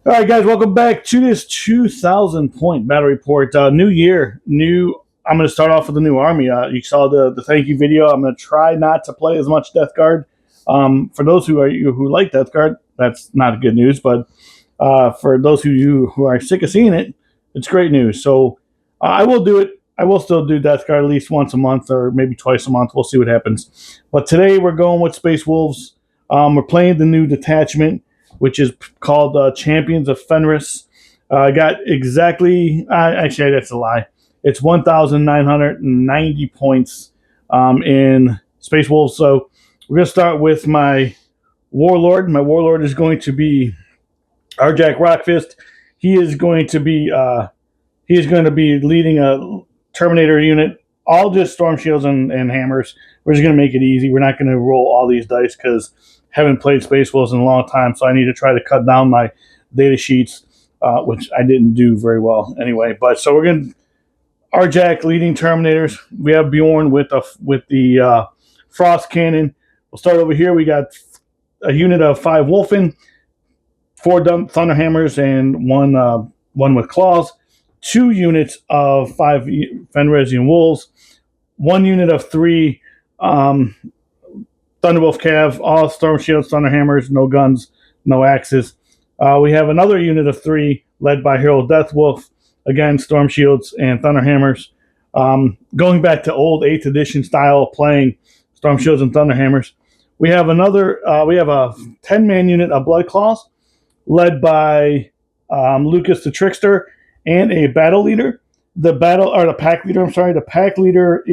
All right, guys, welcome back to this 2,000 point battle report. New year, new. I'm going to start off with a new army. You saw the thank you video. I'm going to try not to play as much Death Guard. For those who like Death Guard, that's not good news. But for those of you who are sick of seeing it, it's great news. So I will do it. I will still do Death Guard at least once a month or maybe twice a month. We'll see what happens. But today we're going with Space Wolves. We're playing the new detachment, which is called Champions of Fenris. I got exactly, actually, that's a lie. It's 1,990 points in Space Wolves. So we're going to start with my Warlord. My Warlord is going to be Arjak Rockfist. He is going to be leading a Terminator unit, all just Storm Shields and Hammers. We're just going to make it easy. We're not going to roll all these dice because haven't played Space Wolves in a long time, so I need to try to cut down my data sheets, which I didn't do very well anyway. But so we're going to Arjak leading Terminators. We have Bjorn with the Frost Cannon. We'll start over here. We got a unit of 5 Wolfen, 4 Thunderhammers, and one with Claws. 2 units of 5 Fenrisian Wolves. 1 unit of 3 Thunderwolf Cav, all Storm Shields, Thunderhammers, no guns, no axes. We have another unit of 3 led by Hero Deathwolf, again, Storm Shields and Thunderhammers. Going back to old 8th edition style playing Storm Shields and Thunderhammers. We have a 10-man unit of Blood Claws led by Lucas the Trickster and a battle leader. The pack leader, the pack leader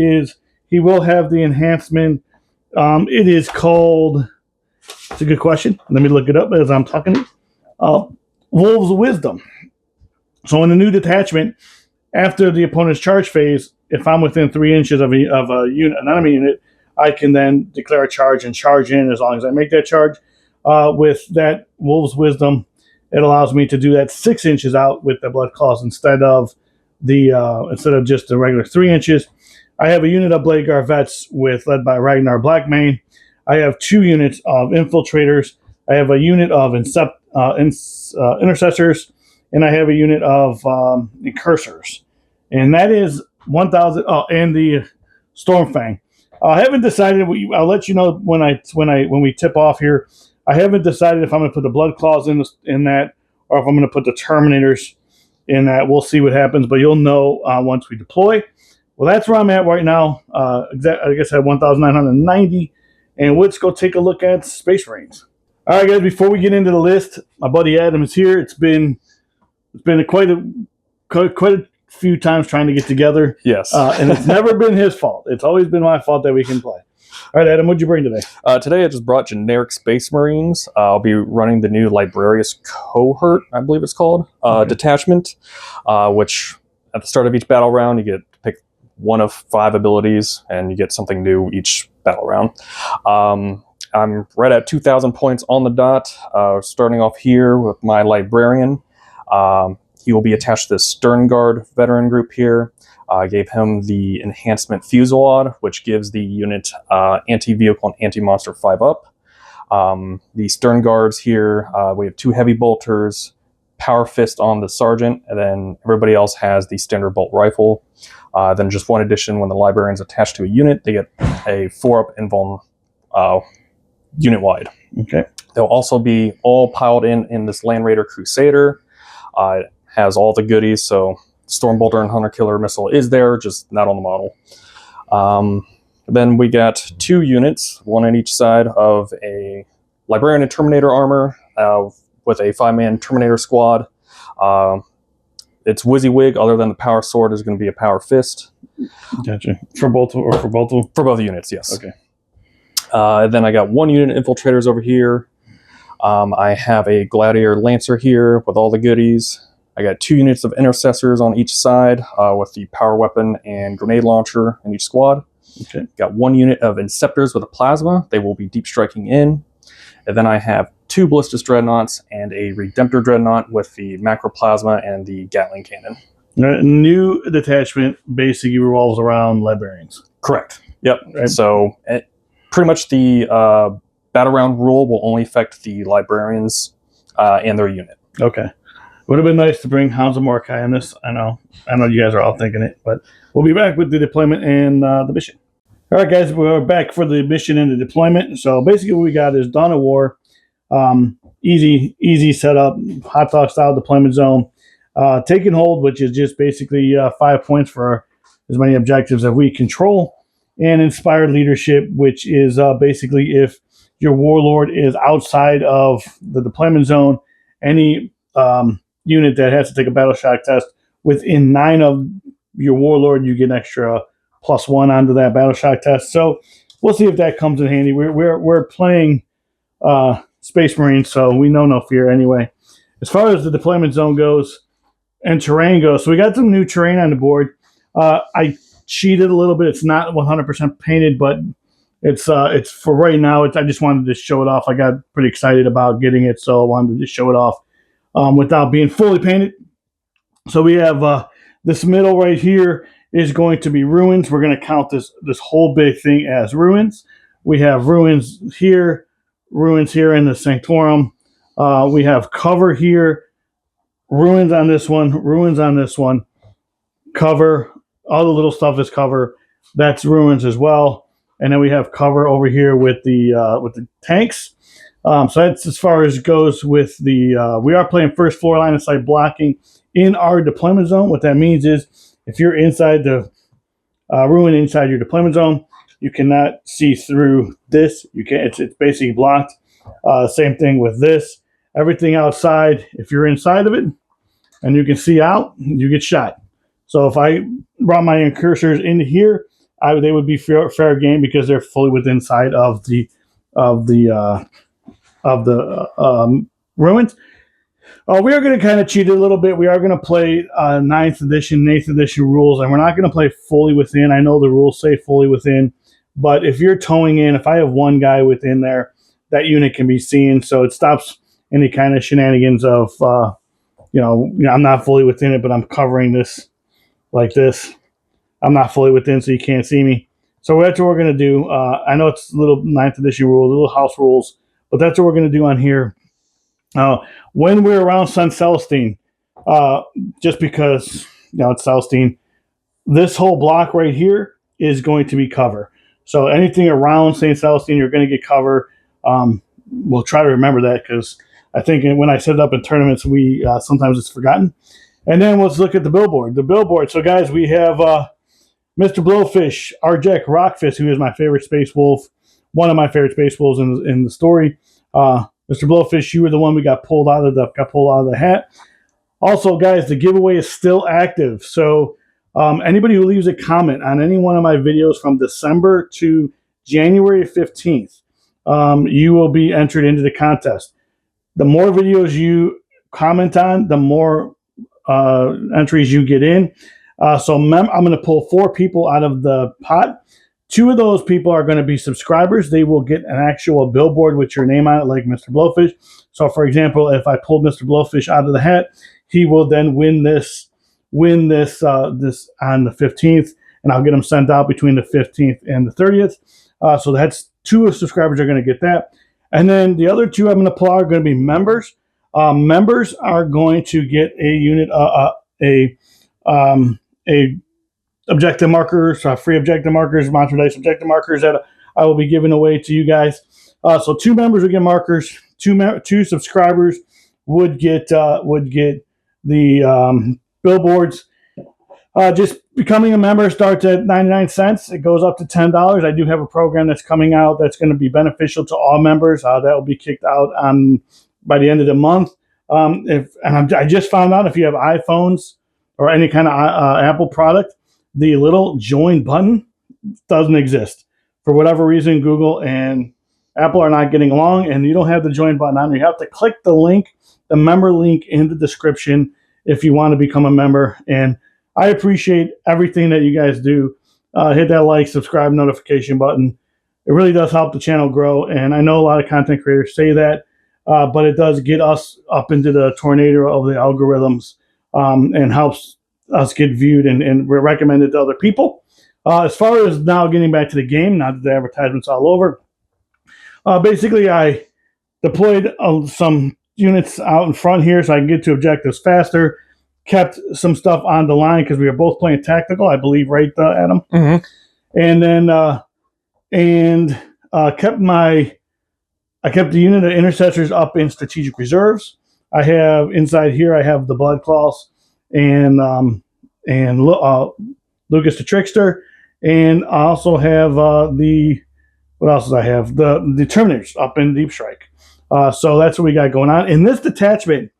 he will have the enhancement. It is called, it's a good question. Let me look it up as I'm talking. Wolves Wisdom. So in the new detachment, after the opponent's charge phase, if I'm within 3 inches of an enemy unit, I can then declare a charge and charge in as long as I make that charge. With that Wolves Wisdom, it allows me to do that 6 inches out with the Blood Claws instead of just the regular 3 inches. I have a unit of Blade Guard Vets led by Ragnar Blackmane. I have 2 units of Infiltrators. I have a unit of Intercessors, and I have a unit of Incursors. And that is 1,000. Oh, and the Stormfang. I haven't decided. I'll let you know when we tip off here. I haven't decided if I'm going to put the Blood Claws in that, or if I'm going to put the Terminators in that. We'll see what happens, but you'll know once we deploy. Well, that's where I'm at right now. I guess I had 1,990. And let's go take a look at Space Marines. All right, guys, before we get into the list, my buddy Adam is here. It's been quite a few times trying to get together. Yes. And it's never been his fault. It's always been my fault that we can play. All right, Adam, what'd you bring today? Today I just brought generic Space Marines. I'll be running the new Librarius Cohort, I believe it's called, detachment, which at the start of each battle round, you get to pick one of 5 abilities, and you get something new each battle round. I'm right at 2,000 points on the dot, starting off here with my Librarian. He will be attached to the Stern Guard veteran group here. I gave him the enhancement Fusillade, which gives the unit anti-vehicle and anti-monster 5-up. The Stern Guards here, we have 2 heavy bolters, Power Fist on the Sergeant, and then everybody else has the Standard Bolt Rifle. Then just one addition, when the Librarian's attached to a unit, they get a 4-up invuln unit-wide. Okay. They'll also be all piled in this Land Raider Crusader. It has all the goodies, so Stormbolter and Hunter Killer Missile is there, just not on the model. Then we got 2 units, one on each side of a Librarian and Terminator armor with a 5-man Terminator squad. It's WYSIWYG, other than the Power Sword is going to be a Power Fist. Gotcha. For both of them? For both units, yes. Okay. Then I got 1 unit of Infiltrators over here. I have a Gladiator Lancer here with all the goodies. I got 2 units of Intercessors on each side with the Power Weapon and Grenade Launcher in each squad. Okay. Got 1 unit of Inceptors with a Plasma. They will be deep striking in. And then I have 2 Ballistus Dreadnoughts and a Redemptor Dreadnought with the Macroplasma and the Gatling Cannon. New detachment basically revolves around Librarians. Correct. Yep. Right. So pretty much the battle round rule will only affect the Librarians and their unit. Okay. Would have been nice to bring Hounds of Mordecai in this. I know you guys are all thinking it, but we'll be back with the deployment and the mission. All right, guys, we're back for the mission and the deployment. So basically, what we got is Dawn of War, easy setup, hot dog style deployment zone, taking hold, which is just basically 5 points for as many objectives as we control, and inspired leadership, which is basically if your warlord is outside of the deployment zone, any unit that has to take a battle shock test within 9 of your warlord, you get an extra +1 onto that battle shock test. So we'll see if that comes in handy. We're playing Space Marines, so we know no fear anyway. As far as the deployment zone goes and terrain goes, so we got some new terrain on the board. I cheated a little bit. It's not 100% painted, but it's for right now. I just wanted to show it off. I got pretty excited about getting it, so I wanted to just show it off without being fully painted. So we have this middle right here is going to be ruins. We're going to count this whole big thing as ruins. We have ruins here in the Sanctorum. We have cover here, ruins on this one, cover. All the little stuff is cover. That's ruins as well. And then we have cover over here with the tanks. So that's as far as goes with the. We are playing first floor line of sight blocking in our deployment zone. What that means is if you're inside the ruin inside your deployment zone, you cannot see through this. You can't. It's basically blocked. Same thing with this. Everything outside, if you're inside of it and you can see out, you get shot. So if I brought my incursors into here, they would be fair game because they're fully within sight of the ruins. We are going to kind of cheat a little bit. We are going to play 9th edition rules, and we're not going to play fully within. I know the rules say fully within, but if you're towing in, if I have one guy within there, that unit can be seen, so it stops any kind of shenanigans of, I'm not fully within it, but I'm covering this like this. I'm not fully within, so you can't see me. So that's what we're going to do. I know it's little 9th edition rules, little house rules, but that's what we're going to do on here. When we're around St. Celestine, just because it's Celestine, this whole block right here is going to be cover. So anything around St. Celestine, you're going to get cover. We'll try to remember that because I think when I set it up in tournaments, we sometimes it's forgotten. And then let's look at the billboard. So guys, we have Mr. Blowfish, Arjek Rockfist, who is my favorite Space Wolf, one of my favorite Space Wolves in the story. Mr. Blowfish, you were the one we got pulled out of the hat. Also, guys, the giveaway is still active. So anybody who leaves a comment on any one of my videos from December to January 15th, you will be entered into the contest. The more videos you comment on, the more entries you get in. So I'm going to pull 4 people out of the pot. 2 of those people are going to be subscribers. They will get an actual billboard with your name on it, like Mr. Blowfish. So, for example, if I pulled Mr. Blowfish out of the hat, he will then win this on the 15th, and I'll get them sent out between the 15th and the 30th. So that's 2 of subscribers are going to get that. And then the other 2 I'm going to pull are going to be members. Members are going to get a unit, a objective markers, free objective markers, Monster Dice objective markers that I will be giving away to you guys. So 2 members would get markers. 2 subscribers would get the billboards. Just becoming a member starts at 99 cents. It goes up to $10. I do have a program that's coming out that's going to be beneficial to all members. That will be kicked out by the end of the month. I just found out if you have iPhones or any kind of Apple product, the little join button doesn't exist. For whatever reason, Google and Apple are not getting along, and you don't have the join button on. You have to click the link, the member link in the description if you want to become a member. And I appreciate everything that you guys do. Hit that like, subscribe, notification button. It really does help the channel grow. And I know a lot of content creators say that, but it does get us up into the tornado of the algorithms and helps us get viewed and recommended to other people. As far as now getting back to the game, now that the advertisement's all over, basically I deployed some units out in front here so I can get to objectives faster. Kept some stuff on the line because we were both playing tactical, I believe, right, Adam? Mm-hmm. And then I kept the unit of intercessors up in strategic reserves. I have inside here. I have the Blood Claws and Lucas the Trickster, and I also have the what else did I have? The Terminators up in Deep Strike. So that's what we got going on in this detachment.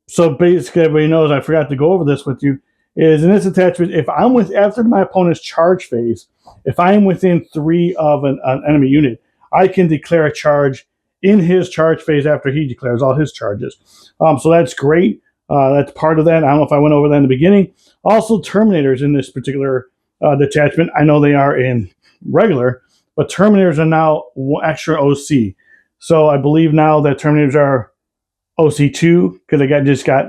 So basically, everybody knows I forgot to go over this with you. Is in this detachment, if I'm with after my opponent's charge phase, if I am within 3 of an enemy unit, I can declare a charge in his charge phase after he declares all his charges. So that's great. That's part of that. I don't know if I went over that in the beginning. Also, Terminators in this particular detachment. I know they are in regular, but Terminators are now extra OC. So I believe now that Terminators are OC2 because they just got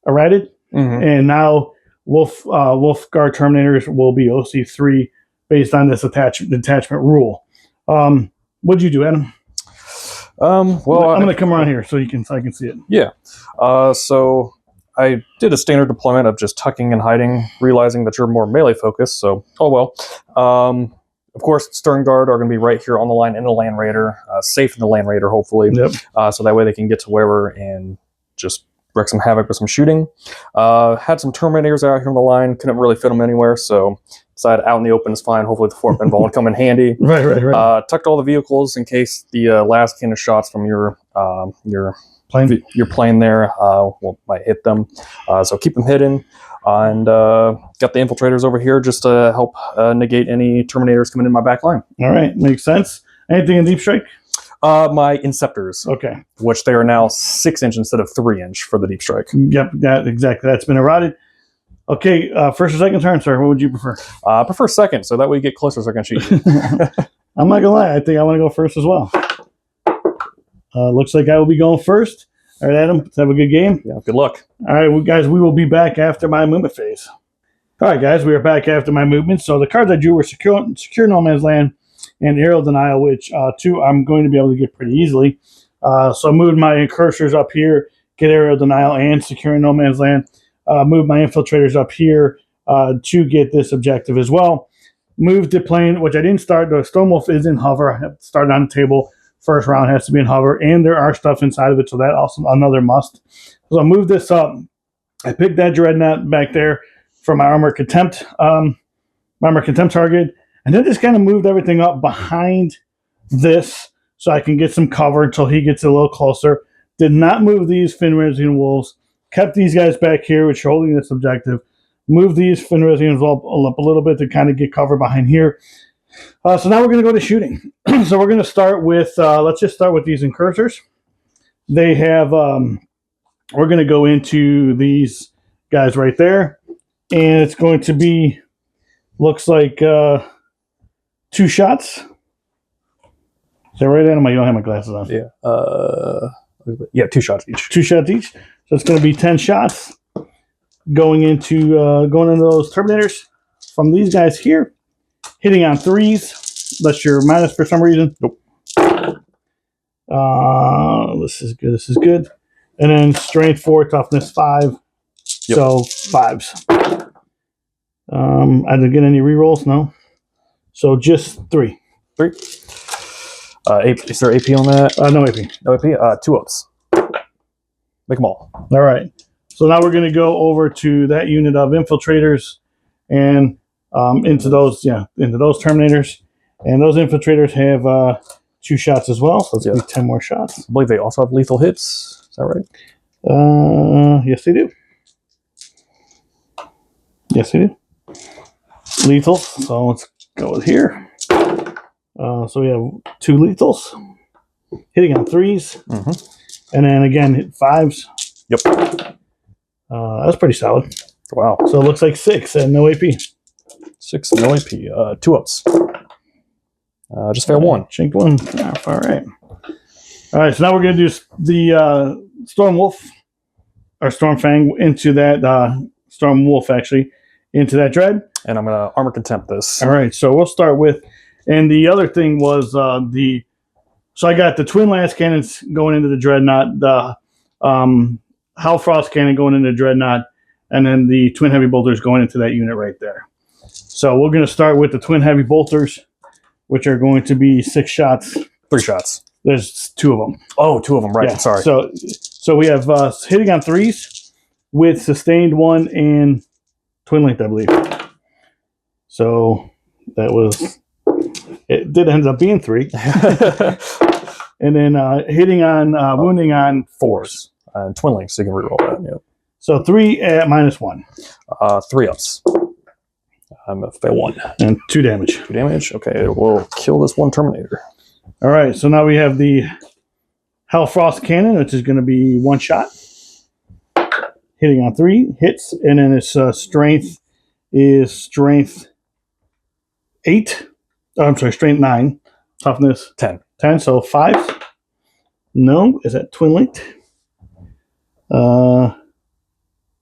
errated, and now Wolfguard Terminators will be OC3 based on this detachment rule. What'd you do, Adam? Well, I'm going to come around here so I can see it. Yeah. So I did a standard deployment of just tucking and hiding, realizing that you're more melee focused. So, oh well. Of course, Stern Guard are going to be right here on the line in the Land Raider, safe in the Land Raider, hopefully. Yep. So that way they can get to wherever and just wreak some havoc with some shooting. Had some Terminators out here on the line, couldn't really fit them anywhere, so decided out in the open is fine. Hopefully the Fort Benval would come in handy. Right. Tucked all the vehicles in case the last cannon shots from your plane there might hit them. So keep them hidden. And got the infiltrators over here just to help negate any Terminators coming in my back line. All right, makes sense. Anything in Deep Strike? My Inceptors. Okay. Which they are now 6-inch instead of 3-inch for the Deep Strike. Yep, exactly. That's been eroded. Okay, first or second turn, sir? What would you prefer? I prefer second, so that way you get closer so I can shoot you. I'm not going to lie. I think I want to go first as well. Looks like I will be going first. All right, Adam, let's have a good game. Yeah, good luck. All right, guys, we will be back after my movement phase. All right, guys, we are back after my movement. So the cards I drew were Secure No Man's Land and Aerial Denial, which two I'm going to be able to get pretty easily. So I moved my incursors up here, get Aerial Denial and Secure No Man's Land. Moved my infiltrators up here to get this objective as well. Moved the plane, which I didn't start. The Stonewolf is in hover. I have started on the table. First round has to be in hover, and there are stuff inside of it, so that also another must. So I moved this up. I picked that Dreadnought back there for my Armor Contempt, target, and then just kind of moved everything up behind this so I can get some cover until he gets a little closer. Did not move these Fenrisian Wolves. Kept these guys back here, which are holding this objective. Moved these Fenrisians up a little bit to kind of get cover behind here. So now we're going to go to shooting. So we're going to start with, let's just start with these incursors. They have, we're going to go into these guys right there. And it's going to be, looks like 2 shots. Is that right, Adam? I don't have my glasses on. Yeah, 2 shots each. 2 shots each. So it's going to be 10 shots going into those Terminators from these guys here. Hitting on 3s, unless you're minus for some reason. Nope. This is good. This is good. And then strength 4, toughness 5. Yep. So 5s. I didn't get any rerolls, no. So just 3. 3. Is there AP on that? No AP. No AP. 2 ups. Make them all. All right. So now we're going to go over to that unit of infiltrators and into those Terminators. And those infiltrators have 2 shots as well. So it's going to be 10 more shots. I believe they also have lethal hits. Is that right? Yes, they do. Yes, they do. Lethal. So let's go with here. So we have 2 lethals. Hitting on 3s. Mm-hmm. And then again, hit 5s. Yep. That's pretty solid. Wow. So it looks like 6 and no AP. 6 no AP. 2 ups. Just fail 1. Chinked 1. All right. All right. So now we're going to do the Storm Wolf or Storm Fang into that Storm Wolf actually into that Dread. And I'm going to Armor Contempt this. All right. So we'll start with, and the other thing was so I got the twin last cannons going into the Dreadnought. Hal Frost Cannon going into Dreadnought, and then the Twin Heavy Bolters going into that unit right there. So we're going to start with the Twin Heavy Bolters, which are going to be 6 shots. 3 shots. There's 2 of them. Oh, 2 of them, right. Yeah. Sorry. So we have hitting on 3s with sustained 1 and twin length, I believe. So that was, it did end up being 3. And then hitting on, wounding on 4s. Twin length, so you can reroll that. Yep. So 3 at -1. 3 ups. I'm going to fail 1. And 2 damage. 2 damage. Okay, we'll kill this 1 Terminator. All right, so now we have the Hal Frost Cannon, which is going to be 1 shot. Hitting on 3, hits, and then its strength is strength 8. Oh, I'm sorry, strength 9. Toughness 10. 10, so 5. No, is that twin linked?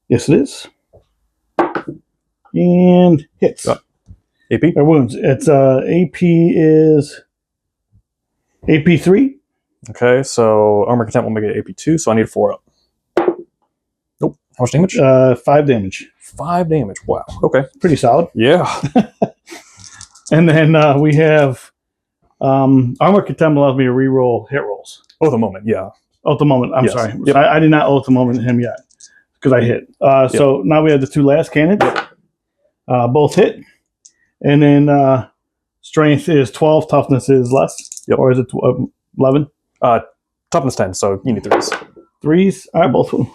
Yes, it is. And hits. AP? Or wounds. It's AP is AP 3. Okay, so Armor Contempt will make it AP 2, so I need a 4 up. Nope. How much damage? 5 damage. 5 damage. Wow. Okay. Pretty solid. Yeah. And then we have Armor Contempt allows me to reroll hit rolls. Oh, the moment. Yeah. Oh, the moment. I'm yes. sorry. Yep. I did not oath the moment him yet because I hit. So now we have the 2 last cannons. Both hit. And then strength is 12, toughness is less. Yep. Or is it 11? Toughness 10, so you need 3s. 3s? All right, both of them.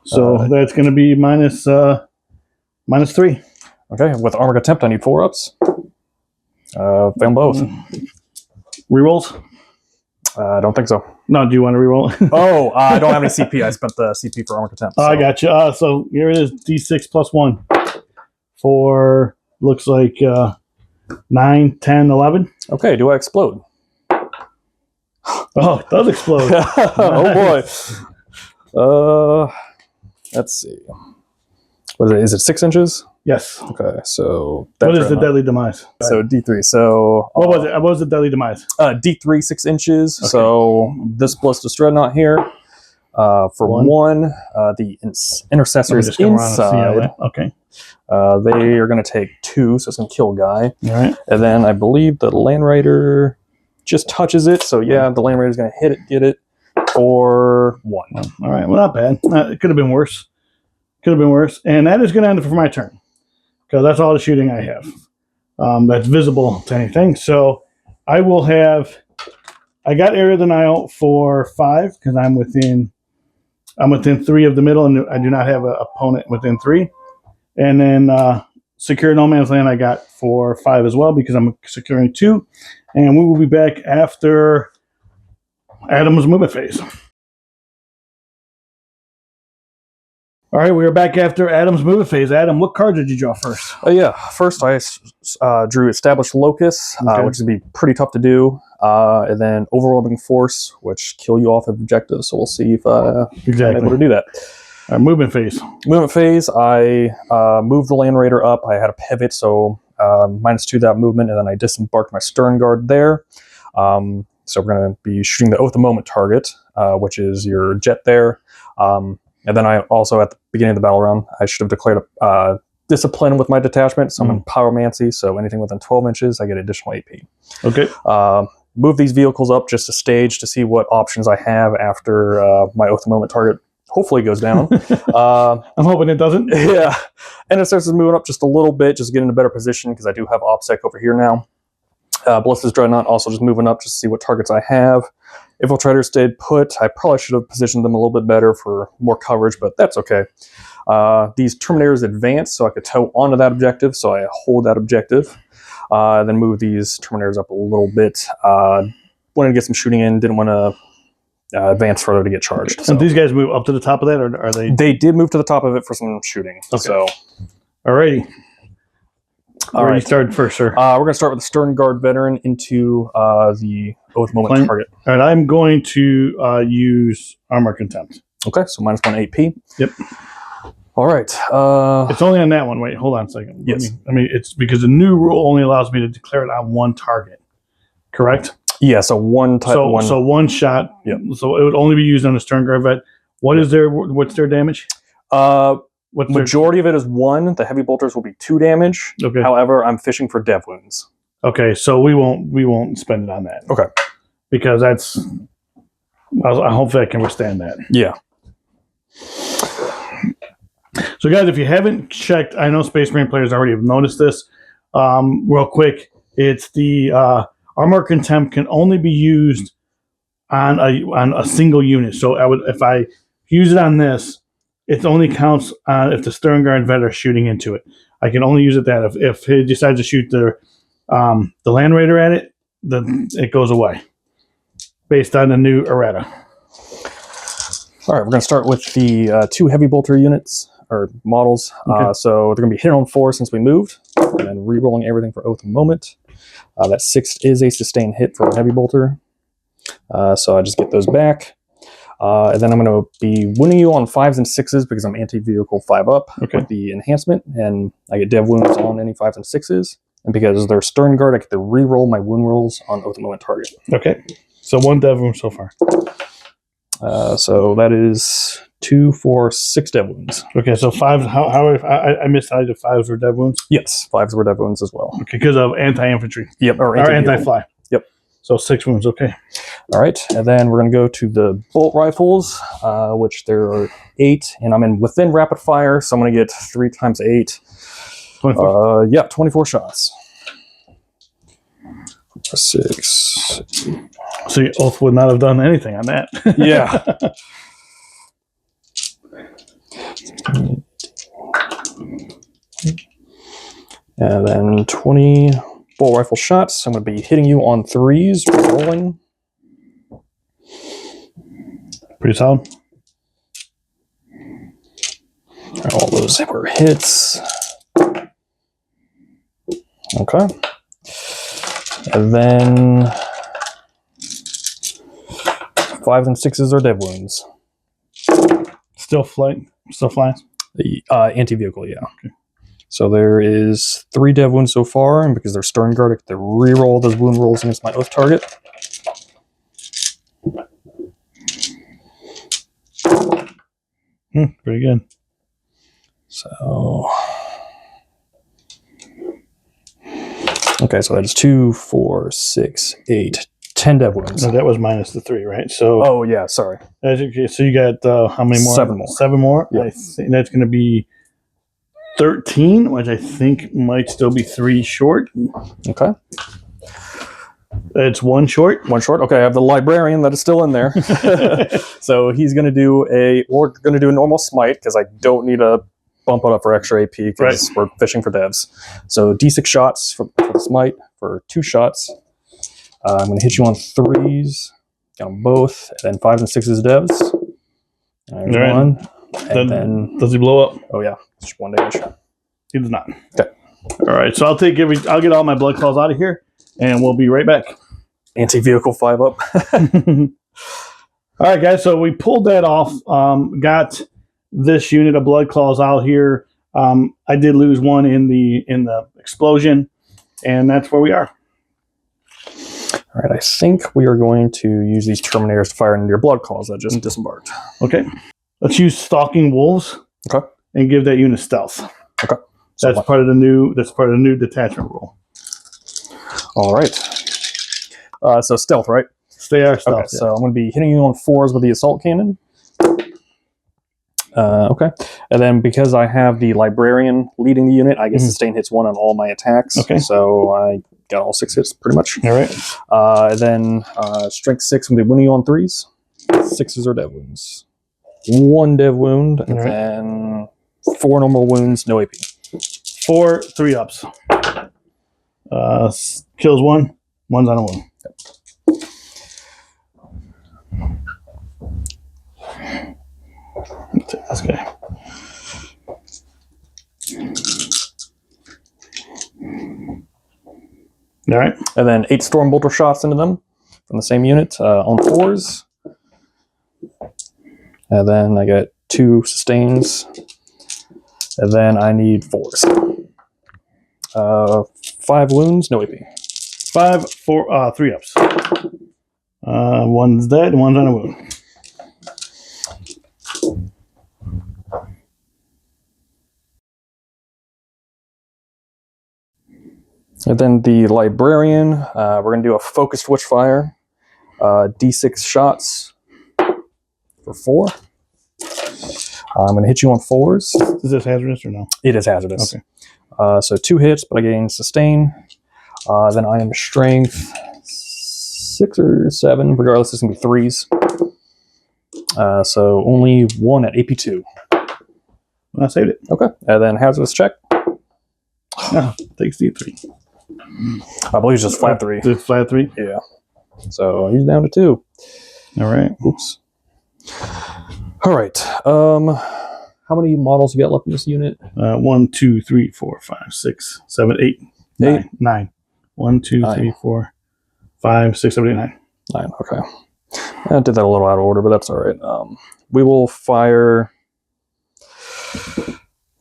So that's going to be -3. Okay, with Armor Contempt, I need 4 ups. Fail both. Rerolls? I don't think so. No, do you want to reroll? Oh, I don't have any CP. I spent the CP for Armor Contempt. So. I got you. So here it is, D6 plus 1 for, looks like 9, 10, 11. Okay, do I explode? Oh, it does explode. Oh, boy. Let's see. What is it? Is it 6 inches? Yes. Okay, so... What is the deadly demise? So D3. So... What was it? What was the deadly demise? D3, 6 inches. Okay. So this Ballistic Dreadnought here. For 1, the intercessor is inside. Okay. They are going to take 2, so it's going to kill a guy. All right. And then I believe the Land Rider just touches it. So yeah, the Land Rider is going to hit it, get it for 1. All right. Well, not bad. It could have been worse. Could have been worse. And that is going to end it for my turn. Because that's all the shooting I have. That's visible to anything. So I will have... I got Area Denial for 5 because I'm within 3 of the middle, and I do not have an opponent within 3. And then Secure No Man's Land I got for 5 as well because I'm securing 2. And we will be back after Adam's movement phase. All right, we are back after Adam's movement phase. Adam, what card did you draw first? Yeah, first I drew Established Locus, which is going to be pretty tough to do. And then Overwhelming Force, which kill you off objectives. So we'll see if I'm able to do that. All right, movement phase. Movement phase, I moved the Land Raider up. I had a pivot, so -2 that movement, and then I disembarked my Stern Guard there. So we're going to be shooting the Oath of Moment target, which is your jet there. And then I also, at the beginning of the battle round, I should have declared a discipline with my detachment. So I'm in Pyromancy, so anything within 12 inches, I get additional AP. Okay. Move these vehicles up just a stage to see what options I have after my Oath of Moment target hopefully goes down. I'm hoping it doesn't. Yeah. And it starts moving up just a little bit, just get in a better position because I do have OPSEC over here now. Ballistic Dreadnought also just moving up just to see what targets I have. Infiltrators stayed put. I probably should have positioned them a little bit better for more coverage, but that's okay. These Terminators advance, so I could tow onto that objective, so I hold that objective. Then move these Terminators up a little bit. Wanted to get some shooting in, didn't want to advance further to get charged. So. And these guys move up to the top of that, or are they? They did move to the top of it for some shooting. Okay. So, alrighty. All right, you started first, sir. We're going to start with the Stern Guard veteran into the Oath Moment target. All right, I'm going to use Armor Contempt. Okay, so -1 AP. Yep. All right. It's only on that one. Wait, hold on a second. Yes. I mean, it's because the new rule only allows me to declare it on one target. Correct? Yeah, so one type. So one shot. Yep. So it would only be used on the Stern Guard vet. What's their damage? What's Majority of it is 1. The heavy bolters will be 2 damage. Okay. However, I'm fishing for dev wounds. Okay, so we won't spend it on that. Okay. Because that's, hopefully I can withstand that. Yeah. So guys, if you haven't checked, I know Space Marine players already have noticed this. Real quick, it's the armor contempt can only be used on a single unit. So if I use it on this, it only counts on if the Stern Guard vet are shooting into it. I can only use it that if he decides to shoot the Land Raider at it, then it goes away based on the new errata. All right, we're going to start with the 2 heavy bolter units or models. Okay. So they're going to be hit on 4 since we moved, and then re-rolling everything for Oath of Moment. That 6 is a sustained hit for a heavy bolter. So I just get those back. And then I'm going to be winning you on 5s and 6s because I'm anti-vehicle 5 up with the enhancement, and I get dev wounds on any 5s and 6s. And because they're Stern Guard, I get to re-roll my wound rolls on Oath of Moment target. Okay. So 1 dev wound so far. So that is 2, 4, 6 dev wounds. Okay, so 5. I missed how the 5s were dev wounds. Yes, 5s were dev wounds as well. Okay, because of anti-infantry. Yep, or anti-fly. Yep. So 6 wounds. Okay. All right, and then we're going to go to the bolt rifles, which there are 8, and I'm within rapid fire, so I'm going to get 3 times 8. 24. 24 shots. 6. So your Oath would not have done anything on that. Yeah. And then 20 bolt rifle shots. I'm going to be hitting you on 3s, rolling. Pretty solid. All those were hits. Okay. And then 5s and 6s are dev wounds. Still flying. The anti-vehicle, yeah. Okay. So there is 3 dev wounds so far, and because they're Stern Guard, I get to re-roll those wound rolls against my Oath target. Pretty good. So, okay, so that is 2, 4, 6, 8, 10 dev wounds. No, that was minus the 3, right? So. Oh yeah, sorry. So you got how many more? 7 more. 7 more. Yep. I think that's going to be 13, which I think might still be 3 short. Okay. It's 1 short. 1 short. Okay, I have the librarian that is still in there. So he's going to do a normal smite because I don't need to bump it up for extra AP because we're fishing for devs. So D6 shots for the smite for 2 shots. I'm going to hit you on 3s, on both, and then 5s and 6s devs. There's 1. And then does he blow up? Oh yeah, just 1 damage. He does not. Okay. All right, so I'll get all my blood claws out of here, and we'll be right back. Anti-vehicle 5 up. All right, guys. So we pulled that off. Got this unit of blood claws out here. I did lose 1 in the explosion, and that's where we are. All right, I think we are going to use these Terminators to fire into your blood claws that just disembarked. Okay. Let's use Stalking Wolves. Okay. And give that unit stealth. Okay. So that's part of the new detachment rule. All right. So stealth, right? Stay our stealth. Okay, so I'm going to be hitting you on 4s with the assault cannon. Okay. And then because I have the librarian leading the unit, I get sustain hits 1 on all my attacks. Okay. So I got all 6 hits pretty much. All right. And then strength 6, I'm going to be winning you on 3s. 6s are dev wounds. 1 dev wound, and then 4 normal wounds, no AP. 4 3-ups. Kills 1. 1's on a wound. Let's take this guy. All right. And then 8 Stormbolter shots into them from the same unit on 4s. And then I get 2 sustains. And then I need 4s. 5 wounds, no AP. 5 4 3-ups. 1's dead, 1's on a wound. And then the librarian, we're going to do a focused witchfire, D6 shots for 4. I'm going to hit you on 4s. Is this hazardous or no? It is hazardous. Okay. So 2 hits, but I gain sustain. Then I am strength 6 or 7, regardless, it's going to be 3s. So only 1 at AP2. I saved it. Okay. And then hazardous check. No, takes D3. I believe it's just flat 3. It's flat 3? Yeah. So he's down to 2. All right. Oops. All right. How many models you got left in this unit? 1, 2, 3, 4, 5, 6, 7, 8, 9. 9. 1, 2, 3, 4, 5, 6, 7, 8, 9. 9. Okay. I did that a little out of order, but that's all right. We will fire.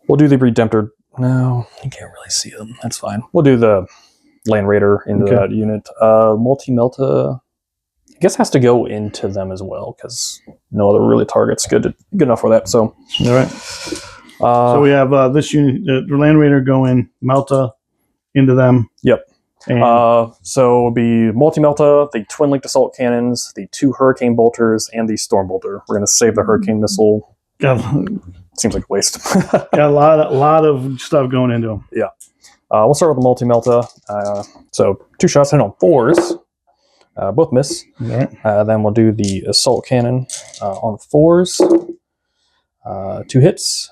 We'll do the Redemptor. No, you can't really see them. That's fine. We'll do the Land Raider into that unit. Multi-Melta, I guess, has to go into them as well because no other really targets good enough for that. So, all right. So we have this unit, the Land Raider going Melta into them. Yep. And so it would be Multi-Melta, the Twin Linked Assault Cannons, the 2 Hurricane Bolters, and the Storm Bolter. We're going to save the Hurricane Missile. Seems like a waste. got a lot of stuff going into them. Yeah. We'll start with the Multi-Melta. So 2 shots hit on 4s. Both miss. All right. Then we'll do the Assault Cannon on 4s. 2 hits.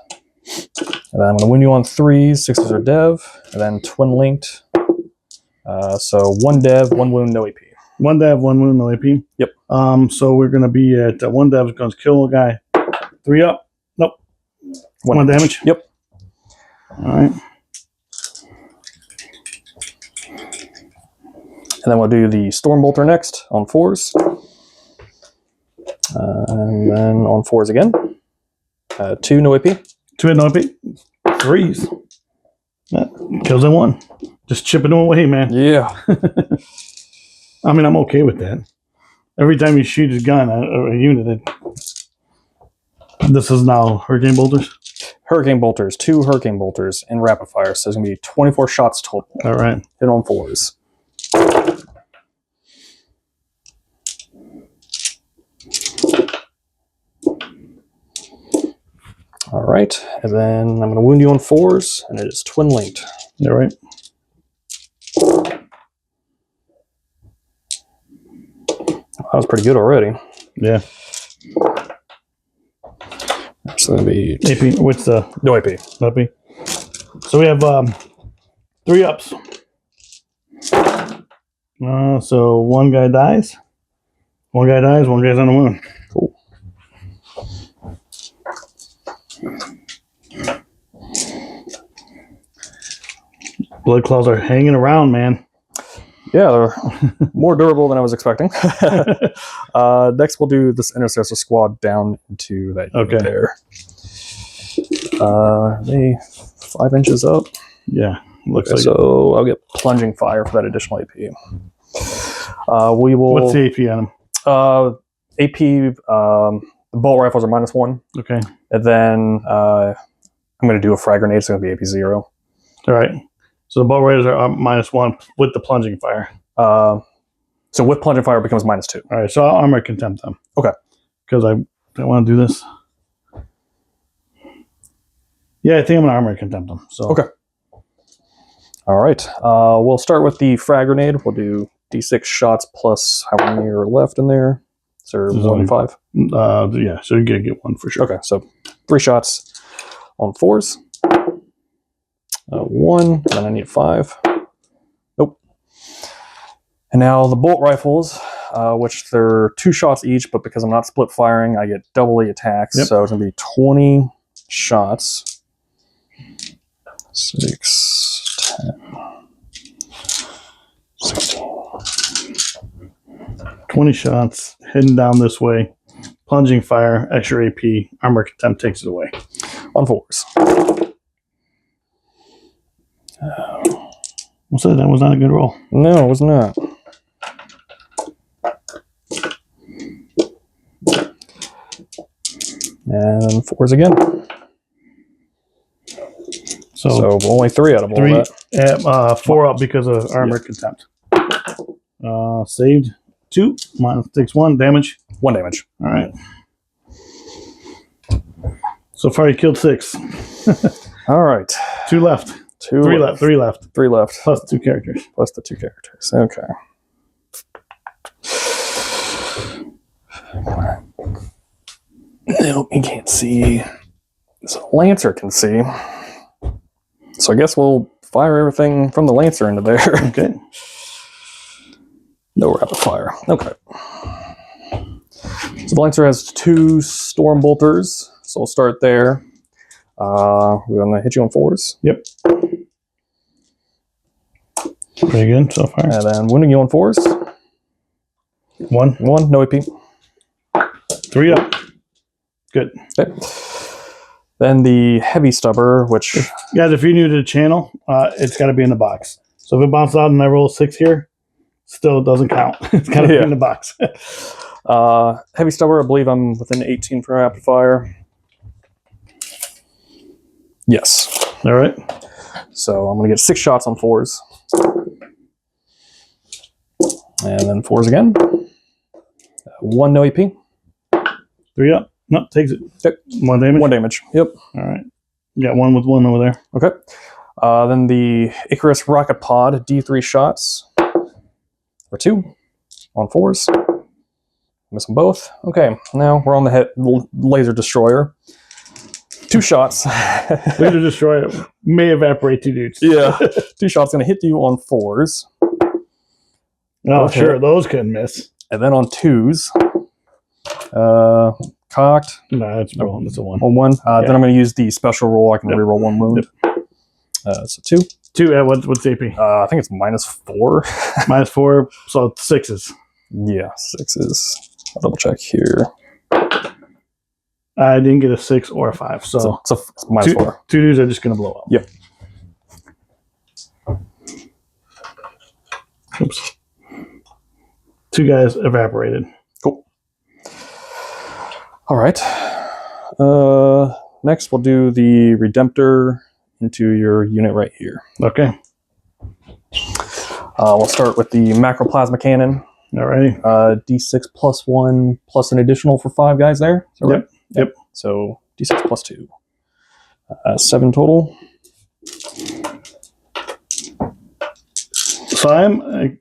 And then I'm going to win you on 3s. 6s are dev. And then Twin Linked. So 1 dev, 1 wound, no AP. 1 dev, 1 wound, no AP. Yep. So we're going to be at 1 dev is going to kill a guy. 3 up. Nope. 1 damage. Yep. All right. And then we'll do the Storm Bolter next on 4s. And then on 4s again. 2, no AP. 2 hit, no AP. 3s. That kills in 1. Just chipping them away, man. Yeah. I mean, I'm okay with that. Every time you shoot a gun or a unit, this is now Hurricane Bolters? Hurricane Bolters. 2 Hurricane Bolters in rapid fire. So there's going to be 24 shots total. All right. Hit on 4s. All right, and then I'm going to wound you on 4s, and it is Twin Linked. All right. That was pretty good already. Yeah. So that'll be AP. What's the no AP? AP? So we have 3 ups. So 1 guy dies. 1 guy dies. 1 guy's on the wound. Cool. Blood claws are hanging around, man. Yeah, they're more durable than I was expecting. Next, we'll do this Intercessor Squad down into that unit there. They 5 inches up. Yeah, looks like. So I'll get Plunging Fire for that additional AP. We will. What's the AP on them? AP. The bolt rifles are -1. Okay. And then I'm going to do a frag grenade, so it's going to be AP 0. All right. So the bolt raiders are -1 with the plunging fire. So with plunging fire, it becomes -2. All right. So I'll armor contempt them. Okay. Because I want to do this. Yeah, I think I'm going to armor contempt them. So. Okay. All right. We'll start with the frag grenade. We'll do D6 shots plus how many are left in there. Is there 1 and 5? Yeah, so you're going to get 1 for sure. Okay, so 3 shots on 4s. 1, and then I need 5. Nope. And now the bolt rifles, which they're 2 shots each, but because I'm not split firing, I get double the attacks. Yep. So it's going to be 20 shots. 6, 10, 16. 20 shots, heading down this way. Plunging fire, extra AP, armor contempt takes it away. On 4s. What's that? That was not a good roll. No, it was not. And 4s again. So only 3 out of all 3, that. 4 up because of armor contempt. Saved 2, minus takes 1 damage. 1 damage. All right. So far, you killed 6. All right. 2 left. 3 left. 3 left. 3 left. Plus 2 characters. Plus the 2 characters. Okay. Nope, you can't see. So Lancer can see. So I guess we'll fire everything from the Lancer into there. Okay. No rapid fire. Okay. So the Lancer has 2 Storm Bolters. So we'll start there. We're going to hit you on 4s. Yep. Pretty good so far. And then wounding you on 4s. 1. 1, no AP. 3 up. Good. Okay. Then the Heavy Stubber, which... Guys, if you're new to the channel, it's got to be in the box. So if it bounces out and I roll 6 here, still doesn't count. It's got to be in the box. Heavy Stubber, I believe I'm within 18 for rapid fire. Yes. All right. So I'm going to get 6 shots on 4s. And then 4s again. 1 no AP. 3 up. No, takes it. Okay. 1 damage. 1 damage. Yep. All right. You got 1 with 1 over there. Okay. Then the Icarus Rocket Pod, D3 shots. For 2 on 4s. Miss them both. Okay. Now we're on the Laser Destroyer. 2 shots. Laser Destroyer may evaporate 2 dudes. Yeah. 2 shots going to hit you on 4s. Oh, okay. Sure. Those couldn't miss. And then on 2s. Cocked. No, it's rolling. It's a 1. On 1. Then I'm going to use the special roll. I can reroll 1 wound. Yep. So 2. 2. What's AP? I think it's -4. -4. So 6s. Yeah, 6s. I'll double check here. I didn't get a 6 or a 5. So it's -4. 2 dudes are just going to blow up. Yep. Oops. 2 guys evaporated. Cool. All right. Next, we'll do the Redemptor into your unit right here. Okay. We'll start with the Macroplasma Cannon. All righty. D6 +1 plus an additional for 5 guys there. Is that right? Yep. So D6 +2. 7 total. So I'm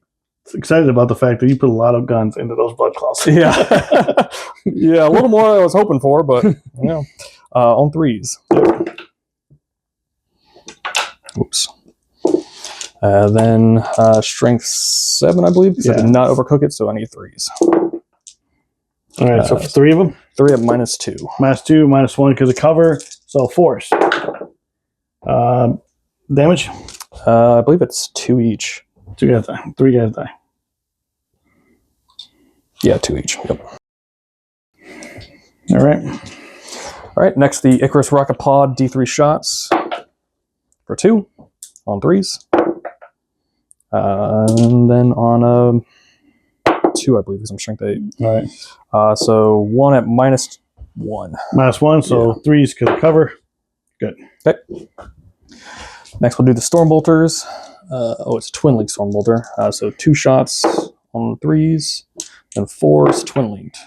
excited about the fact that you put a lot of guns into those blood clots. Yeah. Yeah, a little more than I was hoping for, but on 3s. Oops. Then strength 7, I believe, because I did not overcook it, so I need 3s. All right, so 3 of them? 3 at -2. -2, -1 because of cover, so 4s. Damage? I believe it's 2 each. 2 guys die. 3 guys die. Yeah, 2 each. Yep. All right. All right, next the Icarus Rocket Pod, D3 shots for 2 on 3s. And then on 2, I believe, because I'm strength 8. All right. So 1 at -1. -1, so 3s because of cover. Good. Okay. Next, we'll do the Storm Bolters. It's a Twin Link Storm Bolter. So 2 shots on 3s, and 4s Twin Linked.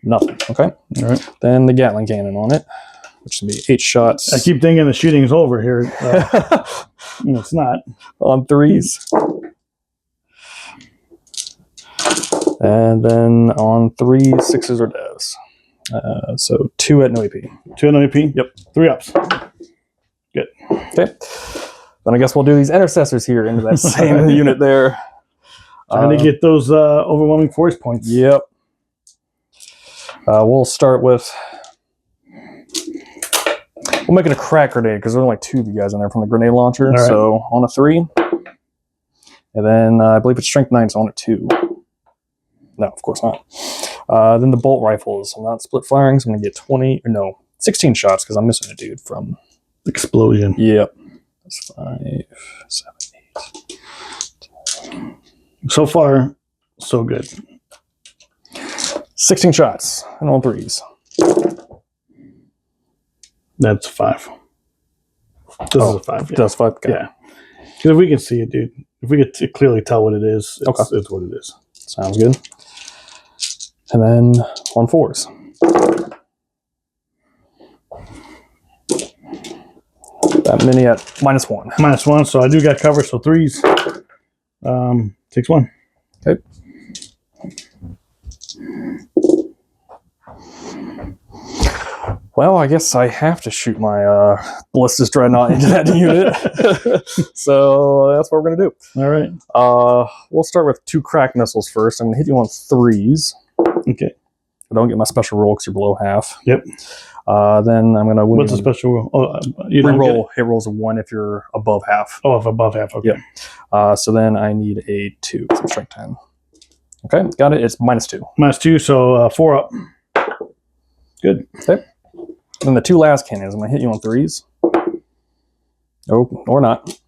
Nothing. Okay. All right. Then the Gatling Cannon on it, which will be 8 shots. I keep thinking the shooting's over here. It's not. On 3s. And then on 3s, 6s or devs. So 2 at no AP. 2 no AP? Yep. 3 ups. Good. Okay. Then I guess we'll do these Intercessors here into that same unit there. Trying to get those overwhelming force points. Yep. We'll start with... We'll make it a crack grenade because there's only 2 of you guys in there from the grenade launcher. Right. So on a 3. And then I believe it's strength 9, so on a 2. No, of course not. Then the bolt rifles. I'm not split firing, so I'm going to get 16 shots because I'm missing a dude from... Explosion. Yep. That's 5, 7, 8, 10. So far, so good. 16 shots and on 3s. That's 5. This is a 5. Yeah. That's 5. Okay. Yeah. Because if we can see it, dude, if we could clearly tell what it is, it's what it is. Sounds good. And then on 4s. That mini at -1. -1, so I do got cover, so 3s. Takes 1. Okay. Well, I guess I have to shoot my Ballistus Dreadnought into that unit. So that's what we're going to do. All right. We'll start with 2 crack missiles first. I'm going to hit you on 3s. Okay. I don't get my special roll because you're below half. Yep. Then I'm going to... What's the special roll? Oh, you don't reroll. Hit rolls a 1 if you're above half. Oh, if above half. Okay. Yep. So then I need a 2 from strength 10. Okay, got it. It's -2. -2, so 4 up. Good. Okay. Then the 2 last cannons, I'm going to hit you on 3s. Oh, or not. It's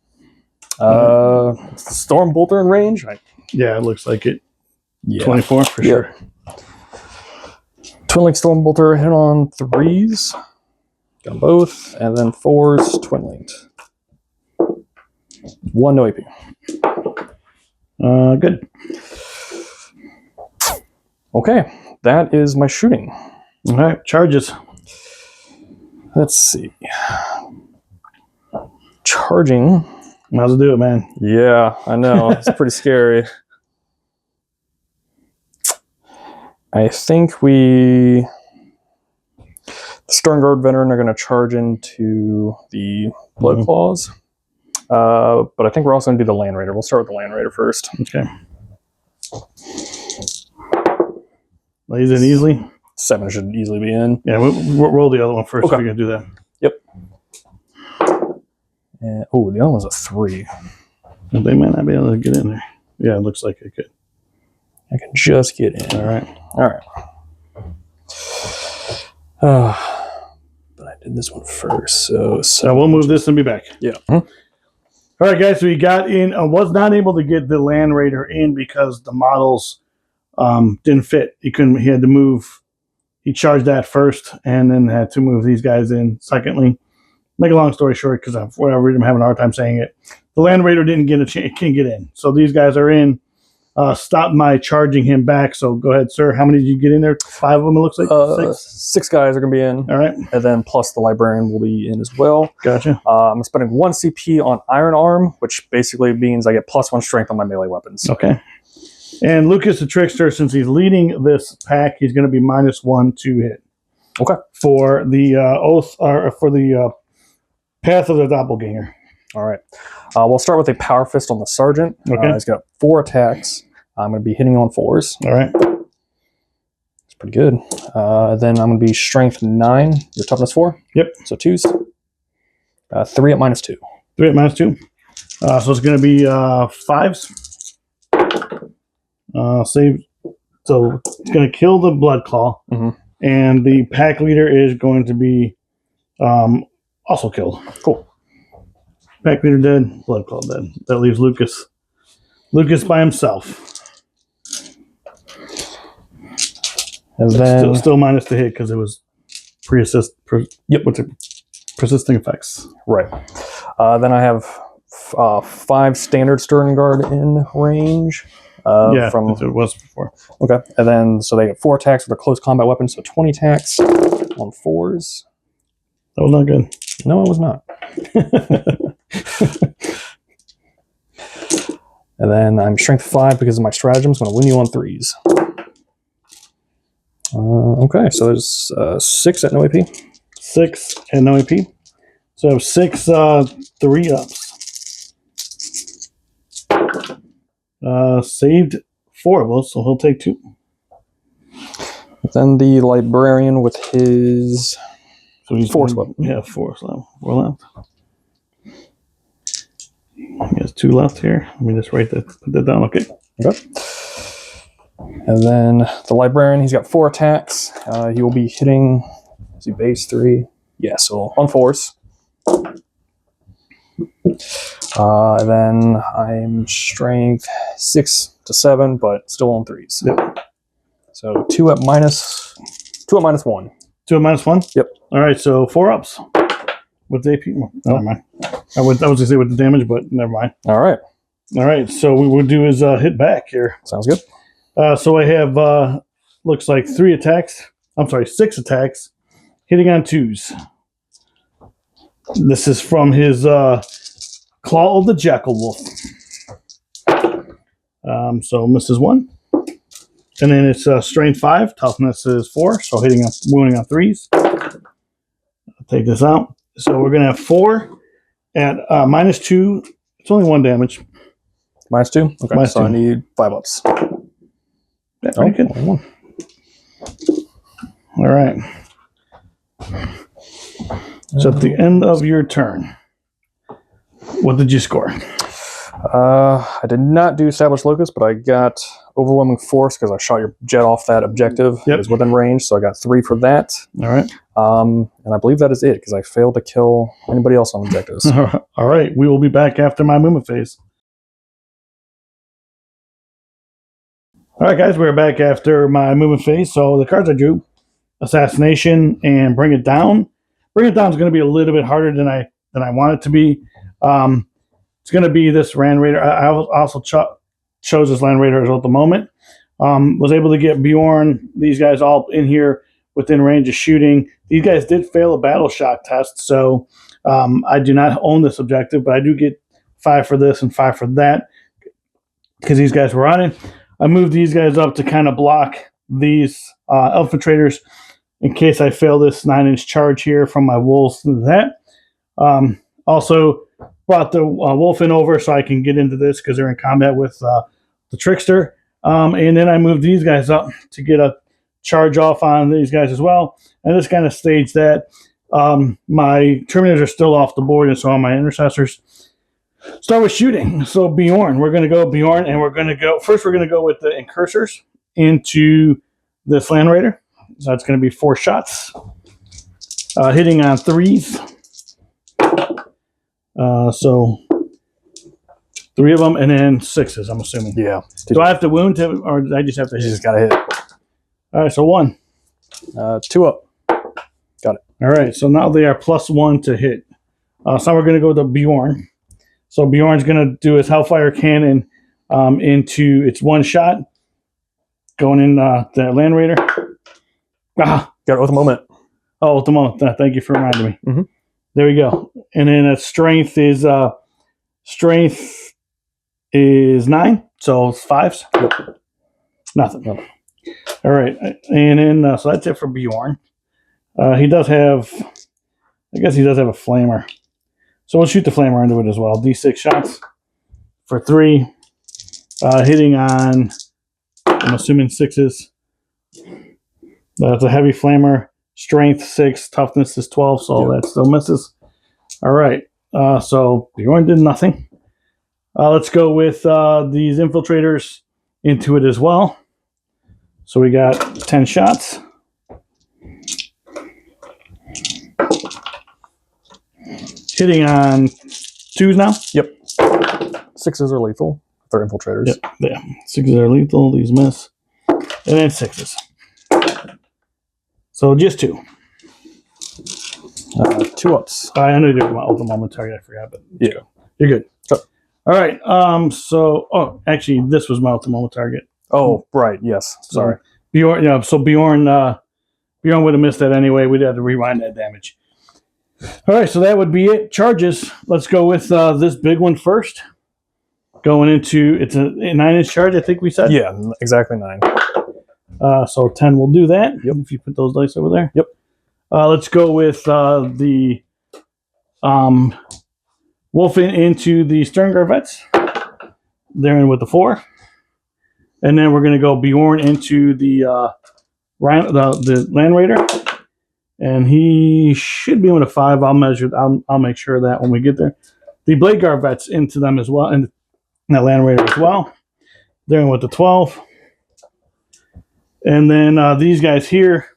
the Storm Bolter in range. Yeah, it looks like it. Yeah. 24 for sure. Twin Link Storm Bolter, hit on 3s. Got them both. And then 4s, Twin Linked. 1 no AP. Good. Okay, that is my shooting. All right, charges. Let's see. Charging. How's it do it, man? Yeah, I know. It's pretty scary. I think the Sternguard Veteran are going to charge into the Blood Claws. But I think we're also going to do the Land Raider. We'll start with the Land Raider first. Okay. Lays in easily. 7 should easily be in. Yeah, we'll roll the other one first. Okay. If we're going to do that. Yep. And, oh, the other one's a 3. Well, they might not be able to get in there. Yeah, it looks like it could. I can just get in. All right. But I did this one first, so we'll move this and be back. Yeah. All right, guys. So we got in. Was not able to get the Land Raider in because the models didn't fit. He couldn't. He had to move. He charged that first, and then had to move these guys in secondly. Make a long story short, because for whatever reason I'm having a hard time saying it. The Land Raider didn't get can't get in. So these guys are in. Stop my charging him back. So go ahead, sir. How many did you get in there? 5 of them, it looks like? 6 guys are going to be in. All right. And then plus the Librarian will be in as well. Gotcha. I'm spending 1 CP on Iron Arm, which basically means I get +1 strength on my melee weapons. Okay. And Lucas the Trickster, since he's leading this pack, he's going to be -1 to hit. Okay. For the Oath, or for the Path of the Doppelganger. All right. We'll start with a Power Fist on the Sergeant. Okay. He's got 4 attacks. I'm going to be hitting on 4s. All right. It's pretty good. Then I'm going to be Strength 9. Your toughness 4? Yep. So 2s. 3 at -2. 3 at -2. So it's going to be 5s. Save. So it's going to kill the Blood Claw. Mm-hmm. And the pack leader is going to be also killed. Cool. Pack leader dead. Blood Claw dead. That leaves Lucas. Lucas by himself. And then still minus the hit because it was persisting effects. Right. Then I have 5 standard Sternguard in range. From it was before. Okay. And then so they get 4 attacks with a close combat weapon, so 20 attacks on 4s. That was not good. No, it was not. And then I'm strength 5 because of my stratagems. I'm going to win you on 3s. Okay, so there's 6 at no AP. 6 at no AP. So I have 6 3-ups. Saved 4 of those, so he'll take 2. Then the Librarian with his force weapon. Yeah, 4 left. He has 2 left here. Let me just put that down. Okay. And then the Librarian, he's got 4 attacks. He will be hitting. Is he base 3? Yeah, so on 4s. Then I'm strength 6 to 7, but still on 3s. Yep. So 2 at minus 1. 2 at -1? Yep. All right, so 4 ups with the AP. Oh, never mind. I was going to say with the damage, but never mind. All right. All right, so what we'll do is hit back here. Sounds good. So I have, looks like 3 attacks. I'm sorry, 6 attacks, hitting on 2s. This is from his Claw of the Jackal Wolf. So misses 1. And then it's Strength 5, Toughness is 4, so wounding on 3s. I'll take this out. So we're going to have 4 at -2. It's only 1 damage. -2? Okay, -2. so I need 5 ups. Yeah, pretty good. Only 1. All right. So at the end of your turn, what did you score? I did not do Established Locus, but I got Overwhelming Force because I shot your jet off that objective. Yep. It was within range, so I got 3 for that. All right. And I believe that is it because I failed to kill anybody else on objectives. All right. We will be back after my movement phase. All right, guys. We're back after my movement phase. So the cards I drew, Assassination and Bring It Down. Bring It Down is going to be a little bit harder than I want it to be. It's going to be this Land Raider. I also chose this Land Raider at the moment. Was able to get Bjorn, these guys all in here within range of shooting. These guys did fail a battle shock test, so I do not own this objective, but I do get 5 for this and 5 for that because these guys were on it. I moved these guys up to kind of block these infiltrators in case I fail this 9-inch charge here from my wolves and that. Also brought the wolf in over so I can get into this because they're in combat with the trickster. And then I moved these guys up to get a charge off on these guys as well. And this kind of staged that. My Terminators are still off the board, and so are my Intercessors. Start with shooting. So Bjorn, we're going to go Bjorn, and we're going to go with the Incursors into this Land Raider. So that's going to be 4 shots. Hitting on 3s. So 3 of them, and then 6s, I'm assuming. Yeah. Do I have to wound him, or I just have to hit? You just got to hit. All right, so 1. 2 up. Got it. All right, so now they are +1 to hit. So we're going to go to Bjorn. So Bjorn's going to do his Hellfire Cannon into its 1 shot. Going in the Land Raider. Got it with a moment. Oh, at the moment. Thank you for reminding me. Mm-hmm. There we go. And then Strength is 9, so it's 5s. Yep. Nothing. Nope. All right, and then so that's it for Bjorn. He does have, I guess he does have a flamer, so we'll shoot the flamer into it as well. D6 shots for 3, hitting on, I'm assuming 6s. That's a heavy flamer. Strength 6, toughness is 12, so that still misses. All right, so Bjorn did nothing. Let's go with these infiltrators into it as well. So we got 10 shots. Hitting on 2s now. Yep. 6s are lethal. They're infiltrators. Yep. Yeah. 6s are lethal. These miss. And then 6s. So just 2. 2 ups. I know you did my ultimate moment target. I forgot, but yeah, you're good. Sure. All right. Actually, this was my ultimate moment target. Oh, right. Yes. Sorry. Bjorn. Yeah. So Bjorn would have missed that anyway. We'd have to rewind that damage. All right. So that would be it. Charges. Let's go with this big one first. Going into, it's a 9-inch charge, I think we said. Yeah, exactly 9. So 10 will do that. Yep. If you put those dice over there. Yep. Let's go with the wolf into the stern garvets. They're in with the 4. And then we're going to go Bjorn into the Land Raider. And he should be with a 5. I'll make sure of that when we get there. The Blade Garvets into them as well. And the Land Raider as well. They're in with the 12. And then these guys here,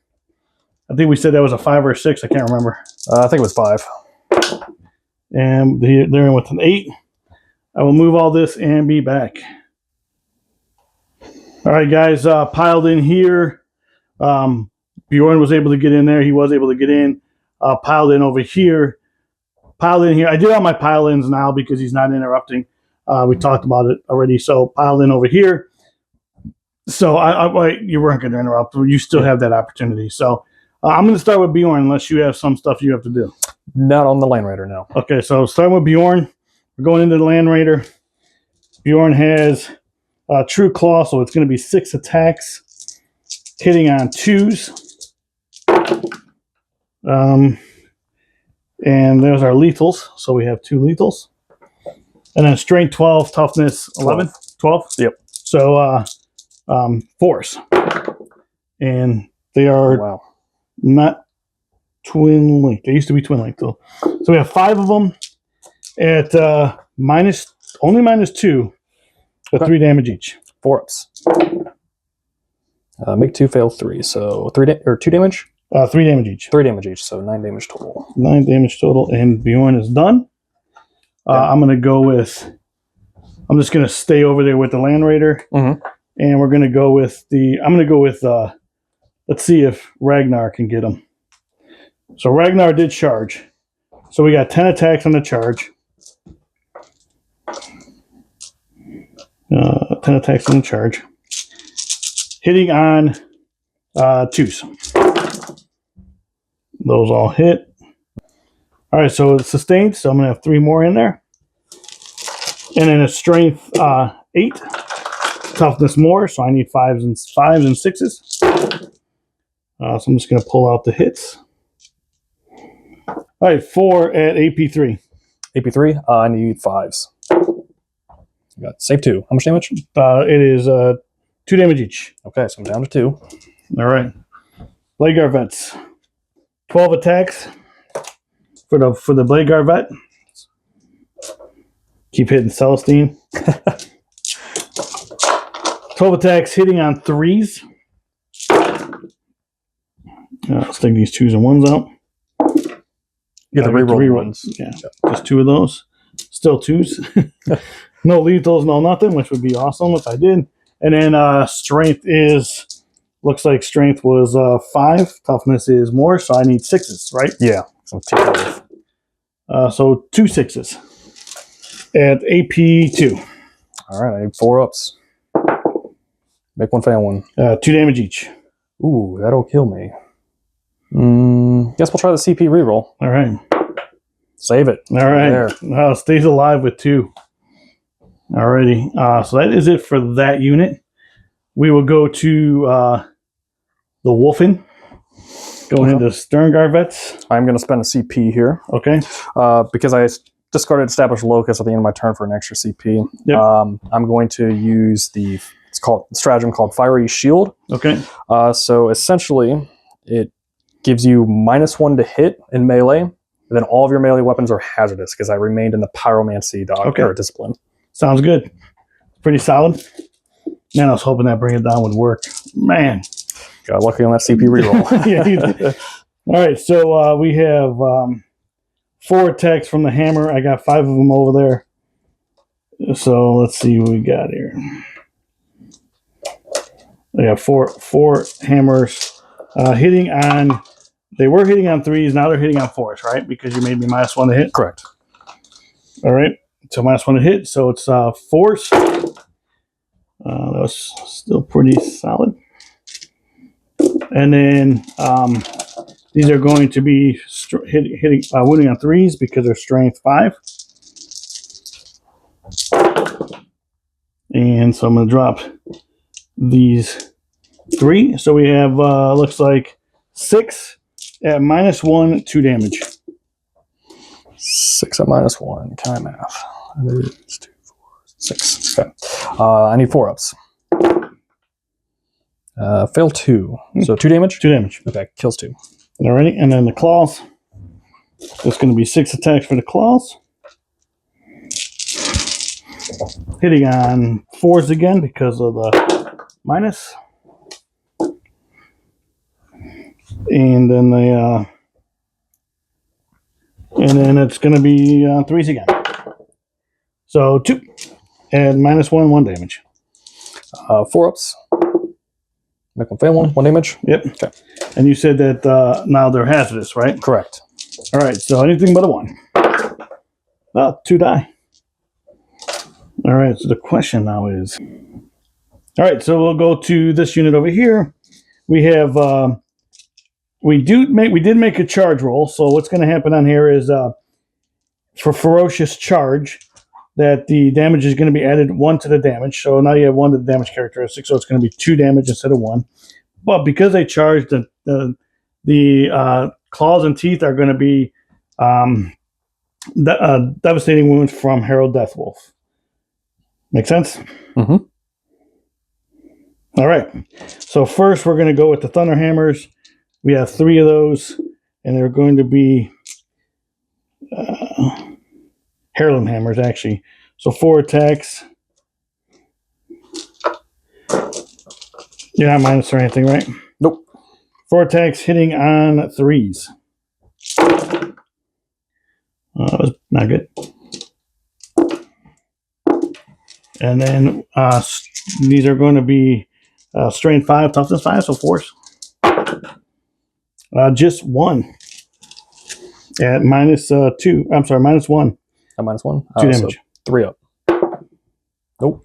I think we said that was a 5 or a 6. I can't remember. I think it was 5. And they're in with an 8. I will move all this and be back. All right, guys, piled in here. Bjorn was able to get in there. He was able to get in. Piled in over here. Piled in here. I did all my pile-ins now because he's not interrupting. We talked about it already. So piled in over here. So you weren't going to interrupt. You still have that opportunity. So I'm going to start with Bjorn unless you have some stuff you have to do. Not on the Land Raider, no. Okay, so starting with Bjorn. We're going into the Land Raider. Bjorn has True Claw, so it's going to be 6 attacks, hitting on 2s. And there's our lethals. So we have 2 lethals. And then Strength 12, Toughness 11. 12? Yep. So force. And they are not twin linked. They used to be twin linked though. So we have 5 of them at only -2, but 3 damage each. 4 ups. Make 2, fail 3. So 2 damage? 3 damage each. 3 damage each, so 9 damage total. 9 damage total, and Bjorn is done. I'm gonna go with. I'm just gonna stay over there with the Land Raider, and we're gonna go with the. I'm gonna go with. Let's see if Ragnar can get him. So Ragnar did charge. So we got 10 attacks on the charge. 10 attacks on the charge. Hitting on 2s. Those all hit. All right, so it's sustained. So I'm going to have 3 more in there. And then a strength 8. Toughness more. So I need 5s and 6s. So I'm just going to pull out the hits. All right, 4 at AP3. AP3, I need 5s. You got save 2. How much damage? It is 2 damage each. Okay, so I'm down to 2. All right. Blade Guard Vets. 12 attacks for the Blade Guard Vet. Keep hitting Celestine. 12 attacks hitting on 3s. Let's take these 2s and 1s out. Get the reroll ones. Yeah, just 2 of those. Still 2s. No lethals, no nothing, which would be awesome if I did. And then strength looks like strength was 5. Toughness is more, so I need 6s, right? Yeah. So 2. So 2 6s at AP2. All right, I need 4 ups. Make 1, fail 1. 2 damage each. Ooh, that'll kill me. Guess we'll try the CP reroll. All right. Save it. All right. Stays alive with 2. Alrighty. So that is it for that unit. We will go to the Wolfen. Going into Stern Guard Vets. I'm going to spend a CP here. Okay. Because I discarded Established Locus at the end of my turn for an extra CP. Yep. I'm going to use the stratagem called Fiery Shield. Okay. So essentially, it gives you -1 to hit in melee, and then all of your melee weapons are hazardous because I remained in the Pyromancy discipline. Sounds good. Pretty solid. Man, I was hoping that bring it down would work. Man. Got lucky on that CP reroll. Yeah, all right, so we have 4 attacks from the hammer. I got 5 of them over there. So let's see what we got here. I got four hammers hitting on. They were hitting on 3s. Now they're hitting on 4s, right? Because you made me -1 to hit. Correct. All right. So -1 to hit. So it's 4s. That was still pretty solid. And then these are going to be wounding on 3s because they're strength 5. And so I'm going to drop these 3. So we have looks like 6 at -1, 2 damage. 6 at -1. Can I math? 2, 4, 6. Okay. I need 4 ups. Fail 2. So 2 damage? 2 damage. Okay, kills 2. Alrighty, and then the claws. There's going to be 6 attacks for the claws. Hitting on 4s again because of the minus. And then it's going to be 3s again. So 2 and -1 damage. 4 ups. Make one fail one damage. Yep. Okay. And you said that now they're hazardous, right? Correct. All right, so anything but a 1. 2 die. All right, so the question now is... All right, so we'll go to this unit over here. We have... we did make a charge roll, so what's going to happen on here is for Ferocious Charge, that the damage is going to be added 1 to the damage. So now you have 1 to the damage characteristic, so it's going to be 2 damage instead of 1. But because they charged, the claws and teeth are going to be devastating wounds from Herald Deathwolf. Make sense? Mm-hmm. All right. So first we're going to go with the Thunder Hammers. We have 3 of those, and they're going to be Heirloom Hammers, actually. So 4 attacks. You're not minus or anything, right? Nope. 4 attacks hitting on 3s. That was not good. And then these are going to be Strain 5, Toughness 5, so 4s. Just 1 at -2. I'm sorry, -1. At -1. 2 damage. So 3 up. Nope.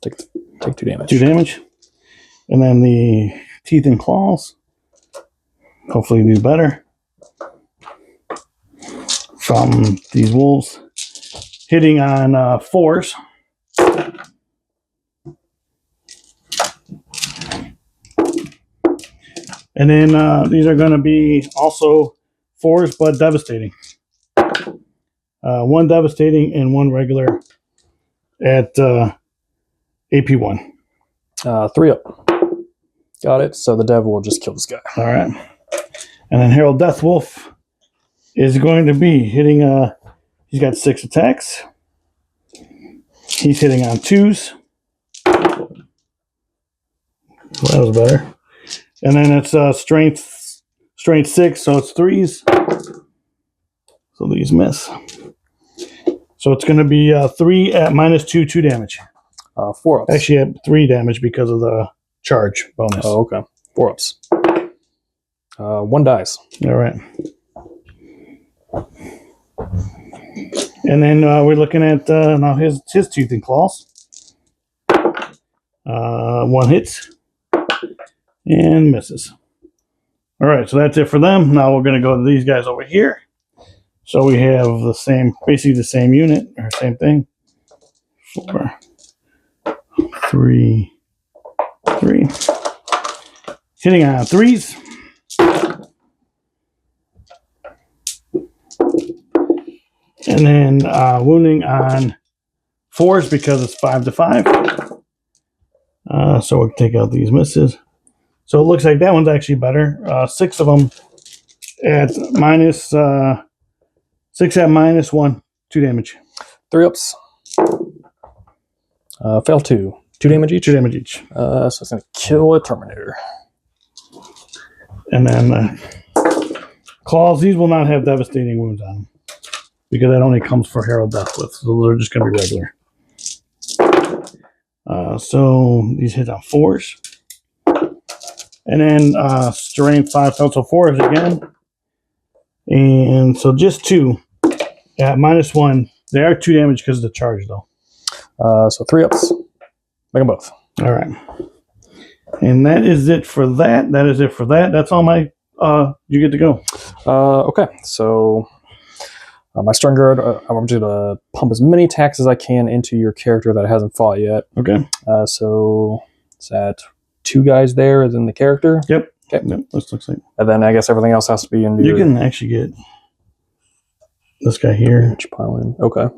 Take 2 damage. 2 damage. And then the Teeth and Claws. Hopefully do better. From these wolves. Hitting on 4s. And then these are going to be also 4s, but devastating. 1 devastating and 1 regular at AP1. 3 up. Got it. So the Dev will just kill this guy. All right. And then Herald Deathwolf is going to be hitting... he's got 6 attacks. He's hitting on 2s. Well, that was better. And then it's strength 6, so it's 3s. So these miss. So it's going to be 3 at -2, 2 damage. 4 ups. Actually, at 3 damage because of the charge bonus. Oh, okay. 4 ups. 1 dies. All right. And then we're looking at now his Teeth and Claws. 1 hits and misses. All right, so that's it for them. Now we're going to go to these guys over here. So we have the same, basically the same unit or same thing. 4, 3, 3. Hitting on 3s. And then wounding on 4s because it's 5 to 5. So we'll take out these misses. So it looks like that one's actually better. 6 of them at -6 at -1, 2 damage. 3 ups. Fail 2. 2 damage each? 2 damage each. So it's going to kill a Terminator. And then Claws, these will not have devastating wounds on them. Because that only comes for Herald Deathwolf. So they're just going to be regular. So these hit on 4s. And then Strain 5, so 4s again. And so just 2 at -1. They are 2 damage because of the charge, though. So 3 ups. Make them both. All right. And that is it for that. That is it for that. That's all my... you get to go. Okay, so... my Stern Guard, I want you to pump as many attacks as I can into your character that hasn't fought yet. Okay. So is that 2 guys there as in the character? Yep. Okay. Yep. This looks like. And then I guess everything else has to be in your... You can actually get this guy here. Pile in. Okay.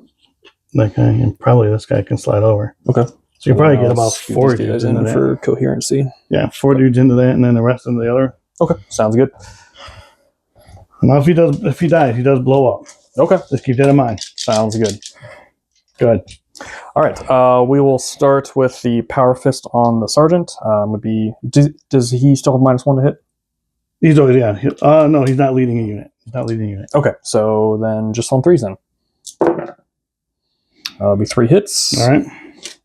That guy, and probably this guy can slide over. Okay. So you probably get about 4 dudes into that. For coherency. Yeah, 4 dudes into that, and then the rest into the other. Okay. Sounds good. Now, if he dies, he does blow up. Okay. Just keep that in mind. Sounds good. Good. All right. We will start with the Power Fist on the Sergeant. Does he still have -1 to hit? He's always, yeah. No, he's not leading a unit. He's not leading a unit. Okay. So then just on 3s then. That'll be 3 hits. All right.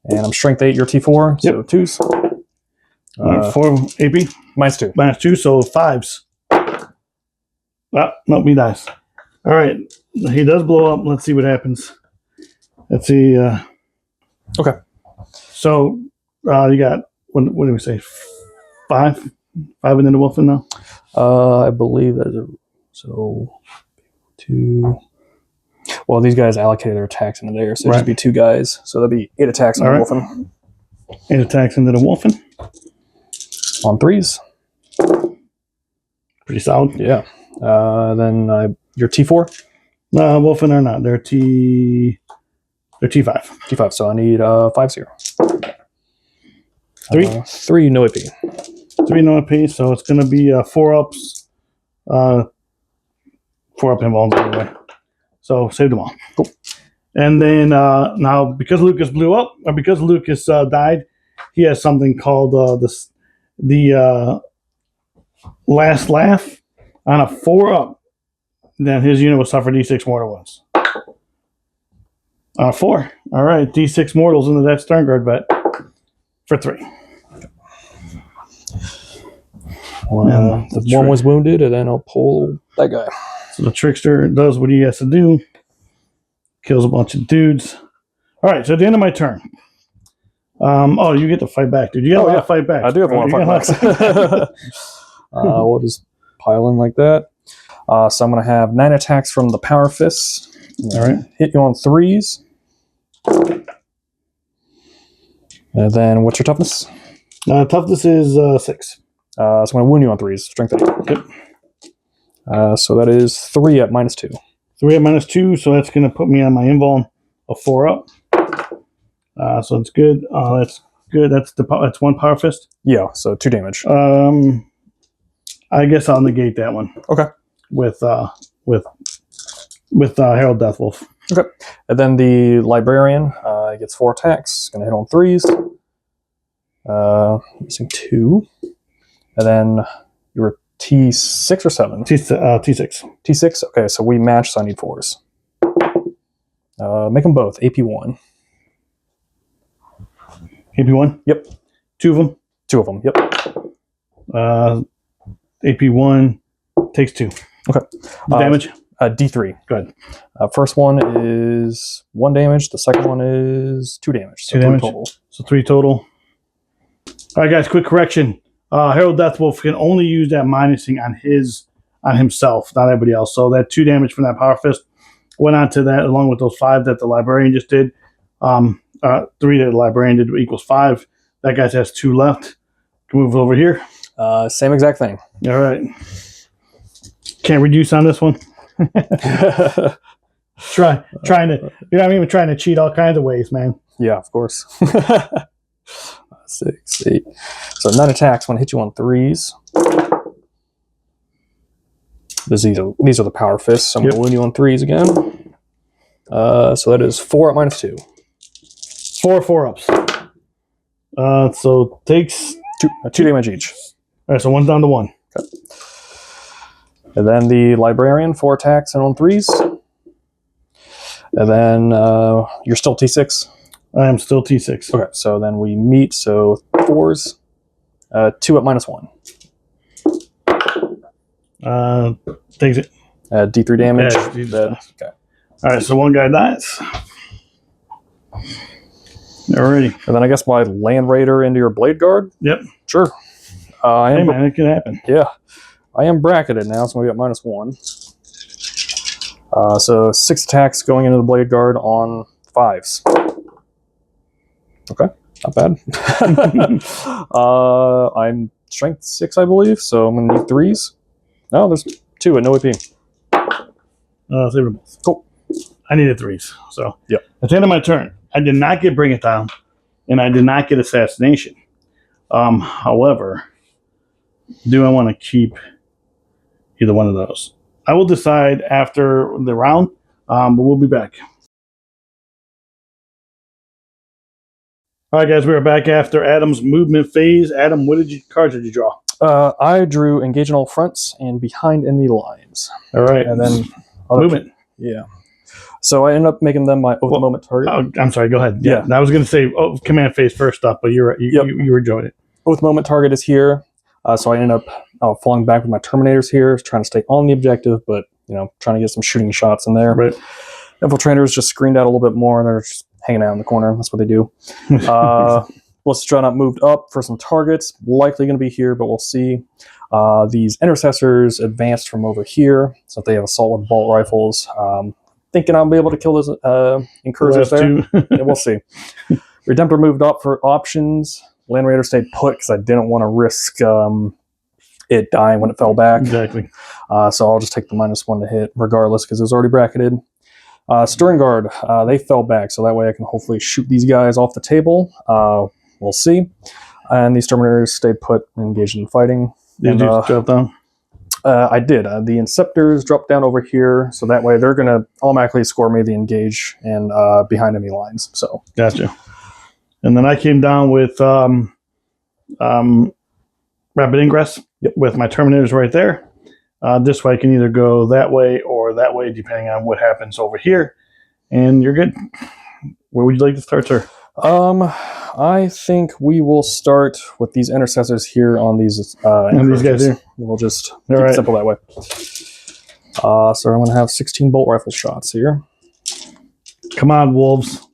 And I'm strength 8, you're T4, so Yep. 2s. 4 AP. -2. -2, so 5s. Ah, nope, he dies. All right. He does blow up. Let's see what happens. Let's see. Okay. So you got, what do we say? 5? 5 and then the wolfen now? I believe that is so 2. Well, these guys allocated their attacks into there, so it'd just be 2 guys. So that'd be 8 attacks on the wolfen. 8 attacks into the wolfen. On 3s. Pretty solid. Yeah. Then your T4? Wolfen are not. They're T5. T5, so I need 5s here. 3? 3, no AP. 3 no AP, so it's going to be 4 ups. 4 up involved anyway. So save them all. Cool. And then now, because Lucas blew up, or because Lucas died, he has something called the last laugh. On a 4 up, then his unit will suffer D6 mortal wounds. 4. All right, D6 mortals into that Sternguard vet for 3. The one was wounded, and then I'll pull that guy. So the trickster does what he has to do. Kills a bunch of dudes. All right, so at the end of my turn. Oh, you get to fight back, dude. You got a lot of fight back. I do have a lot of fight backs. We'll just pile in like that. So I'm going to have 9 attacks from the Power Fists. All right. Hit you on 3s. And then what's your toughness? Toughness is 6. So I'm going to wound you on 3s. Strength 8. Yep. So that is 3 at -2. 3 at -2, so that's going to put me on my invuln of 4 up. So it's good. That's good. That's 1 Power Fist. Yeah, so 2 damage. I guess I'll negate that one. Okay. With Herald Deathwolf. Okay. And then the Librarian gets 4 attacks. Going to hit on 3s. Missing 2. And then you're T6 or 7? T6. T6? Okay, so we match, so I need 4s. Make them both. AP1. AP1? Yep. 2 of them? 2 of them, yep. AP1 takes 2. Okay. Damage? D3. Go ahead. First one is 1 damage. The second one is 2 damage. So 2 damage. total. So 3 total. All right, guys, quick correction. Herald Deathwolf can only use that minusing on himself, not everybody else. So that 2 damage from that Power Fist went on to that, along with those 5 that the Librarian just did. 3 that the Librarian did equals 5. That guy has 2 left. Can move over here. Same exact thing. All right. Can't reduce on this one. trying to, I'm even trying to cheat all kinds of ways, man. Yeah, of course. 6, 8. So 9 attacks. Want to hit you on 3s. These are the Power Fists. So I'm going to wound you on 3s again. So that is 4 at -2. 4 4-ups. So takes 2 damage each. All right, so 1's down to 1. Okay. And then the Librarian, 4 attacks and on 3s. And then you're still T6. I am still T6. Okay, so then we meet, so 4s. 2 at -1. Takes it. D3 damage. Yeah, Jesus. Okay. All right, so 1 guy dies. Alrighty. And then I guess my Land Raider into your Blade Guard? Yep. Sure. Hey, man, it can happen. Yeah. I am bracketed now, so we got -1. So 6 attacks going into the Blade Guard on 5s. Okay, not bad. I'm strength 6, I believe, so I'm going to need 3s. No, there's 2 and no AP. Save them both. Cool. I needed 3s. So yep. At the end of my turn, I did not get Bring It Down, and I did not get Assassination. However, do I want to keep either one of those? I will decide after the round, but we'll be back. All right, guys, we are back after Adam's movement phase. Adam, what cards did you draw? I drew Engage on all fronts and Behind enemy lines. All right. And then movement. Yeah. So I ended up making them my oath moment target. Oh, I'm sorry. Go ahead. Yeah. I was going to say command phase first up, but you're right. You enjoyed it. Oath moment target is here. So I ended up falling back with my Terminators here, trying to stay on the objective, but trying to get some shooting shots in there. Right. Infiltrators just screened out a little bit more, and they're just hanging out in the corner. That's what they do. Let's try not moved up for some targets. Likely going to be here, but we'll see. These intercessors advanced from over here, so they have assault with bolt rifles. Thinking I'll be able to kill those incursors there. Yeah, we'll see. Redemptor moved up for options. Land Raider stayed put because I didn't want to risk it dying when it fell back. Exactly. So I'll just take the -1 to hit regardless because it was already bracketed. Stern Guard, they fell back, so that way I can hopefully shoot these guys off the table. We'll see. And these Terminators stayed put and engaged in fighting. Did you drop down? I did. The Inceptors dropped down over here, so that way they're going to automatically score me the engage and behind enemy lines. So gotcha. And then I came down with Rapid Ingress with my Terminators right there. This way I can either go that way or that way, depending on what happens over here. And you're good. Where would you like to start, sir? I think we will start with these intercessors here on these these guys here. We'll just keep it simple that way. So I'm going to have 16 bolt rifle shots here. Come on, wolves.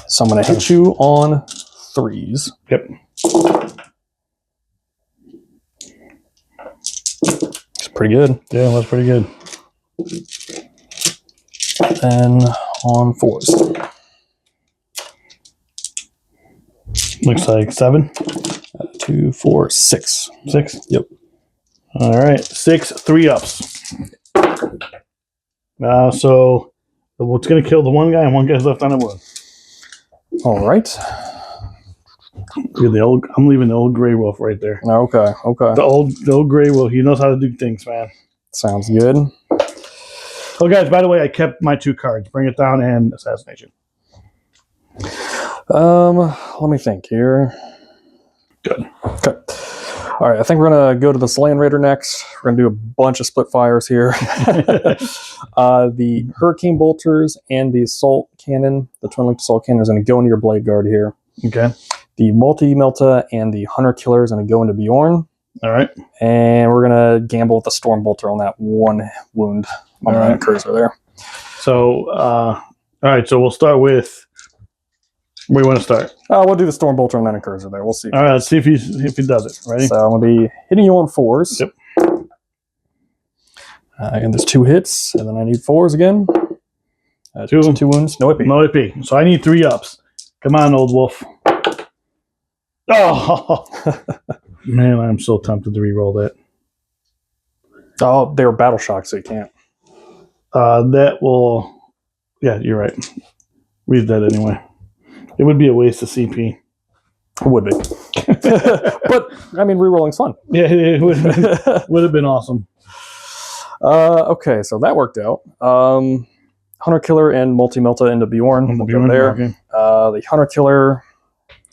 So I'm going to hit you on 3s. Yep. It's pretty good. Yeah, that's pretty good. And on 4s. Looks like 7. 2, 4, 6. 6? Yep. All right. 6 3-ups. So it's going to kill the one guy and one guy's left on the wood. All right. I'm leaving the old Grey Wolf right there. Okay. The old Grey Wolf. He knows how to do things, man. Sounds good. Oh, guys, by the way, I kept my 2 cards. Bring it down and Assassination. Let me think here. Good. Okay. All right, I think we're going to go to this Land Raider next. We're going to do a bunch of split fires here. The Hurricane Bolters and the Assault Cannon, the Twin-Linked Assault Cannon, is going to go into your Blade Guard here. Okay. The Multi-Melta and the Hunter Killer is going to go into Bjorn. All right. And we're going to gamble with the Storm Bolter on that 1 wound on the cursor there. So, all right, so we'll start with... Where do you want to start? We'll do the Storm Bolter on that cursor there. We'll see. All right, let's see if he does it. Ready? So I'm going to be hitting you on 4s. Yep. And there's 2 hits, and then I need 4s again. 2 wounds, no IP. No IP. So I need 3-ups. Come on, old wolf. Oh! Man, I'm so tempted to re-roll that. Oh, they were battle shock, so you can't. That will... Yeah, you're right. Read that anyway. It would be a waste of CP. It would be. But, I mean, re-rolling's fun. Yeah, it would have been awesome. Okay, so that worked out. Hunter Killer and Multi-Melta into Bjorn. We'll go there. Okay. The Hunter Killer,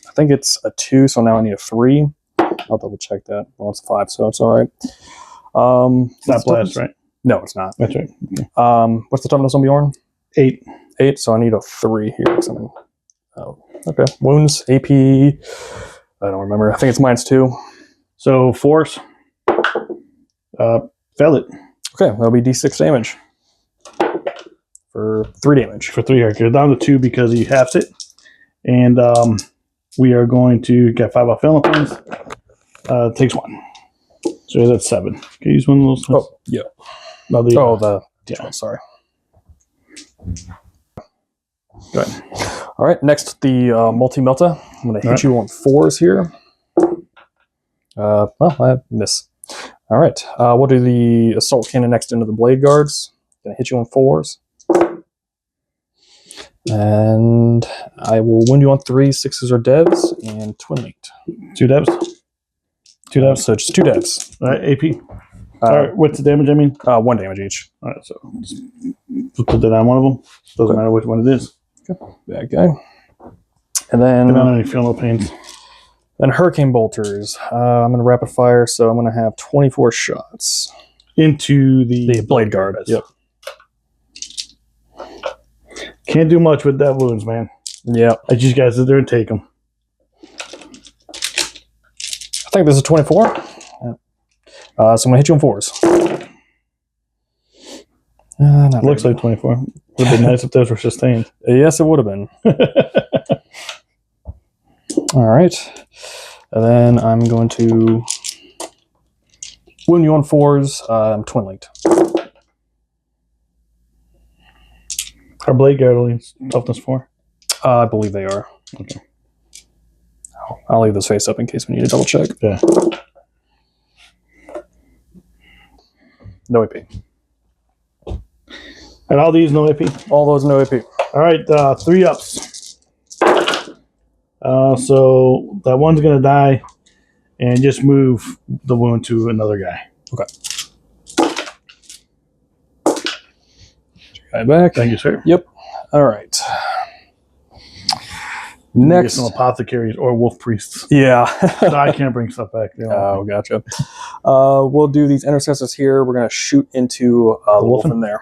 I think it's a 2, so now I need a 3. I'll double check that. Well, it's a 5, so it's all right. It's not blast, right? No, it's not. That's right. Okay. What's the toughness on Bjorn? 8. 8, so I need a 3 here. Oh, okay. Wounds, AP, I don't remember. I think it's -2. So force. Fell it. Okay, that'll be D6 damage. For 3 damage. For 3 here. Down to 2 because he halves it. And we are going to get 5 off villain points. Takes 1. So that's 7. Can you use one of those? Oh, yeah. No, yeah. Sorry. Go ahead. All right, next the Multi-Melta. I'm going to hit you on 4s here. Well, I miss. All right, we'll do the Assault Cannon next into the Blade Guards. Going to hit you on 4s. And I will wound you on 3. 6s are devs and Twin-Linked. 2 devs? 2 devs? So just 2 devs. All right, AP. All right, what's the damage, I mean? 1 damage each. All right, so just put that on one of them. Doesn't matter which one it is. Okay. Bad guy. And then... I don't feel no pains. Then Hurricane Bolters. I'm going to rapid fire, so I'm going to have 24 shots. Into the Blade Guard. Yep. Can't do much with dead wounds, man. Yeah. I just gotta sit there and take them. I think this is 24. Yeah. So I'm gonna hit you on 4s. Looks like 24. Would have been nice if those were sustained. Yes, it would have been. All right. And then I'm going to wound you on 4s. I'm twin linked. Are blade guardians toughness 4? I believe they are. Okay. I'll leave this face up in case we need to double check. Yeah. No AP. And all these no AP? All those no AP. All right, 3 ups. So that one's going to die and just move the wound to another guy. Okay. Guy back. Thank you, sir. Yep. All right. Get Next. some apothecaries or wolf priests. Yeah. So I can't bring stuff back. Oh, gotcha. We'll do these intercessors here. We're going to shoot into the wolf in there.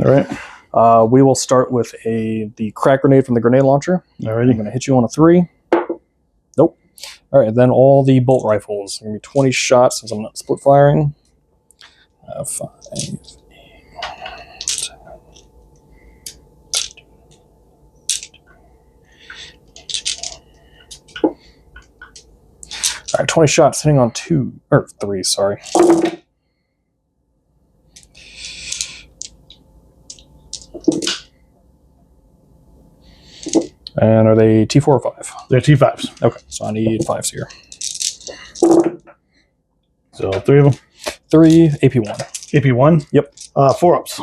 All right. We will start with the crack grenade from the grenade launcher. Alrighty. I'm going to hit you on a 3. Nope. All right, then all the bolt rifles. Going to be 20 shots since I'm not split firing. 5, 8. All right, 20 shots hitting on 3, sorry. And are they T4 or 5? They're T5s. Okay, so I need 5s here. So 3 of them. 3, AP1. AP1? Yep. 4 ups.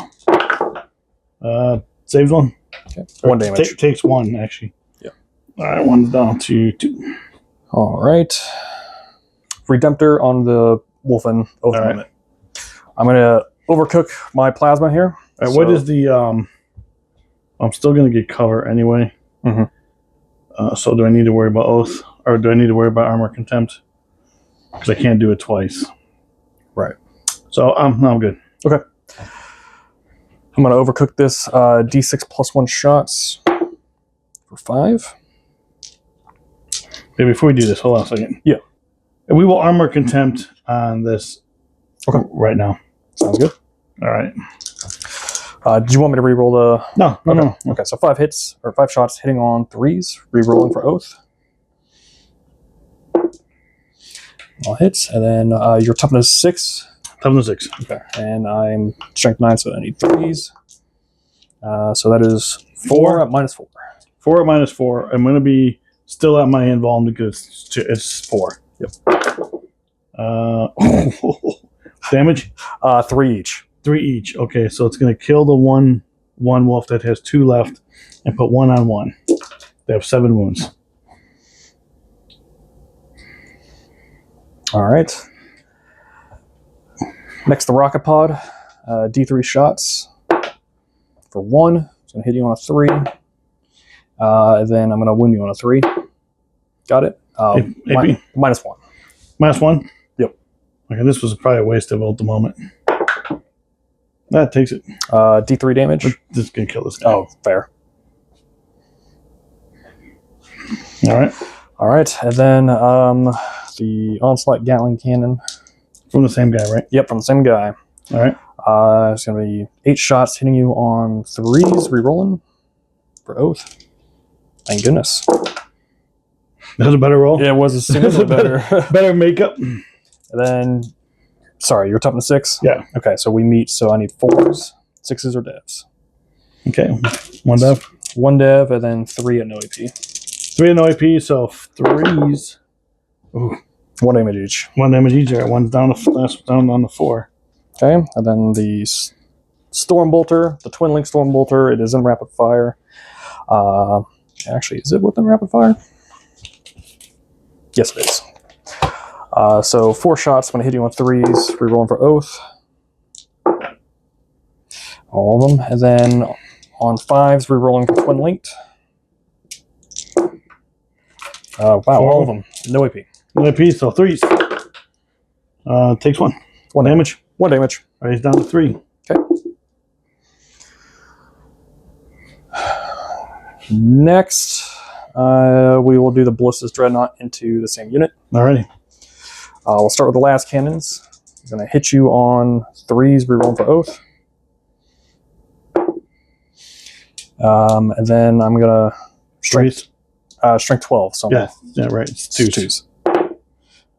Saves 1. Okay. 1 damage. Takes 1, actually. Yep. All right, 1's down to 2. All right. Redemptor on the Wolfen. All right. I'm going to overcook my plasma here. All right, what is the... I'm still going to get cover anyway. Mm-hmm. So do I need to worry about Oath? Or do I need to worry about Armor Contempt? Because I can't do it twice. Right. So I'm good. Okay. I'm going to overcook this D6 plus 1 shots for 5. Hey, before we do this, hold on a second. Yeah. And we will Armor Contempt on this right now. Sounds good. All right. Do you want me to reroll the... No. Okay, so 5 hits, or 5 shots hitting on 3s, rerolling for Oath. All hits, and then your toughness 6. Toughness 6. Okay, and I'm strength 9, so I need 3s. So that is 4 at minus 4. 4 at minus 4. I'm going to be still at my invuln because it's 4. Yep. Damage? 3 each. 3 each. Okay, so it's going to kill the one wolf that has 2 left and put 1 on 1. They have 7 wounds. All right. Next, the rocket pod. D3 shots for 1. It's going to hit you on a 3. And then I'm going to wound you on a 3. Got it? AP? Minus 1. Minus 1? Yep. Okay, this was probably a waste of ult the moment. That takes it. D3 damage. This is going to kill this guy. Oh, fair. All right. All right, and then the onslaught Gatling cannon. From the same guy, right? Yep, from the same guy. All right. It's going to be 8 shots hitting you on 3s, rerolling for Oath. Thank goodness. That was a better roll? Yeah, it was a significantly better. Better makeup. And then, sorry, you're toughness 6? Yeah. Okay, so we meet, so I need 4s, 6s, or devs. Okay. 1 dev. 1 dev, and then 3 at no AP. 3 at no AP, so 3s. Ooh. 1 damage each. 1 damage each there. One's down on the 4. Okay, and then the Stormbolter, the Twin Link Stormbolter, it is in rapid fire. Actually, is it within rapid fire? Yes, it is. So 4 shots, I'm going to hit you on 3s, rerolling for Oath. All of them. And then on 5s, rerolling for Twin Linked. Wow, 4. all of them. No AP. No AP, so 3s. Takes 1. 1 damage. 1 damage. All right, he's down to 3. Okay. Next, we will do the Ballista's Dreadnought into the same unit. Alrighty. We'll start with the last cannons. I'm going to hit you on 3s, rerolling for Oath. And then I'm going to strength 12. So yeah, right. It's twos.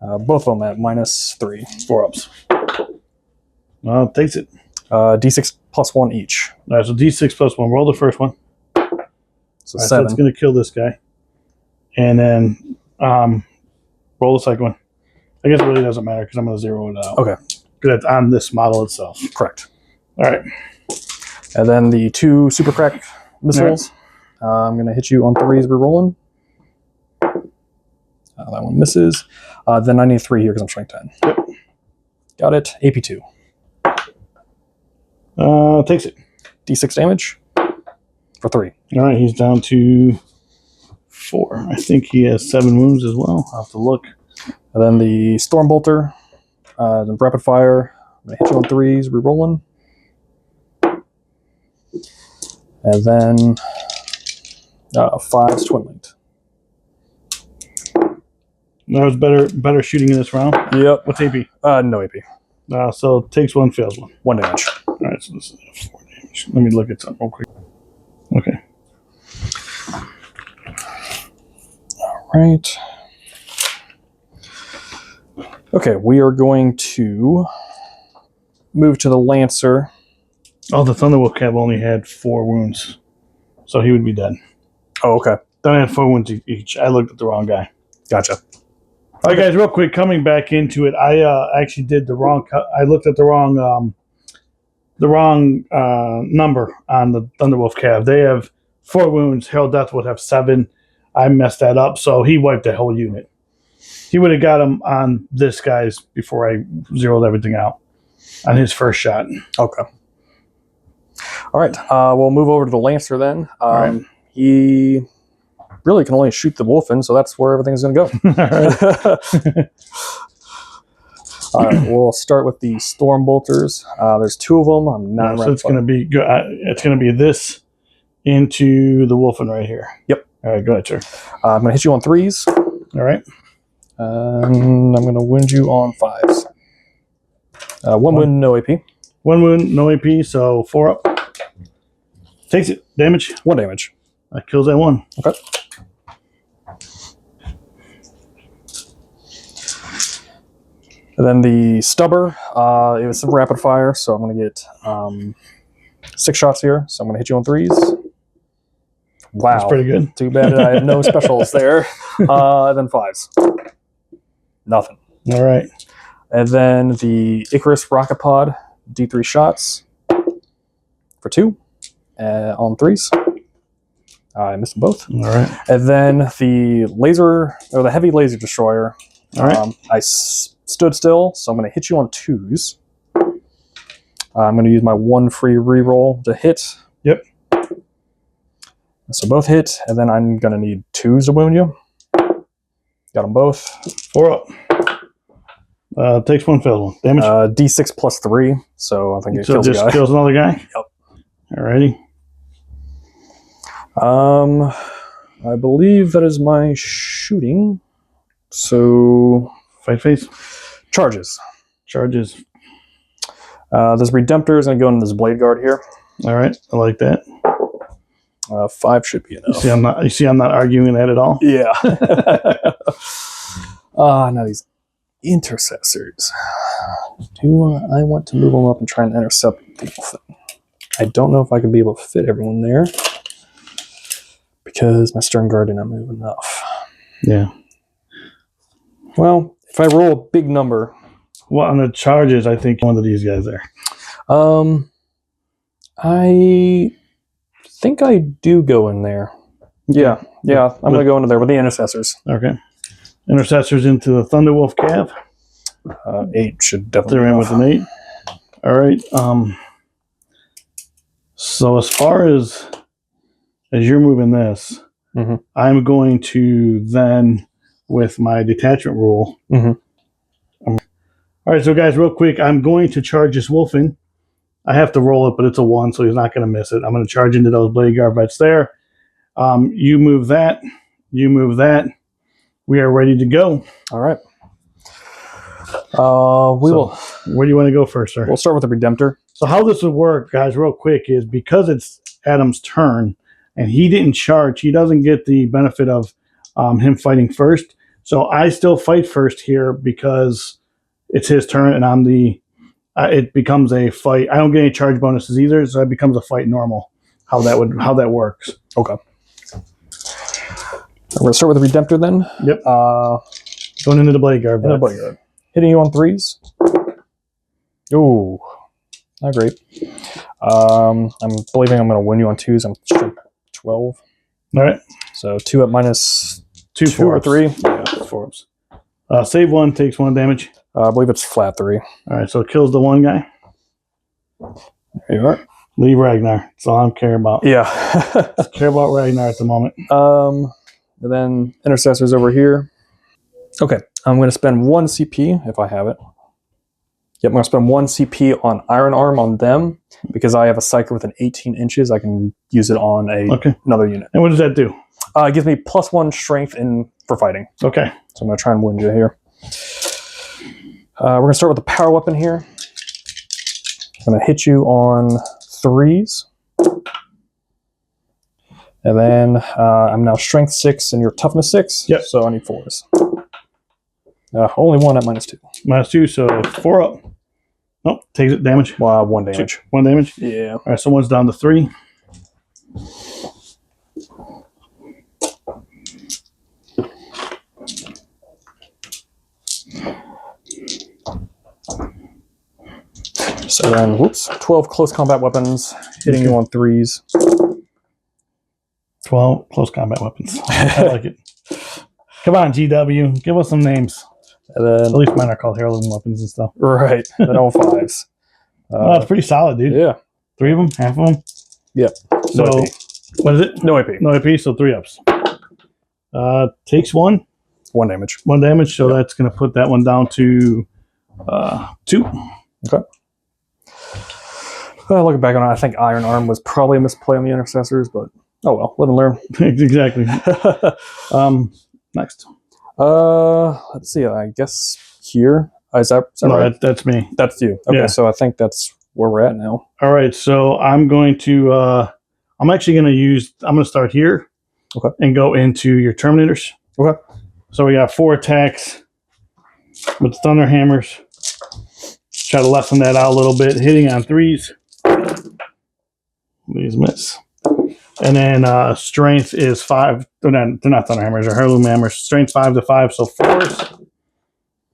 Both of them at -3. 4-ups. Takes it. D6 +1 each. All right, so D6 +1. Roll the first one. So right, 7. So it's going to kill this guy. And then roll the second one. I guess it really doesn't matter because I'm going to 0 it out. Okay. Because it's on this model itself. Correct. All right. And then the 2 Super Crack missiles. Right. I'm going to hit you on 3s, rerolling. That one misses. Then I need 3 here because I'm strength 10. Yep. Got it. AP2. Takes it. D6 damage for 3. All right, he's down to 4. I think he has 7 wounds as well. I'll have to look. And then the Stormbolter, the rapid fire. I'm going to hit you on 3s, rerolling. And then 5's twin linked. That was better shooting in this round. Yep. What's AP? No AP. So takes 1, fails 1. 1 damage. All right, so this is 4 damage. Let me look at something real quick. Okay. All right. Okay, we are going to move to the Lancer. Oh, the Thunderwolf Cav only had 4 wounds. So he would be dead. Oh, okay. They had 4 wounds each. I looked at the wrong guy. Gotcha. All right, guys, real quick, coming back into it, I actually did the wrong. I looked at the wrong number on the Thunderwolf Cav. They have 4 wounds. Herald Death would have 7. I messed that up, so he wiped the whole unit. He would have got him on this guy's before I zeroed everything out on his first shot. Okay. All right. We'll move over to the Lancer then. All right. He really can only shoot the Wolfen, so that's where everything's going to go. All right. We'll start with the Stormbolters. There's 2 of them. I'm not. So it's going to be good. It's going to be this into the Wolfen right here. Yep. All right. Go ahead, sir. I'm going to hit you on 3s. All right. I'm going to wound you on 5s. 1 wound, no AP. 1 wound, no AP, so 4 up. Takes it. Damage. 1 damage. That kills that 1. Okay. And then the Stubber, it was some rapid fire, so I'm going to get 6 shots here. So I'm going to hit you on 3s. Wow. That's pretty good. Too bad I had no specials there. And then 5s. Nothing. All right. And then the Icarus Rocket Pod, D3 shots for 2 on 3s. I missed them both. All right. And then the laser, or the heavy laser destroyer. All right. I stood still, so I'm going to hit you on 2s. I'm going to use my 1 free reroll to hit. Yep. So both hit, and then I'm going to need 2s to wound you. Got them both. 4 up. Takes 1, fails 1. Damage. D6 +3, so I think it kills a guy. Kills another guy? Yep. Alrighty. I believe that is my shooting. So Fight phase. Charges. Charges. This Redemptor is going to go into this Blade Guard here. All right. I like that. 5 should be enough. You see I'm not arguing that at all? Yeah. Now these intercessors. Do I want to move them up and try and intercept the Wolfen? I don't know if I can be able to fit everyone there because my Stern Guard did not move enough. Yeah. Well, if I roll a big number. Well, on the charges, I think one of these guys there. I think I do go in there. Yeah. I'm going to go into there with the intercessors. Okay. Intercessors into the Thunderwolf Cav. 8 should definitely They're in with an 8. All right. So as far as you're moving this, I'm going to then, with my detachment rule. All right, so guys, real quick, I'm going to charge this Wolfen. I have to roll it, but it's a 1, so he's not going to miss it. I'm going to charge into those Blade Guard vets there. You move that. You move that. We are ready to go. All right. Where do you want to go first, sir? We'll start with the Redemptor. So how this would work, guys, real quick, is because it's Adam's turn and he didn't charge, he doesn't get the benefit of him fighting first. So I still fight first here because it's his turn and I'm the. It becomes a fight. I don't get any charge bonuses either, so it becomes a fight normal. How that works. Okay. We're gonna start with the Redemptor then. Yep. Going into the blade guard. The blade guard. Hitting you on 3s. Ooh, not great. I'm believing I'm going to win you on 2s. I'm strength 12. All right. So 2 at minus 2 or 3. Yeah, 4 ups. Save 1, takes 1 damage. I believe it's flat 3. All right, so it kills the one guy. There you are. Leave Ragnar. That's all I care about. Yeah. Just care about Ragnar at the moment. And then Intercessor's over here. Okay, I'm going to spend 1 CP if I have it. Yep, I'm going to spend 1 CP on Iron Arm on them because I have a Psyker within 18 inches. I can use it on another unit. And what does that do? It gives me +1 strength for fighting. Okay. So I'm going to try and win you here. We're going to start with the power weapon here. I'm going to hit you on 3s. And then I'm now strength 6 and you're toughness 6. Yep. So I need 4s. Only 1 at -2. -2, so 4 up. Nope, takes it damage. 1 damage. 1 damage? Yeah. All right, so 1's down to 3. So then, 12 close combat weapons, hitting you on 3s. 12 close combat weapons. I like it. Come on, GW, give us some names. And then, At least mine are called heirloom weapons and stuff. right, then on 5s. That's pretty solid, dude. Yeah. 3 of them, half of them. Yep. So, No AP. what is it? No AP. No AP, so 3 ups. Takes 1. 1 damage. 1 damage, so that's going to put that one down to 2. Okay. Looking back on it, I think Iron Arm was probably a misplay on the Intercessors, but oh well, live and learn. Exactly. Next. Let's see. I guess here is that No, right? that's me. That's you. Okay, Yeah. so I think that's where we're at now. All right, so I'm going to. I'm actually going to use. I'm going to start here. Okay. And go into your Terminators. Okay. So we got 4 attacks with Thunder Hammers. Try to lessen that out a little bit. Hitting on 3s. Please miss. And then strength is 5. They're not Thunder Hammers, they're Heirloom Hammers. Strength 5 to 5, so 4s.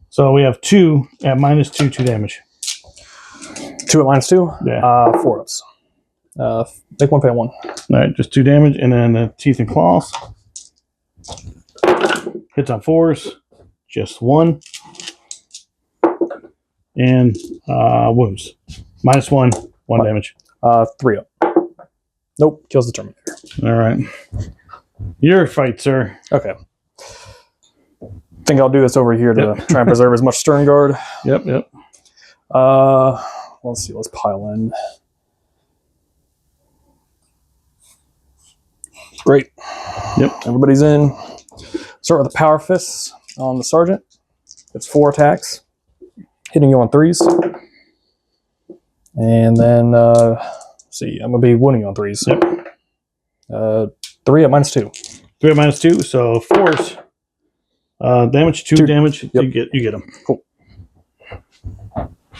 So we have 2 at -2, 2 damage. 2 at -2? Yeah. 4 ups. Make 1 pay 1. All right, just 2 damage. And then the Teeth and Claws. Hits on 4s. Just 1. And wounds. -1, 1 damage. 3 up. Nope, kills the Terminator. All right. Your fight, sir. Okay. Think I'll do this over here to try and preserve as much Stern Guard. Yep. Let's see, let's pile in. Great. Yep. Everybody's in. Start with the Power Fists on the Sergeant. It's 4 attacks. Hitting you on 3s. And then, see, I'm going to be winning on 3s. Yep. 3 at -2. 3 at -2, so 4s. Damage, 2 damage. Yep. You get them. Cool.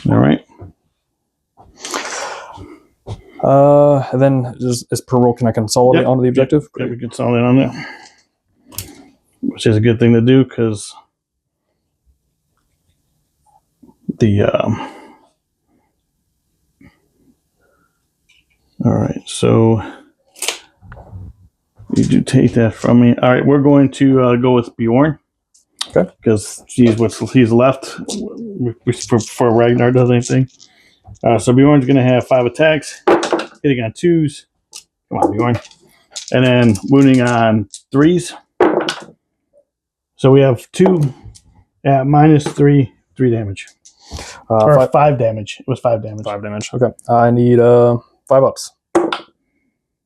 All right. And then, as per rule, can I consolidate onto the objective? Yep, we can consolidate on that. Which is a good thing to do, because the... all right, so you do take that from me. All right, we're going to go with Bjorn. Okay. Because he's left before Ragnar does anything. So Bjorn's going to have 5 attacks, hitting on 2s. Come on, Bjorn. And then wounding on 3s. So we have 2 at -3, 3 damage. Or 5 damage. It was 5 damage. 5 damage. Okay. I need 5 ups.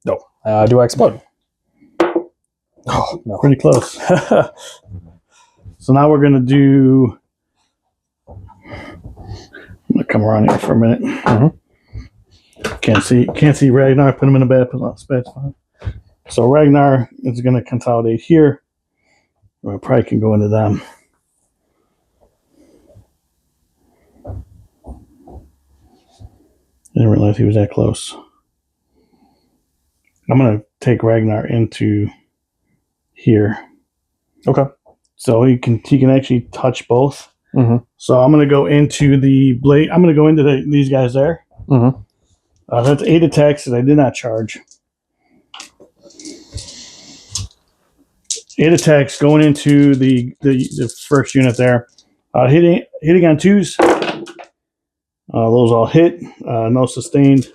No. Do I explode? Oh, no. Pretty close. So now we're going to do... I'm going to come around here for a minute. Can't see Ragnar. Put him in a bad spot. So Ragnar is going to consolidate here. I probably can go into them. I didn't realize he was that close. I'm going to take Ragnar into here. Okay. So he can actually touch both. So I'm going to go into the blade. I'm going to go into these guys there. That's 8 attacks that I did not charge. 8 attacks going into the first unit there. Hitting on 2s. Those all hit. No sustained.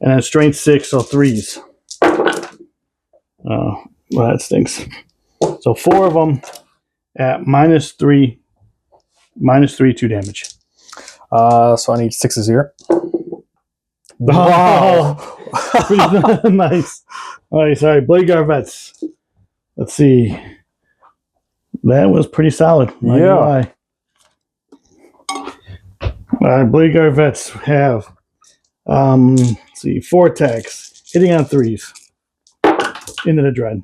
And then strength 6, so 3s. Well, that stinks. So 4 of them at -3, 2 damage. So I need 6s here. Wow. Nice. All right, sorry. Blade Guard Vets. Let's see. That was pretty solid. Yeah. All right, Blade Guard Vets have, let's see, 4 attacks. Hitting on 3s. Into the Dread.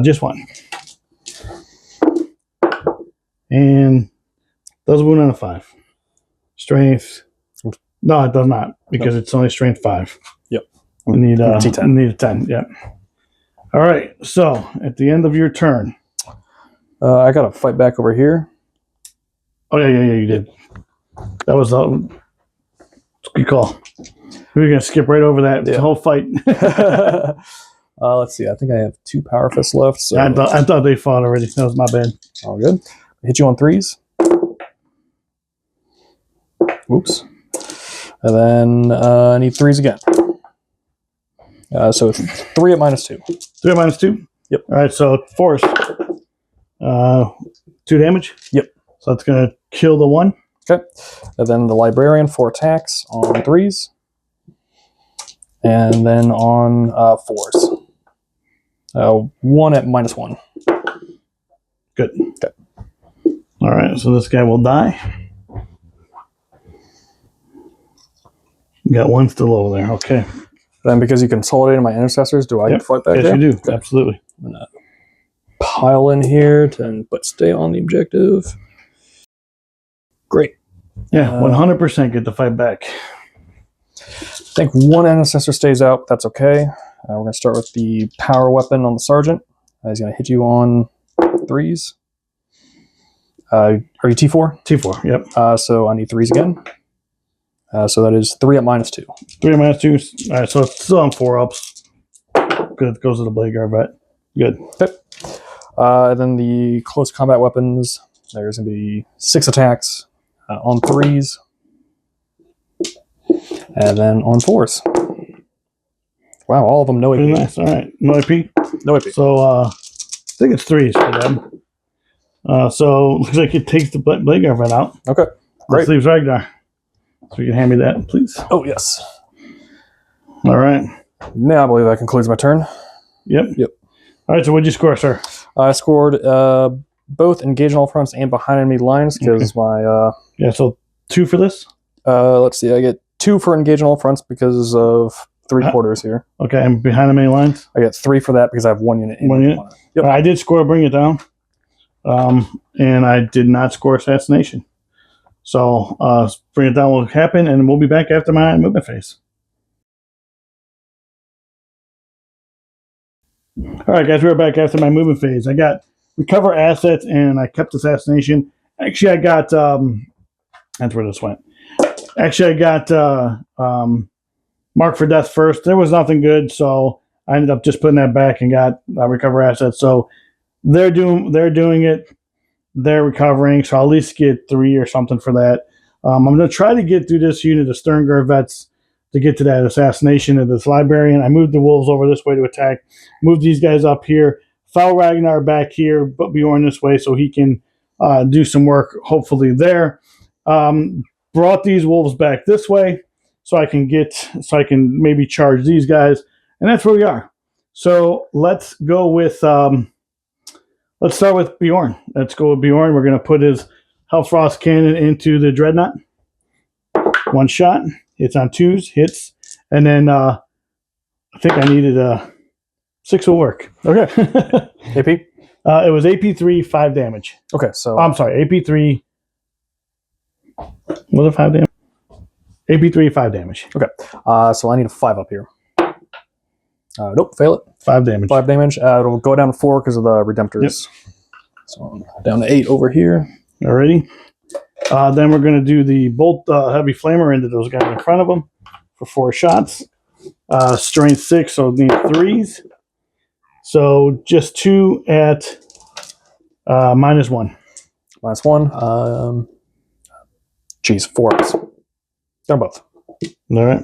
Just 1. And does wound on a 5. Strength. No, it does not, because it's only strength 5. Yep. We need a T10. Need a 10, yep. All right, so at the end of your turn. I got to fight back over here. Oh, yeah, you did. That was a good call. We were going to skip right over that whole fight. Let's see. I think I have 2 Power Fists left. So I thought they fought already. That was my bad. All good. Hit you on 3s. Oops. And then I need 3s again. So 3 at -2. 3 at -2? Yep. All right, so force. 2 damage? Yep. So that's going to kill the 1. Okay. And then the Librarian, 4 attacks on 3s. And then on 4s. 1 at -1. Good. Okay. All right, so this guy will die. Got 1 still over there. Okay. Then because you consolidated my intercessors, do I get to fight back yes, there? you do. Okay. Absolutely. I'm going to pile in here, but stay on the objective. Great. Yeah, 100% get the fight back. I think 1 intercessor stays out. That's okay. We're going to start with the power weapon on the sergeant. He's going to hit you on 3s. Are you T4? T4, yep. So I need 3s again. So that is 3 at -2. 3 at -2. All right, so it's still on 4-ups. Good. Goes to the Blade Guard Vet. Good. Okay. And then the close combat weapons. There's going to be 6 attacks on 3s. And then on 4s. Wow, all of them no AP. Pretty nice. All right. No AP? No AP. So I think it's 3s for them. So looks like it takes the Blade Guard Vet out. Okay. Great. This leaves Ragnar. So you can hand me that, please. Oh, yes. All right. Now I believe that concludes my turn. Yep. All right, so what'd you score, sir? I scored both engaging all fronts and behind enemy lines because my... Yeah, so 2 for this? let's see, I get 2 for engaging all fronts because of 3 quarters here. Okay, and behind enemy lines? I get 3 for that because I have 1 unit in. 1 unit? Yep. I did score Bring It Down, and I did not score Assassination. So Bring It Down will happen, and we'll be back after my movement phase. All right, guys, we're back after my movement phase. I got Recover Assets, and I kept Assassination. Actually, I got... that's where this went. Actually, I got Mark for Death first. There was nothing good, so I ended up just putting that back and got Recover Assets. So they're doing it. They're recovering, so I'll at least get 3 or something for that. I'm going to try to get through this unit of Stern Guard Vets to get to that Assassination of this Librarian. I moved the Wolves over this way to attack. Moved these guys up here. Foul Ragnar back here, but Bjorn this way so he can do some work, hopefully there. Brought these Wolves back this way so I can maybe charge these guys. And that's where we are. So let's go with let's start with Bjorn. Let's go with Bjorn. We're going to put his Hellfrost cannon into the Dreadnought. One shot. Hits on 2s. Hits. And then I think I needed 6 will work. Okay. AP? It was AP3, 5 damage. Okay, so... I'm sorry. AP3. Was it 5 damage? AP3, 5 damage. Okay. So I need a 5 up here. Nope, fail it. 5 damage. 5 damage. It'll go down to 4 because of the Redemptors. Yep. So down to 8 over here. Alrighty. Then we're going to do the Bolt Heavy Flamer into those guys in front of them for 4 shots. Strength 6, so need 3s. So just 2 at -1. -1. Geez, 4s. They're both. All right.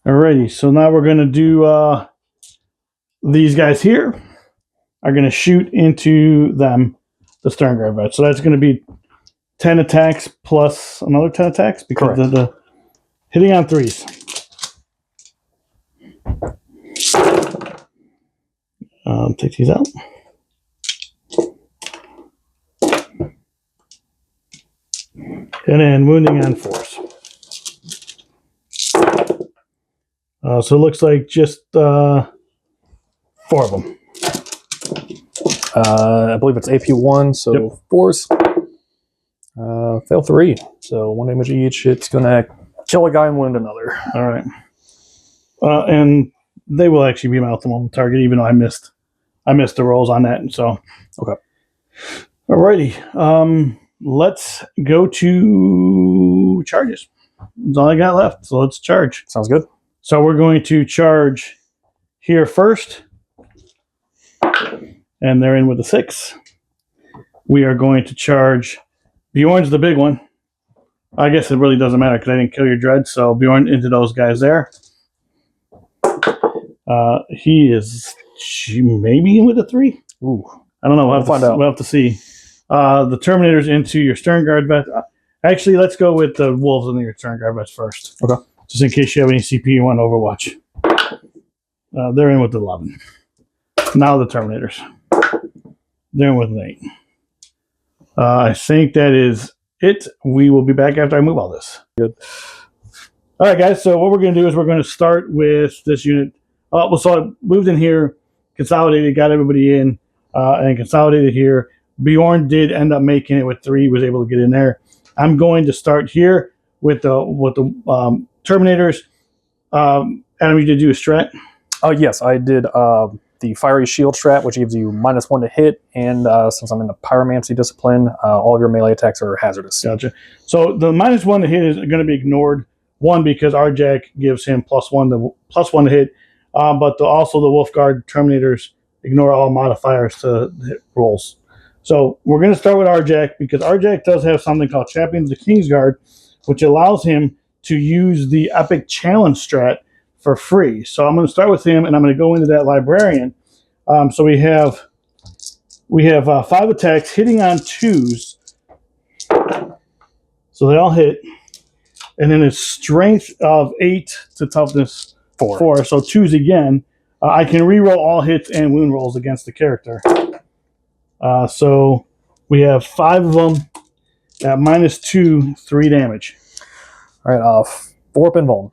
Alrighty. So now we're going to do these guys here are going to shoot into them, the Stern Guard vets. So that's going to be 10 attacks plus another 10 attacks because of the hitting on 3s. Take these out. And then wounding on 4s. So it looks like just 4 of them. I believe it's AP1, so yep. 4s. Fail 3, so 1 damage each. It's going to kill a guy and wound another. All right. And they will actually be mouth on the target, even though I missed the rolls on that. So okay. Alrighty. Let's go to charges. That's all I got left. So let's charge. Sounds good. So we're going to charge here first. And they're in with a 6. We are going to charge Bjorn's the big one. I guess it really doesn't matter because I didn't kill your dread. So Bjorn into those guys there. He is maybe in with a 3. Ooh, I don't know. We'll have to see. The Terminators into your Stern Guard vet. Actually, let's go with the Wolves into your Stern Guard vets first. Okay. Just in case you have any CP you want to Overwatch. They're in with 11. Now the Terminators. They're in with an 8. I think that is it. We will be back after I move all this. Good. All right, guys. So what we're going to do is we're going to start with this unit. So I moved in here, consolidated, got everybody in, and consolidated here. Bjorn did end up making it with 3. He was able to get in there. I'm going to start here with the Terminators. Adam, you did do a strat? Yes, I did the Fiery Shield strat, which gives you -1 to hit, and since I'm in the Pyromancy discipline, all of your melee attacks are hazardous. Gotcha. So the -1 to hit is going to be ignored. 1, because Arjac gives him +1 to hit, but also the Wolf Guard Terminators ignore all modifiers to hit rolls. So we're going to start with Arjac because Arjac does have something called Champions of the Kingsguard, which allows him to use the Epic Challenge strat for free. So I'm going to start with him, and I'm going to go into that Librarian. So we have 5 attacks hitting on 2s. So they all hit. And then it's strength of 8 to toughness 4. So 2s again. I can reroll all hits and wound rolls against the character. So we have 5 of them at -2, 3 damage. All right, 4 up in Vuln.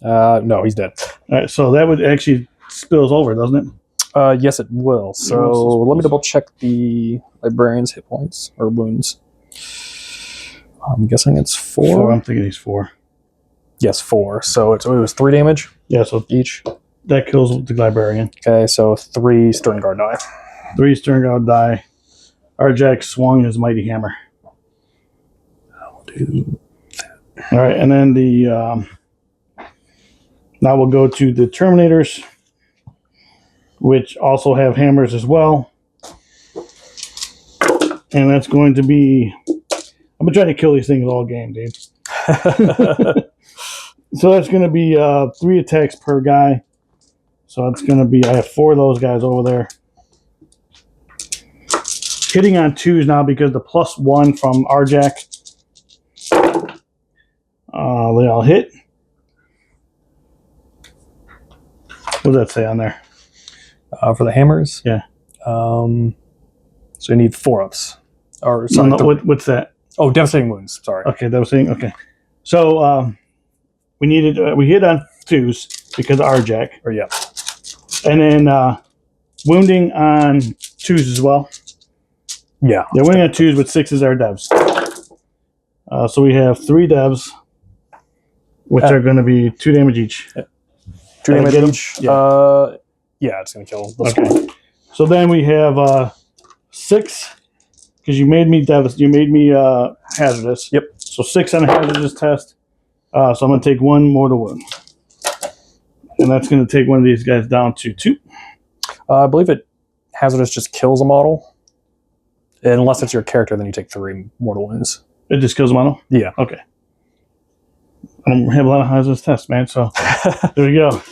No, he's dead. All right, so that would actually spills over, doesn't it? Yes, it will. So let me double check the Librarian's hit points or wounds. I'm guessing it's 4. I'm thinking he's 4. Yes, 4. So it was 3 damage. Yeah, so each. That kills the Librarian. Okay, so 3 Stern Guard die. 3 Stern Guard die. Arjac swung his mighty hammer. I'll do that. All right, and then the now we'll go to the Terminators, which also have hammers as well. And that's going to be... I've been trying to kill these things all game, dude. So that's going to be 3 attacks per guy. So it's going to be... I have 4 of those guys over there. Hitting on 2s now because the +1 from Arjac. They all hit. What does that say on there? For the hammers? Yeah. So you need 4-ups. Or sorry, No, what's that? Oh, devastating wounds. Sorry. Okay, that was saying okay. So we needed we hit on 2s because of RJack. Or yeah. And then wounding on 2s as well. Yeah. Yeah, wounding on 2s with 6s are devs. So we have 3 devs, which are going to be 2 damage each. 2 damage each. Yeah. Yeah, it's going to kill. Okay. So then we have 6, because you made me devs. You made me hazardous. Yep. So 6 on a hazardous test. So I'm going to take 1 mortal wound. And that's going to take one of these guys down to 2. I believe hazardous just kills a model. Unless it's your character, then you take 3 mortal wounds. It just kills a model? Yeah. Okay. I don't have a lot of hazardous tests, man. So there we go.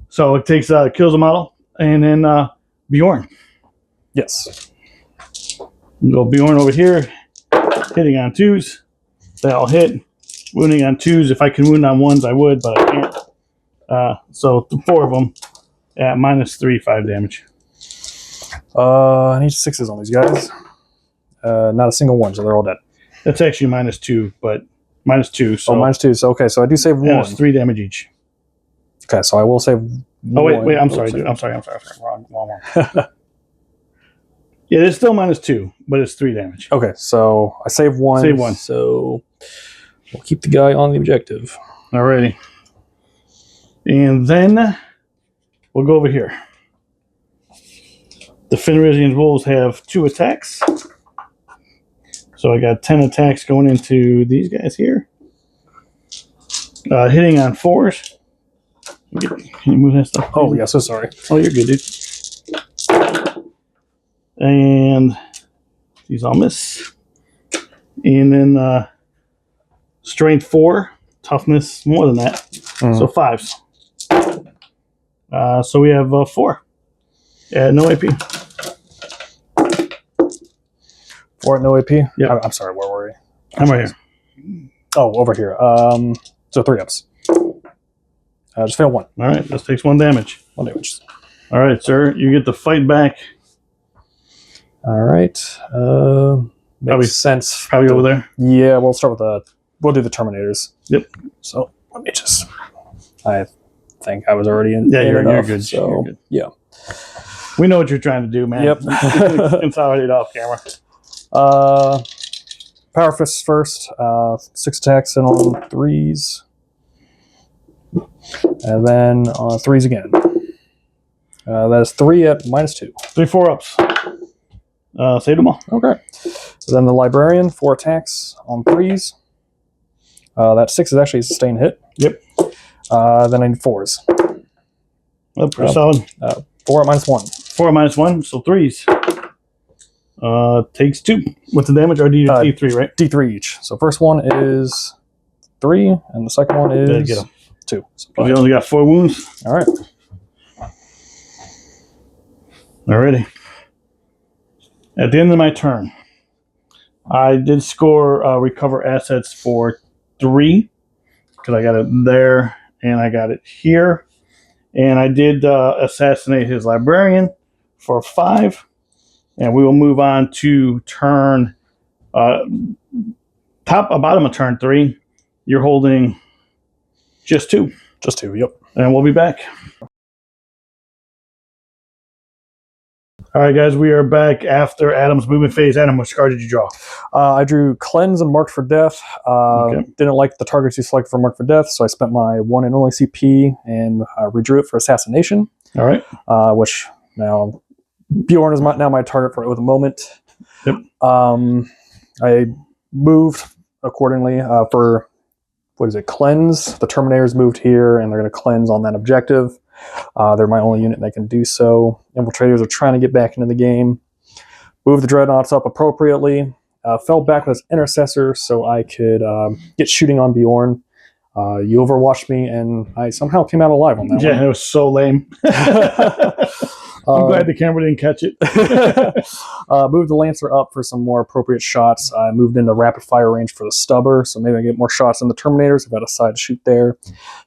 So it takes kills a model, and then Bjorn. Yes. We'll go Bjorn over here, hitting on 2s. That'll hit. Wounding on 2s. If I can wound on 1s, I would, but I can't. So 4 of them at -3, 5 damage. I need 6s on these guys. Not a single one, so they're all dead. That's actually -2, but -2. So -2. So okay, so I do save 1. It's 3 damage each. Okay, so I will save. Oh wait, I'm sorry, dude. I'm sorry. Wrong. Yeah, it's still -2, but it's 3 damage. Okay, so I save 1. Save 1. So we'll keep the guy on the objective. Alrighty. And then we'll go over here. The Fenrisian Wolves have 2 attacks. So I got 10 attacks going into these guys here. Hitting on 4s. Can you move that stuff? Oh, yeah, so sorry. Oh, you're good, dude. And these all miss. And then strength 4, toughness more than that. So 5s. So we have 4. No AP. 4 at no AP? Yeah. I'm sorry, where were we? I'm right here. Oh, over here. So 3-ups. Just fail 1. All right, this takes 1 damage. 1 damage. All right, sir. You get the fight back. All right. Makes sense. Probably over there. Yeah, we'll start with we'll do the Terminators. Yep. So let me just. I think I was already in. Yeah, you're enough, good. So You're good. yeah. We know what you're trying to do, man. Yep. You can consolidate off camera. Power Fist first. 6 attacks and on 3s. And then on 3s again. That is 3 at -2. 3 4-ups. Save them all. Okay. So then the Librarian, 4 attacks on 3s. That 6 is actually a sustained hit. Yep. Then I need 4s. Well, pretty solid. 4 at -1. 4 at -1, so 3s. Takes 2. What's the damage? Or D3, right? D3 each. So first one is 3, and the second one is Get him. 2. So You only got 4 wounds. all right. Alrighty. At the end of my turn, I did score recover assets for 3 because I got it there and I got it here, and I did assassinate his librarian for 5, and we will move on to turn bottom of turn 3. You're holding just 2. Just 2. Yep. And we'll be back. All right, guys, we are back after Adam's movement phase. Adam, which card did you draw? I drew Cleanse and Marked for Death. Didn't like the targets you select for Marked for Death, so I spent my 1 and only CP and redrew it for Assassination. All right. Which now Bjorn is now my target for the moment. Yep. I moved accordingly for, Cleanse. The Terminators moved here, and they're going to cleanse on that objective. They're my only unit that can do so. Infiltrators are trying to get back into the game. Move the Dreadnoughts up appropriately. Fell back with Intercessor so I could get shooting on Bjorn. You overwatched me, and I somehow came out alive on that one. Yeah, it was so lame. I'm glad the camera didn't catch it. Moved the Lancer up for some more appropriate shots. I moved into rapid fire range for the Stubber, so maybe I get more shots than the Terminators if I decide to shoot there.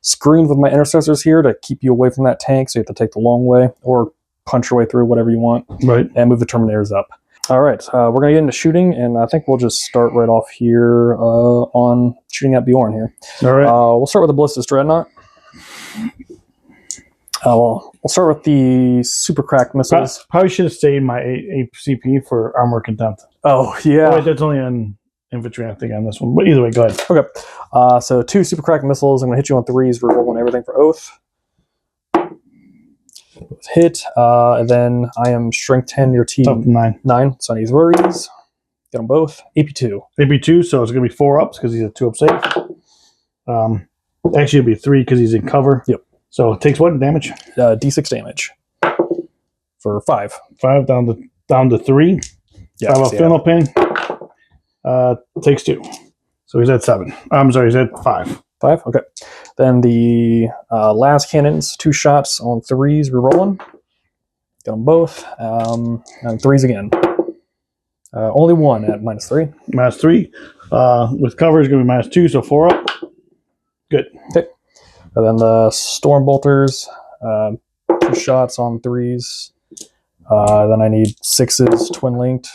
Screened with my Intercessors here to keep you away from that tank, so you have to take the long way, or punch your way through, whatever you want. Right. And move the Terminators up. All right, we're going to get into shooting, and I think we'll just start right off here on shooting at Bjorn here. All right. We'll start with the Ballistus Dreadnought. We'll start with the super cracked missiles. Probably should have saved my ACP for armor contempt. Oh, yeah. Oh, wait, that's only on infantry, I think, on this one. But either way, go ahead. Okay. So 2 super cracked missiles. I'm going to hit you on 3s. We're rolling everything for Oath. Hit. And then I am Strength 10, your team. Up to 9. 9. So I need worries. Get them both. AP2. AP2, so it's going to be 4 ups because he's a 2 up save. Actually, it'll be 3 because he's in cover. Yep. So it takes what damage? D6 damage. For 5. 5 down to 3. Yeah, 5 up final ping. Takes 2. So he's at 7. I'm sorry, he's at 5. 5? Okay. Then the last cannons, 2 shots on 3s, rerolling. Get them both. And 3s again. Only 1 at -3. -3. With cover is going to be -2, so 4 up. Good. Okay. And then the Storm Bolters, 2 shots on 3s. Then I need 6s, twin linked.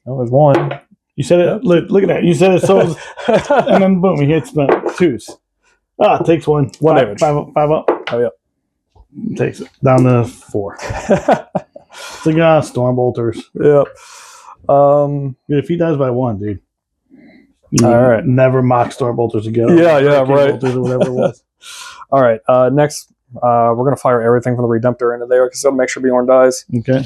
Oh, there's 1. You said it. Look at that. You said it. So, and then boom, he hits the 2s. It takes 1. 1 damage. 5 up. Oh, yeah. Takes it down to 4. It's like Storm Bolters. Yep. If he dies by 1, dude. All right. Never mock Storm Bolters again. Yeah, right. Bolters or whatever it was. All right. Next, we're going to fire everything from the Redemptor into there because it'll make sure Bjorn dies. Okay.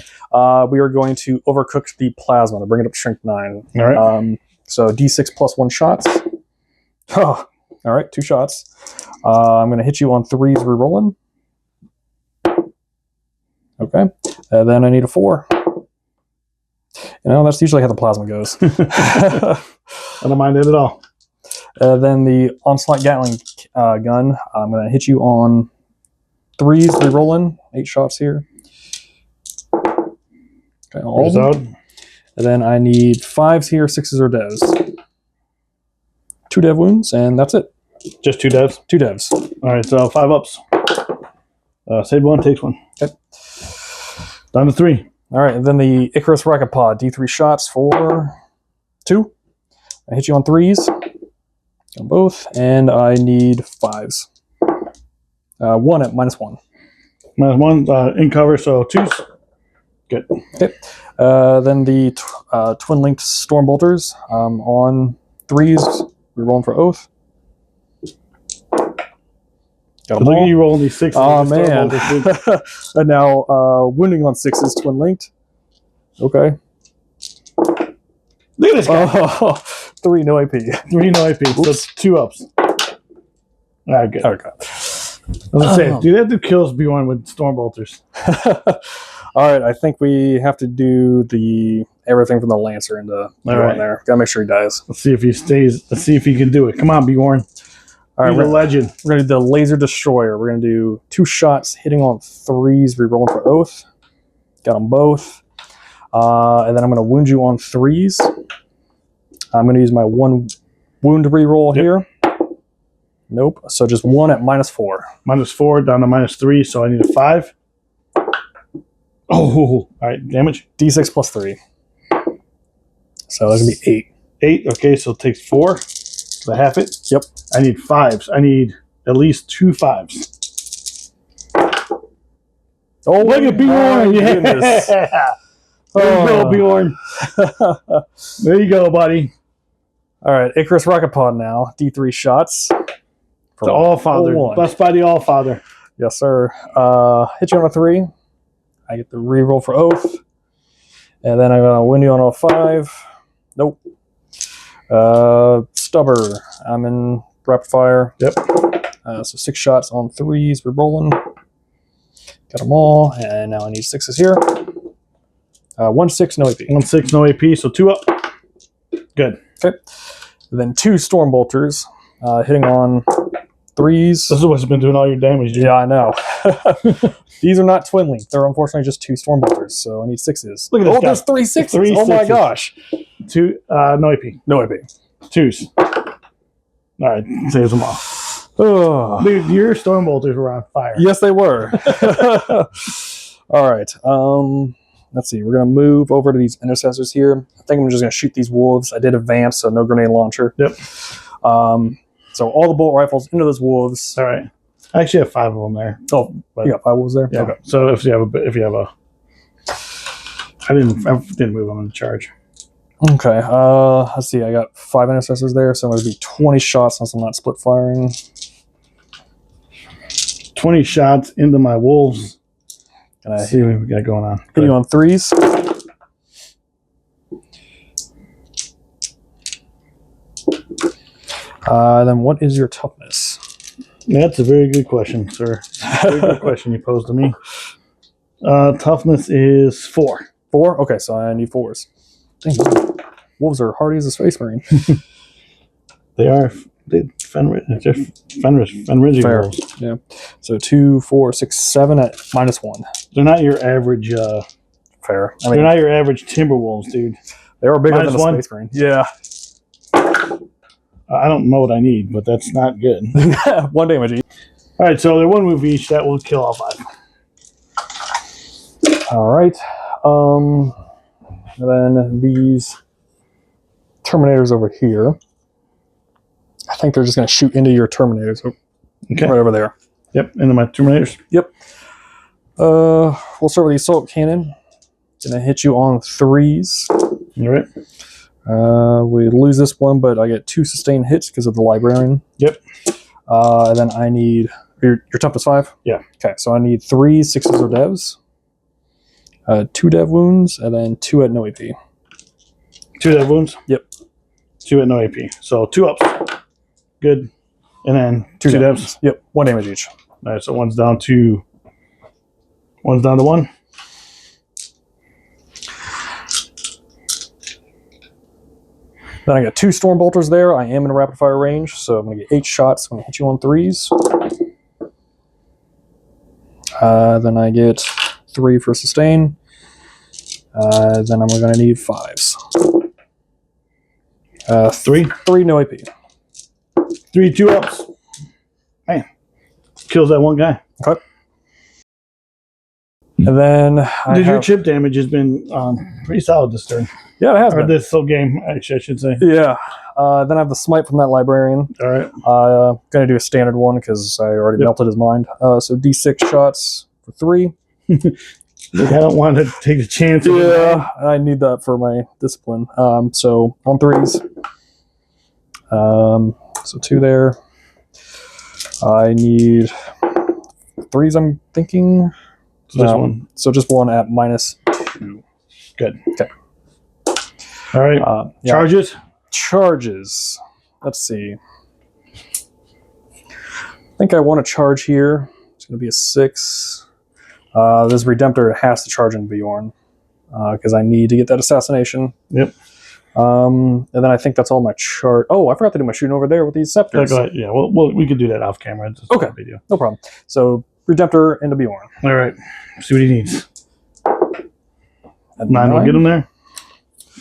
We are going to overcook the plasma to bring it up to strength 9. All right. So D6 plus 1 shots. Oh, all right, 2 shots. I'm going to hit you on 3s rerolling. Okay. And then I need a 4. That's usually how the plasma goes. I don't mind it at all. Then the Onslaught Gatling gun. I'm going to hit you on 3s rerolling. 8 shots here. Okay, all of them. And then I need 5s here, 6s or devs. 2 dev wounds, and that's it. Just 2 devs? 2 devs. All right, so 5 ups. Save 1, takes 1. Okay. Down to 3. All right, and then the Icarus Rocket Pod. D3 shots for 2. I hit you on 3s. On both, and I need 5s. 1 at -1. -1 in cover, so 2s. Good. Okay. Then the twin linked Storm Bolters on 3s. We're rolling for Oath. So look at you rolling these 6s. Oh, man. And now wounding on 6s, twin linked. Okay. Look at this guy. 3, no AP. 3 no AP. So it's 2 ups. All right, good. Okay. Let's say, do they have to kill Bjorn with Storm Bolters? All right, I think we have to do everything from the Lancer into Bjorn there. Gotta make sure he dies. Let's see if he stays. Let's see if he can do it. Come on, Bjorn. All right, He's a legend. We're gonna do the Laser Destroyer. We're gonna do 2 shots, hitting on 3s, rerolling for Oath. Got them both. And then I'm gonna wound you on 3s. I'm gonna use my 1 wound reroll here. Nope. So just 1 at -4. -4 down to -3, so I need a 5. Oh, all right, damage. D6 plus 3. So that's gonna be 8. 8. Okay, so it takes 4. So I half it. Yep. I need 5s. I need at least 2 5s. Oh, look at Bjorn! Goodness. There you go, Bjorn. There you go, buddy. All right, Icarus Rocket Pod now. D3 shots. The All-Father. Blessed by the All-Father. Yes, sir. Hit you on a 3. I get the reroll for Oath. And then I'm going to win you on a 5. Nope. Stubber. I'm in rapid fire. Yep. So 6 shots on 3s. We're rolling. Got them all. And now I need 6s here. 1-6, no AP. 1-6, no AP, so 2 up. Good. Okay. And then 2 Storm Bolters, hitting on threes. This is what's been doing all your damage, dude. Yeah, I know. These are not twin linked. They're unfortunately just 2 Stormbolters, so I need 6s. Look at this guy. There's 3 6s. Three Oh my sixes. gosh. 2, no AP. No AP. 2s. All right, saves them all. Oh. Dude, your Stormbolters were on fire. Yes, they were. All right. Let's see. We're going to move over to these intercessors here. I think I'm just going to shoot these wolves. I did advance, so no grenade launcher. Yep. So all the bolt rifles into those wolves. All right. I actually have 5 of them there. Oh, But- you got 5 wolves there? Yeah. Okay. So if you have a, I didn't move them in the charge. Okay. Let's see. I got 5 intercessors there, so I'm going to be 20 shots since I'm not split firing. 20 shots into my wolves. And I Let's see what we got going on. hit you on 3s. Then what is your toughness? That's a very good question, sir. Very good question you posed to me. Toughness is 4. 4? Okay, so I need 4s. Dang, wolves are hardy as a space marine. They are Fenris Fair. wolves. Yeah. So 2, 4, 6, 7 at -1. They're not your average. Fair. I They're mean, not your average timber wolves, dude. they are bigger than a -1? space marine. Yeah. I don't know what I need, but that's not good. 1 damage each. All right, so they're 1 move each. That will kill all 5. All right. And then these Terminators over here. I think they're just going to shoot into your Terminators. Okay. Right over there. Yep, into my Terminators. Yep. We'll start with the Assault Cannon. Gonna hit you on 3s. All right. We lose this one, but I get 2 sustained hits because of the Librarian. Yep. And then I need... Your toughness 5? Yeah. Okay, so I need 3 6s or devs. 2 dev wounds, and then 2 at no AP. 2 dead wounds. Yep. 2 at no AP. So 2 ups. Good. And then 2 dev devs. wounds. Yep, 1 damage each. All right, so one's down to 1. Then I got 2 Stormbolters there. I am in a rapid fire range, so I'm going to get 8 shots. I'm going to hit you on 3s. Then I get 3 for sustain. Then I'm going to need 5s. 3. 3 no AP. 3 2 ups. Man, kills that one guy. Okay. And then Dude, your chip damage has been pretty solid this turn. Yeah, it has Or been. this whole game, actually, I should say. Yeah. Then I have the smite from that Librarian. All right. Gonna do a standard one because I already melted his mind. So D6 shots for 3. Look, I don't want to take the chance. Yeah, I need that for my discipline. So on 3s. So 2 there. I need 3s, I'm thinking. So just 1. So just 1 at -2. Good. Okay. All right. Yeah. Charges. Charges. Let's see. I think I want to charge here. It's going to be a 6. This Redemptor has to charge in Bjorn because I need to get that assassination. Yep. And then I think that's all my charge. Oh, I forgot to do my shooting over there with these scepters. Go ahead. Yeah, well, we could do that off camera. It's Okay. no big deal. No problem. So Redemptor into Bjorn. All right. See what he needs. At 9 will get him there.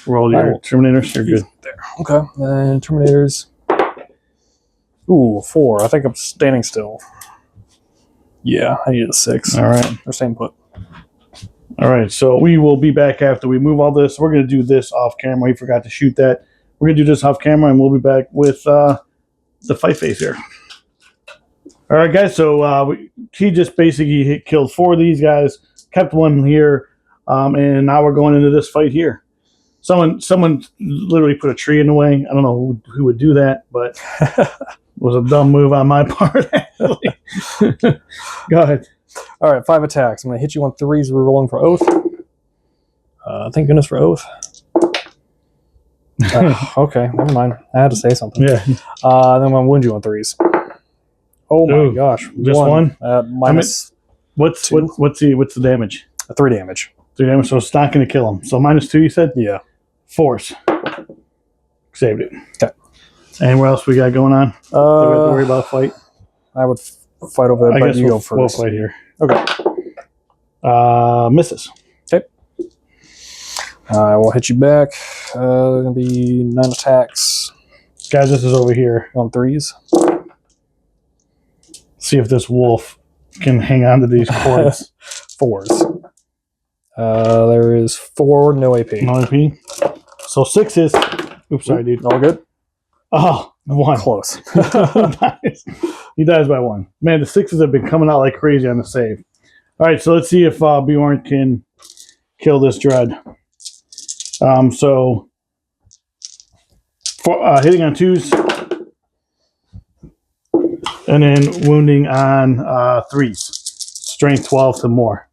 Roll your Terminators. You're good. There. Okay. And Terminators. Ooh, 4. I think I'm standing still. Yeah, I need a 6. All right. They're staying put. All right. So we will be back after we move all this. We're going to do this off camera. We forgot to shoot that. We're going to do this off camera, and we'll be back with the fight phase here. All right, guys. So he just basically killed 4 of these guys, kept 1 here, and now we're going into this fight here. Someone literally put a tree in the way. I don't know who would do that, but it was a dumb move on my part. Actually. Go ahead. All right, 5 attacks. I'm going to hit you on 3s. We're rolling for Oath. Thank goodness for Oath. Okay, never mind. I had to say something. Yeah. Then I'm going to wound you on 3s. Oh my Ooh, gosh. just 1? Minus What's 2. what's the damage? 3 damage. 3 damage, so it's not going to kill him. So -2, you said? Yeah. Force. Saved it. Okay. And what else we got going on? Do we have to worry about a fight? I would fight over it, I but guess you go we'll first. fight here. Okay. Misses. Okay. I will hit you back. Gonna be 9 attacks Guys, this is over here. on 3s. See if this wolf can hang on to these cords. 4s. There is 4, no AP. No AP. So 6s. Oops, sorry, dude. All good? Oh, 1. Close. Nice. He dies by 1. Man, the 6s have been coming out like crazy on the save. All right, so let's see if Bjorn can kill this dread. So for, hitting on 2s, and then wounding on 3s. Strength 12 to more.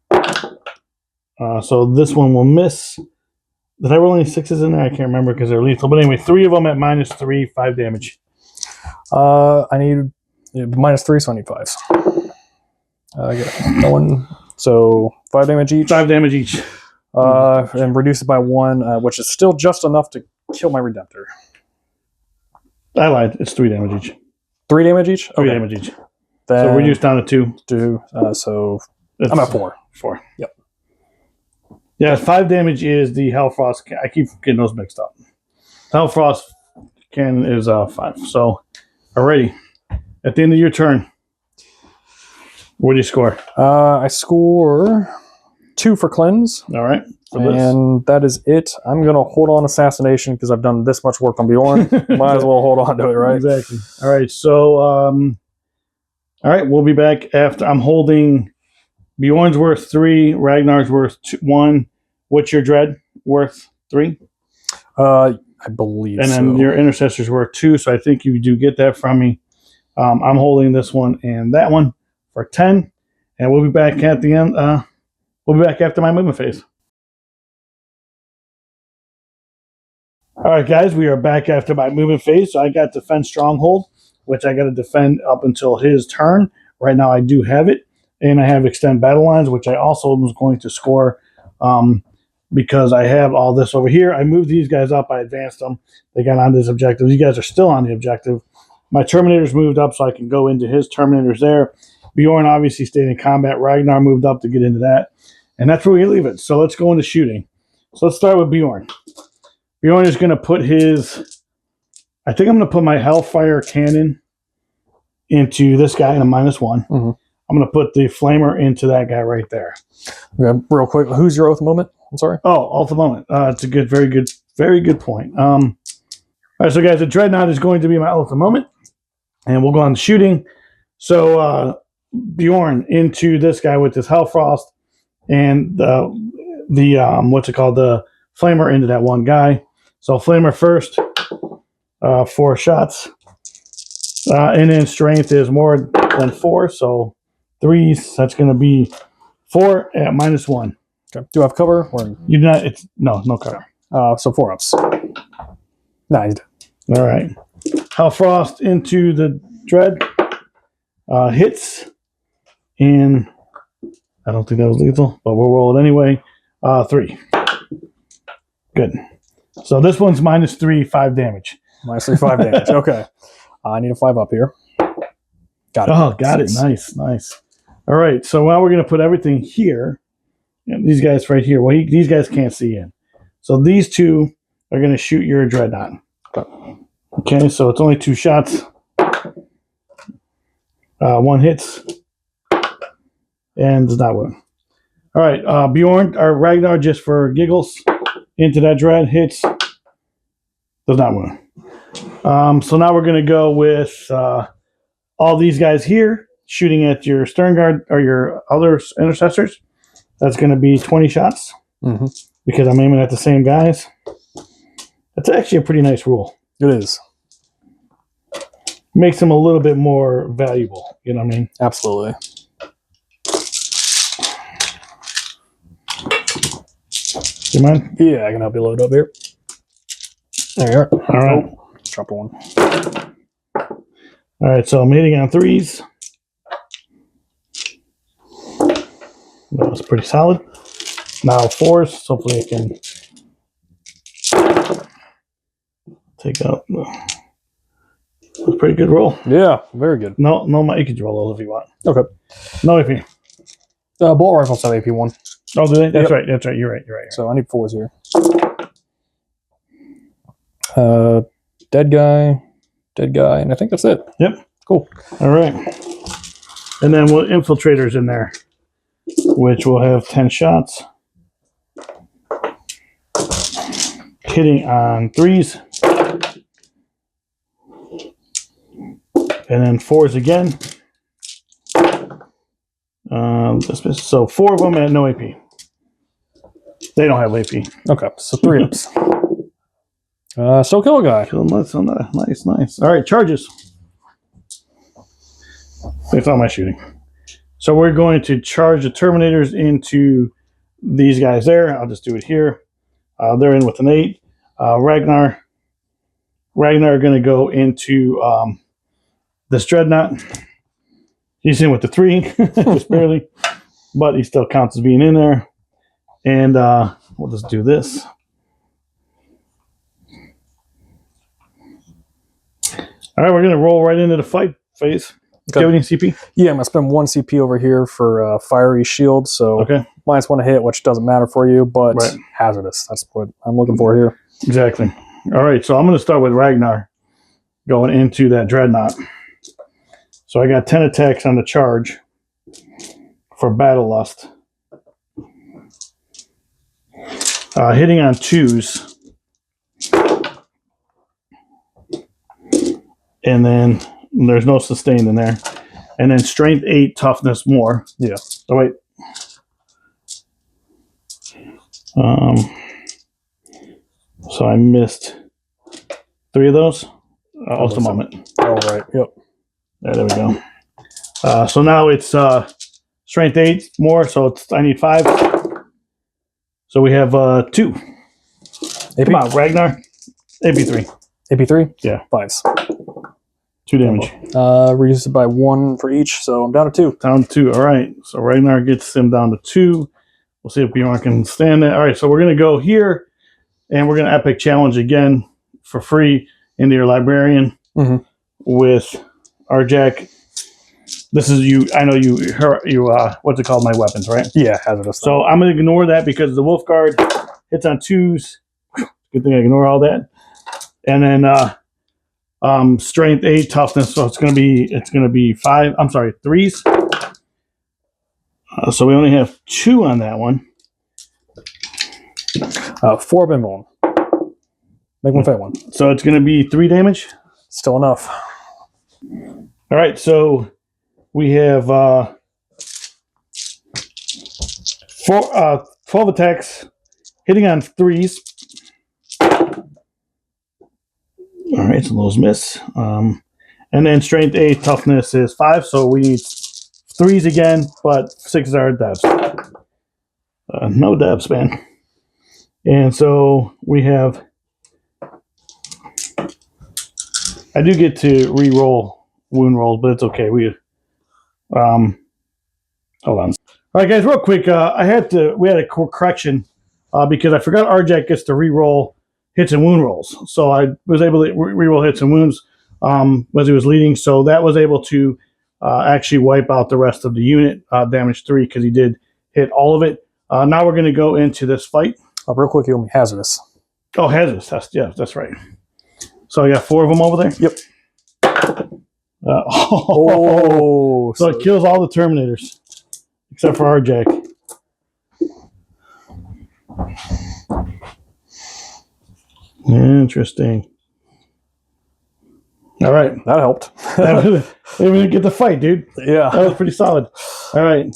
So this one will miss. Did I roll any 6s in there? I can't remember because they're lethal. But anyway, 3 of them at -3, 5 damage. I need -3, so I need 5s. I get one. So 5 damage each. 5 damage each. And reduce it by 1, which is still just enough to kill my Redemptor. I lied. It's 3 damage each. 3 damage each? 3 Okay. damage each. Then So reduced down to 2. So It's I'm at 4. 4. Yep. Yeah, 5 damage is the Hellfrost. I keep getting those mixed up. Hellfrost cannon is 5. So, alrighty. At the end of your turn, what do you score? I score 2 for cleanse. All right. For this. And that is it. I'm going to hold on assassination because I've done this much work on Bjorn. Might as well hold on to it, right? Exactly. All right. So, all right. We'll be back after. I'm holding Bjorn's worth 3, Ragnar's worth 1. What's your dread worth? 3? I believe and so. then your intercessors worth 2, so I think you do get that from me. I'm holding this one and that one for 10, and we'll be back at the end. We'll be back after my movement phase. All right, guys, we are back after my movement phase. So I got Defend Stronghold, which I got to defend up until his turn. Right now, I do have it, and I have Extend Battle Lines, which I also was going to score because I have all this over here. I moved these guys up. I advanced them. They got on this objective. You guys are still on the objective. My Terminators moved up so I can go into his Terminators there. Bjorn obviously stayed in combat. Ragnar moved up to get into that. And that's where we leave it. So let's go into shooting. So let's start with Bjorn. Bjorn is going to put his... I think I'm going to put my Hellfire Cannon into this guy in a -1. Mm-hmm. I'm going to put the Flamer into that guy right there. Okay, real quick, who's your oath moment? I'm sorry. Oh, Alpha Moment. It's a good, very good point. All right, so guys, the Dreadnought is going to be my Alpha Moment, and we'll go on to shooting. So Bjorn into this guy with this Hellfrost, and the what's it called? The Flamer into that one guy. So Flamer first, 4 shots, and then Strength is more than 4, so 3s. That's going to be 4 at -1. Okay. Do I have cover? Or... You do not. It's no cover. So 4 ups. Nah, he's dead. All right. Hellfrost into the Dread. Hits. And I don't think that was lethal, but we'll roll it anyway. 3. Good. So this one's -3, 5 damage. -3, 5 damage. Okay. I need a 5 up here. Got it. Oh, got it. Nice. All right. So now we're going to put everything here. And these guys right here. Well, these guys can't see in. So these 2 are going to shoot your Dreadnought. Okay, so it's only 2 shots. 1 hits. And does not win. All right, Bjorn, or Ragnar, just for giggles, into that Dread, hits. Does not win. So now we're going to go with all these guys here, shooting at your Stern Guard or your other intercessors. That's going to be 20 shots because I'm aiming at the same guys. That's actually a pretty nice rule. It is. Makes them a little bit more valuable. You know what I mean? Absolutely. Do you mind? Yeah, I can help you load up here. There you are. All right. Oh, drop 1. All right, so I'm hitting on 3s. That was pretty solid. Now 4s. Hopefully I can take out. That's a pretty good roll. Yeah, very good. No, you can roll those if you want. Okay. No AP. Bolt rifles have AP1. Oh, do they? That's Yep. right. That's right. You're right. So I need 4s here. Dead guy, and I think that's it. Yep. Cool. All right. And then we'll infiltrators in there, which will have 10 shots. Hitting on 3s. And then 4s again. So 4 of them at no AP. They don't have AP. Okay, so 3 ups. Still kill a guy. Kill them. Nice. All right, charges. That's all my shooting. So we're going to charge the Terminators into these guys there. I'll just do it here. They're in with an 8. Ragnar are going to go into this Dreadnought. He's in with the 3, just barely, but he still counts as being in there. And we'll just do this. All right, we're going to roll right into the fight phase. Do you have any CP? Yeah, I'm going to spend 1 CP over here for Fiery Shield, so Okay. -1 to hit, which doesn't matter for you, but Right. hazardous. That's what I'm looking for here. Exactly. All right, so I'm going to start with Ragnar going into that Dreadnought. So I got 10 attacks on the charge for Battle Lust. Hitting on 2s. And then there's no sustain in there. And then strength 8, toughness more. Yeah. Oh, wait. So I missed 3 of those. Just a moment. All right. Yep. There we go. So now it's strength 8 more, so I need 5. So we have 2. AP? Come on, Ragnar. AP3. AP3? Yeah. 5s. 2 damage. Reduced it by 1 for each, so I'm down to 2. Down to 2. All right. So Ragnar gets him down to 2. We'll see if Bjorn can stand that. All right. So we're going to go here, and we're going to epic challenge again for free into your librarian with Arjack. This is you. I know you. What's it called? My weapons, right? Yeah, hazardous. So I'm going to ignore that because the Wolf Guard hits on 2s. Good thing I ignore all that. And then strength 8, toughness. So it's going to be 5. I'm sorry, 3s. So we only have 2 on that one. 4 Bimble. Make 1 fight 1. So it's going to be 3 damage. Still enough. All right. So we have 12 attacks, hitting on 3s. All right, so those miss. And then strength 8, toughness is 5, so we need 3s again, but 6s are devs. No devs, man. And so we have... I do get to re-roll wound rolls, but it's okay. Hold on. All right, guys, real quick. We had a correction because I forgot Arjack gets to re-roll hits and wound rolls. So I was able to re-roll hits and wounds as he was leading. So that was able to actually wipe out the rest of the unit, damage 3, because he did hit all of it. Now we're going to go into this fight. Real quick, you want me hazardous. Oh, hazardous. That's right. So I got 4 of them over there? Yep. So it kills all the Terminators, except for Arjack. Interesting. All right. That helped. They didn't get the fight, dude. Yeah. That was pretty solid. All right.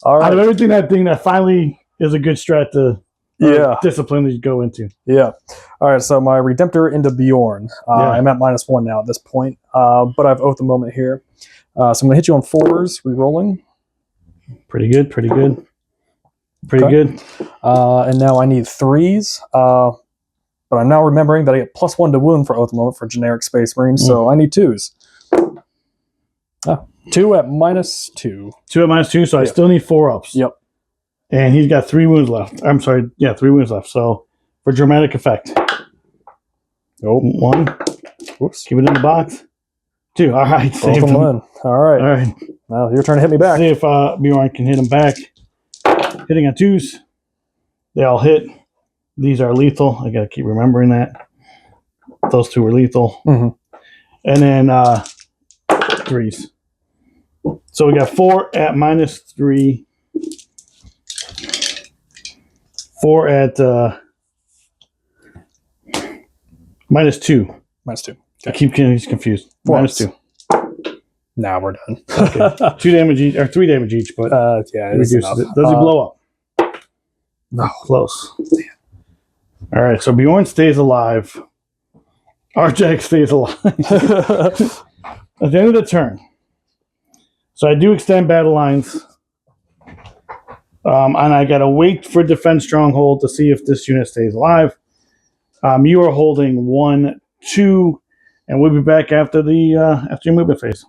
Out of everything, that finally is a good strat to discipline that you go into. Yeah. All right, so my Redemptor into Bjorn. I'm at -1 now at this point, but I've Oath the Moment here. So I'm going to hit you on 4s, re-rolling. Pretty good. Good. And now I need 3s, but I'm now remembering that I get +1 to wound for Oath the Moment for generic Space Marines, so I need 2s. 2 at -2. 2 at -2, so I still need 4 ups. Yep. And he's got 3 wounds left. I'm sorry, 3 wounds left. So for dramatic effect. Nope. 1. Whoops. Keep it in the box. 2. All right. Both Saved of him. them. All right. All right. Now your turn to hit me back. See if Bjorn can hit him back. Hitting on 2s. They all hit. These are lethal. I got to keep remembering that. Those 2 are lethal. Mm-hmm. And then 3s. So we got 4 at -3. 4 at -2. -2. Okay. I keep getting confused. -2. Now we're done. Okay. 2 damage each, or 3 damage each, but yeah, it reduces it. Does he blow up? No. Close. All right, so Bjorn stays alive. Arjack stays alive. At the end of the turn. So I do extend battle lines. And I got to wait for Defense Stronghold to see if this unit stays alive. You are holding 1, 2, and we'll be back after your movement phase.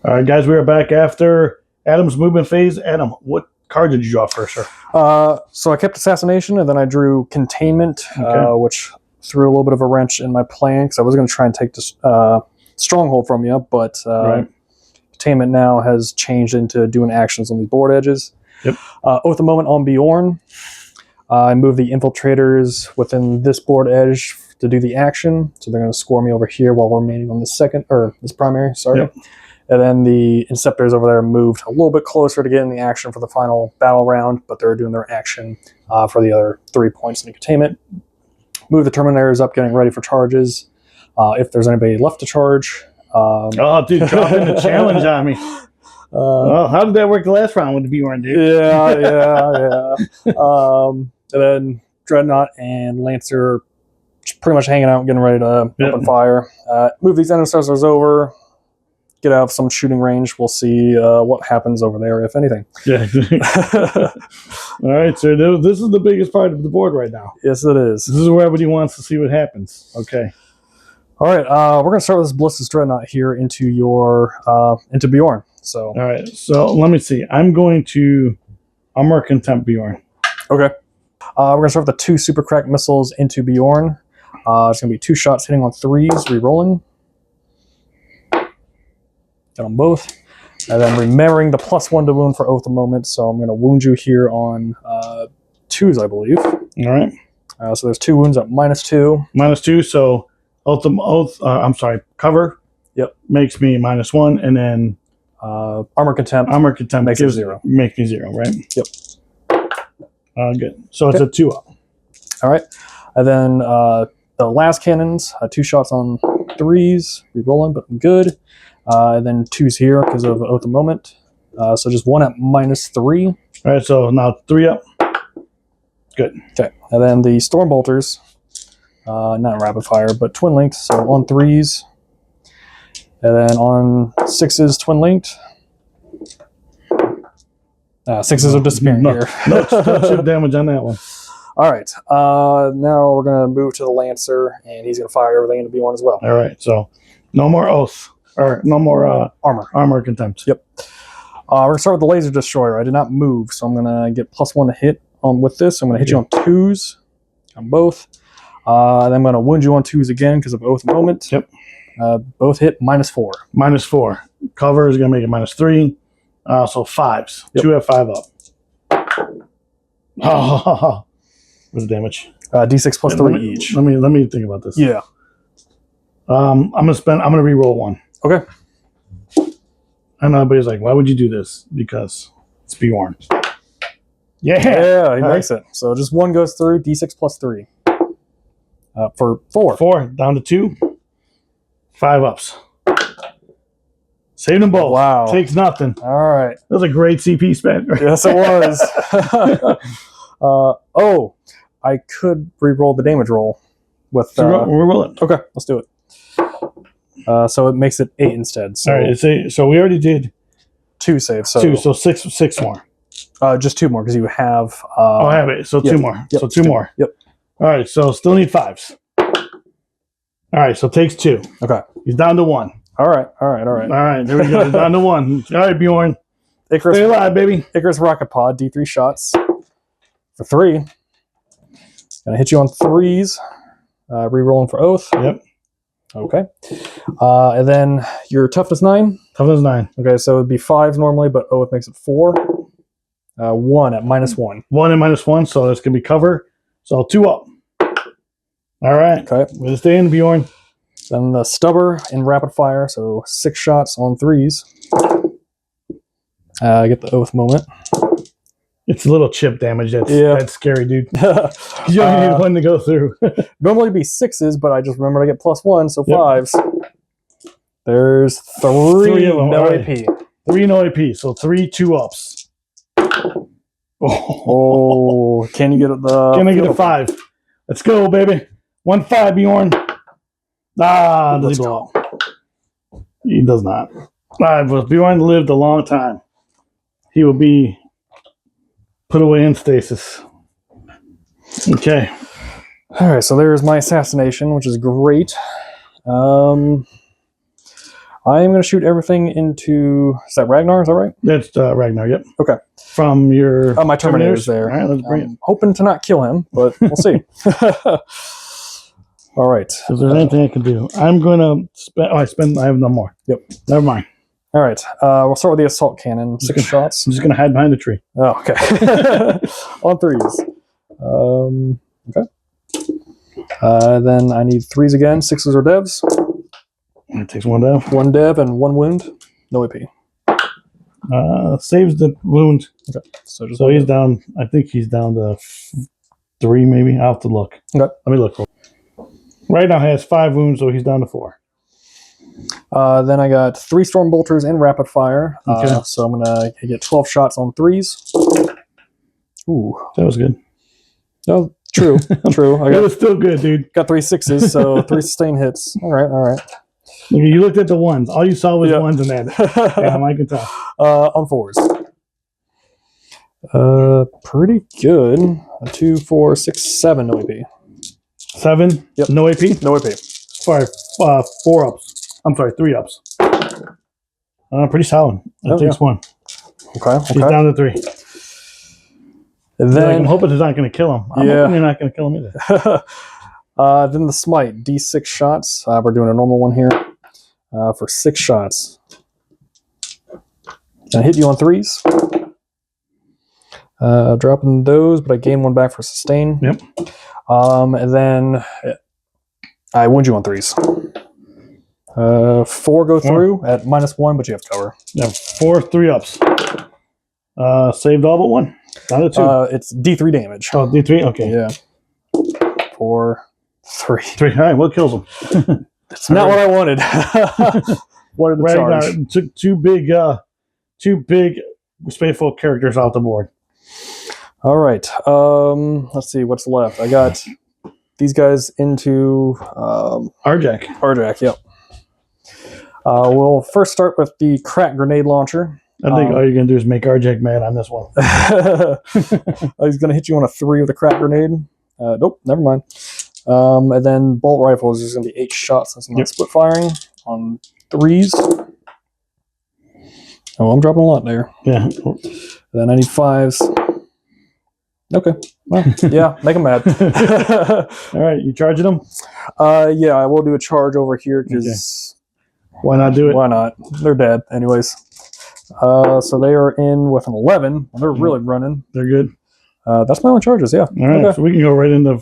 All right, guys, we are back after Adam's movement phase. Adam, what card did you draw first, sir? So I kept Assassination, and then I drew Containment, Okay. which threw a little bit of a wrench in my plan, because I was going to try and take this Stronghold from you, but Right. Containment now has changed into doing actions on these board edges. Yep. Oath of Moment on Bjorn. I moved the Infiltrators within this board edge to do the action, so they're going to score me over here while we're remaining on this primary, sorry. Yep. And then the Inceptors over there moved a little bit closer to getting the action for the final battle round, but they're doing their action for the other 3 points in the containment. Move the Terminators up, getting ready for charges. If there's anybody left to charge. Oh, dude, dropping the challenge on me. How did that work the last round with the Bjorn, dude? Yeah. And then Dreadnought and Lancer pretty much hanging out, getting ready to open fire. Move these Intercessors over. Get out of some shooting range. We'll see what happens over there, if anything. Yeah. All right, so this is the biggest part of the board right now. Yes, it is. This is where everybody wants to see what happens. Okay. All right, we're going to start with this Ballista's Dreadnought here into Bjorn. So. All right, so let me see. I'm going to Armor Contempt Bjorn. Okay. We're going to start with the 2 Super Crack Missiles into Bjorn. It's going to be 2 shots hitting on 3s, re-rolling. Got them both. And then remembering the +1 to wound for Oath of Moment, so I'm going to wound you here on 2s, I believe. All right. So there's 2 wounds at -2. -2, so cover. Yep. Makes me -1, and then Armor Contempt. Armor Contempt makes it 0. Makes me 0, right? Yep. Good. So it's a 2-up. All right. And then the last cannons, 2 shots on 3s, re-rolling, but I'm good. And then 2s here because of Oath of Moment. So just 1 at -3. All right, so now 3-up. Good. Okay. And then the Storm Bolters, not rapid fire, but twin linked. So on 3s. And then on 6s, twin linked. 6s are disappearing here. No chip damage on that one. All right. Now we're going to move to the Lancer, and he's going to fire everything into B1 as well. All right, so no more Oath. Or no more armor contempt. Yep. We're going to start with the Laser Destroyer. I did not move, so I'm going to get +1 to hit with this. I'm going to hit you on 2s on both. Then I'm going to wound you on 2s again because of Oath of Moment. Yep. Both hit -4. -4. Cover is going to make it -3. So 5s. Yep. 2 at 5 up. What's the damage? D6 +3 each. Let me think about this. Yeah. I'm gonna re-roll 1. Okay. I know everybody's like, why would you do this? Because it's Bjorn. Yeah, he makes it. So just 1 goes through, D6 +3. For 4. 4 down to 2. 5 ups. Saved them both. Wow. Takes nothing. All right. That was a great CP spend. Yes, it was. I could re-roll the damage roll with. We're rolling. Okay, let's do it. So it makes it 8 instead. So all right. So we already did 2 saves. So 2. So 6 more. Just 2 more because you have. I have it. So 2 more. Yep, So 2 more. Yep. All right. So still need 5s. All right. So takes 2. Okay. He's down to 1. All right. All right. There we go. He's down to 1. All right, Bjorn. Icarus, stay alive, baby. Icarus Rocket Pod, D3 shots for 3. Gonna hit you on 3s. Rerolling for oath. Yep. Okay. And then your toughness 9. Toughness 9. Okay, so it'd be 5 normally, but oath makes it 4. 1 at -1. 1 and -1, so that's gonna be cover. So 2 up. All right. Okay. We'll stay in, Bjorn. Then the stubber in rapid fire, so 6 shots on 3s. I get the oath moment. It's a little chip damage. That's scary, dude. You only need 1 to go through. Normally it'd be 6s, but I just remembered I get +1, so 5s. There's 3 of them. no Right. AP. 3 no AP, so 3 2-ups. Oh, can you get the? Can I get a 5? Let's go, baby. 1 5, Bjorn. Ah, does he go up? He does not. All right, but Bjorn lived a long time. He will be put away in stasis. Okay. All right, so there's my assassination, which is great. I am going to shoot everything into... Is that Ragnar? Is that right? That's Ragnar, yep. Okay. From your... my Terminator's there. All right, let's bring it. Hoping to not kill him, but we'll see. All right. If there's anything I can do. I'm going to spend... I have no more. Yep. Never mind. All right. We'll start with the assault cannon. 6 shots. I'm just going to hide behind the tree. Oh, okay. On 3s. Okay. Then I need 3s again. 6s or devs. It takes 1 down. 1 dev and 1 wound. No AP. Saves the wound. Okay. So he's down. I think he's down to 3, maybe. I'll have to look. Okay. Let me look. Right now he has 5 wounds, so he's down to 4. Then I got 3 storm bolters in rapid fire. Okay. So I'm gonna get 12 shots on 3s. Ooh, that was good. No, true, true. It was still good, dude. Got 3 6s, so 3 sustained hits. All right, all right. You looked at the 1s. All you saw was 1s in that. Yeah, I can tell. On 4s. Pretty good. 2, 4, 6, 7 no AP. 7. Yep. No AP. No AP. Sorry, 4 ups. I'm sorry, 3 ups. Pretty solid. That takes 1. Okay. He's down to 3. And then I'm hoping it's not going to kill him. I'm hoping you're not going to kill him either. Then the smite, D6 shots. We're doing a normal one here for 6 shots. Can I hit you on 3s? Dropping those, but I gain 1 back for sustain. Yep. And then I wound you on 3s. 4 go through at -1, but you have cover. Yeah, 4 3 ups. Saved all but 1. Down to 2. It's D3 damage. Oh, D3? Okay. Yeah. 4, 3. 3. All right, what kills him? That's not what I wanted. Wanted the charge. Took 2 big, spiteful characters off the board. All right. Let's see what's left. I got these guys into Arjak. Arjak, yep. We'll first start with the crack grenade launcher. I think all you're going to do is make Arjak mad on this one. He's going to hit you on a 3 with a crack grenade. Nope, never mind. And then bolt rifles is going to be 8 shots. That's not split firing on 3s. Oh, I'm dropping a lot there. Yeah. Then I need 5s. Okay. Well, yeah, make them mad. All right, you charging them? Yeah, I will do a charge over here because why not do it? Why not? They're dead, anyways. So they are in with an 11. They're really running. They're good. That's my only charges. Yeah. All right, so we can go right into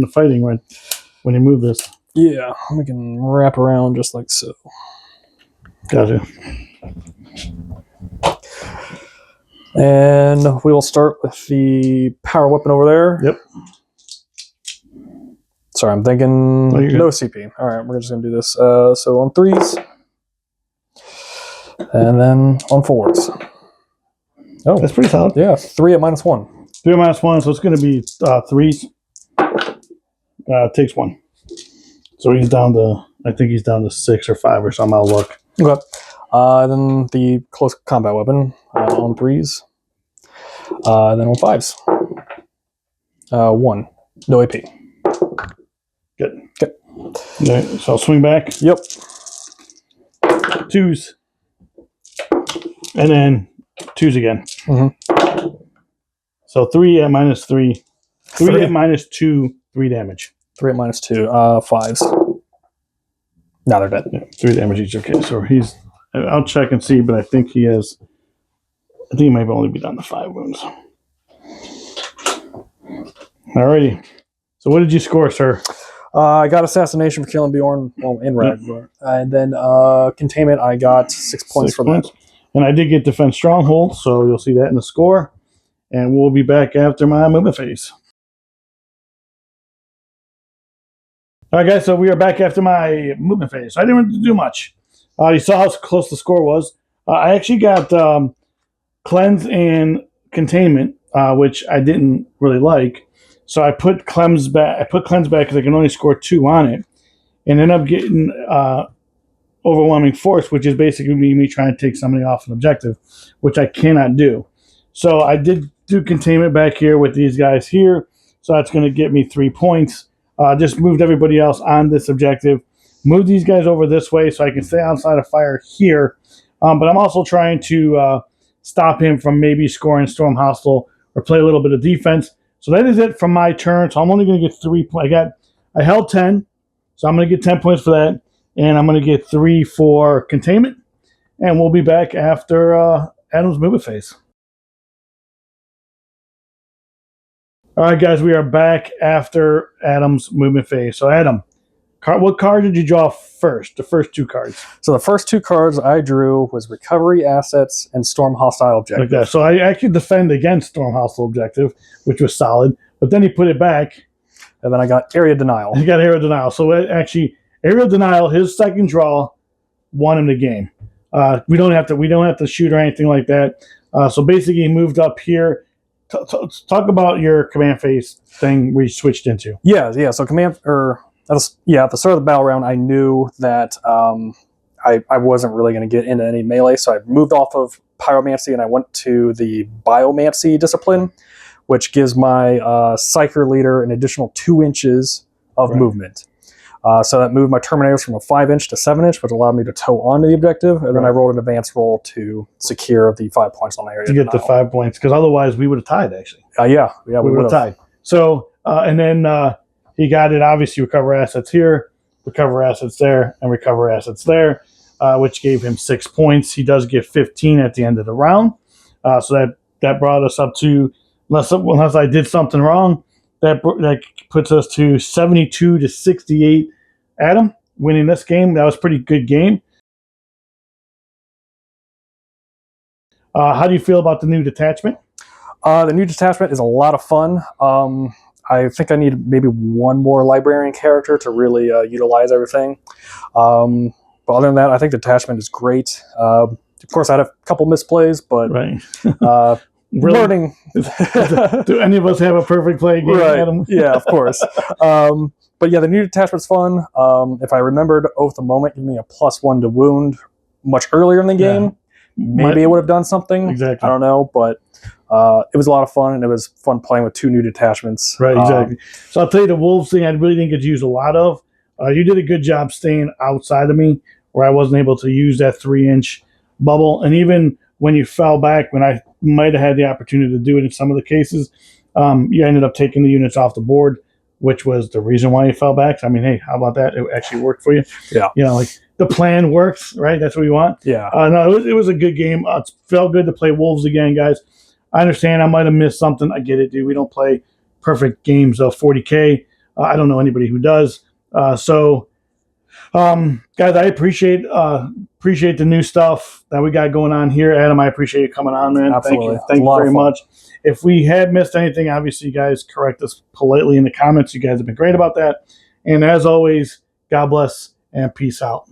fighting when you move this. Yeah, we can wrap around just like so. Gotcha. And we will start with the power weapon over there. Yep. Sorry, I'm thinking no CP. All right, we're just going to do this. So on 3s. And then on 4s. Oh, that's pretty solid. Yeah, 3 at -1. 3 at -1, so it's going to be 3s. Takes 1. So he's down to, I think he's down to 6 or 5 or something. I'll look. Okay. Then the close combat weapon on 3s. And then on 5s. 1. No AP. Good. Okay. Okay, so I'll swing back. Yep. 2s. And then 2s again. Mm-hmm. So 3 at -3. 3 at -2, 3 damage. 3 at -2. 5s. Now they're dead. Yeah, 3 damage each. Okay, so he's. I'll check and see, but I think he has. I think he might only be down to 5 wounds. Alrighty. So what did you score, sir? I got assassination for killing Bjorn, well, in Rag, and then containment. I got 6 points for that. And I did get defense stronghold, so you'll see that in the score. And we'll be back after my movement phase. All right, guys. So we are back after my movement phase. So I didn't really do much. You saw how close the score was. I actually got cleanse and containment, which I didn't really like. So I put cleanse back. I put cleanse back because I can only score 2 on it, and end up getting overwhelming force, which is basically me trying to take somebody off an objective, which I cannot do. So I did do containment back here with these guys here. So that's going to get me 3 points. Just moved everybody else on this objective. Moved these guys over this way so I can stay outside of fire here. But I'm also trying to stop him from maybe scoring Storm Hostile or play a little bit of defense. So that is it from my turn. So I'm only going to get 3 points. I held 10, so I'm going to get 10 points for that. And I'm going to get 3 for containment. And we'll be back after Adam's movement phase. All right, guys, we are back after Adam's movement phase. So, Adam, what card did you draw first? The first 2 cards. So the first 2 cards I drew was Recovery Assets and Storm Hostile Objective. Like that. So I actually defend against Storm Hostile Objective, which was solid. But then he put it back. And then I got Area Denial. He got Area Denial. So actually, Area Denial, his second draw, won him the game. We don't have to shoot or anything like that. So basically, he moved up here. Talk about your command phase thing we switched into. Yeah. So at the start of the battle round, I knew that I wasn't really going to get into any melee, so I moved off of Pyromancy and I went to the Biomancy discipline, which gives my Psyker leader an additional 2 inches of movement. So that moved my Terminators from a 5-inch to 7-inch, which allowed me to tow onto the objective, and then I rolled an advanced roll to secure the 5 points on the area. To get the 5 points, because otherwise we would have tied, actually. Yeah, we would have tied. So, and then he got it, obviously, recover assets here, recover assets there, and recover assets there, which gave him 6 points. He does get 15 at the end of the round. So that brought us up to, unless I did something wrong, that puts us to 72 to 68. Adam, winning this game. That was a pretty good game. How do you feel about the new detachment? The new detachment is a lot of fun. I think I need maybe 1 more librarian character to really utilize everything. But other than that, I think detachment is great. Of course, I had a couple misplays, but right. Learning. Do any of us have a perfect play game, right. Adam? Yeah, of course. But yeah, the new detachment's fun. If I remembered Oath of Moment giving me a +1 to wound much earlier in the game, maybe it would have done something. Exactly. I don't know, but it was a lot of fun, and it was fun playing with 2 new detachments. Right, exactly. So I'll tell you, the Wolves thing I really didn't get to use a lot of. You did a good job staying outside of me, where I wasn't able to use that 3-inch bubble. And even when you fell back, when I might have had the opportunity to do it in some of the cases, you ended up taking the units off the board, which was the reason why you fell back. I mean, hey, how about that? It actually worked for you. Yeah. You know, like the plan works, right? That's what we want. Yeah. No, it was a good game. It felt good to play Wolves again, guys. I understand I might have missed something. I get it, dude. We don't play perfect games of 40K. I don't know anybody who does. Guys, I appreciate the new stuff that we got going on here. Adam, I appreciate you coming on, man. Absolutely. Thank you very much. If we had missed anything, obviously, you guys correct us politely in the comments. You guys have been great about that. And as always, God bless and peace out.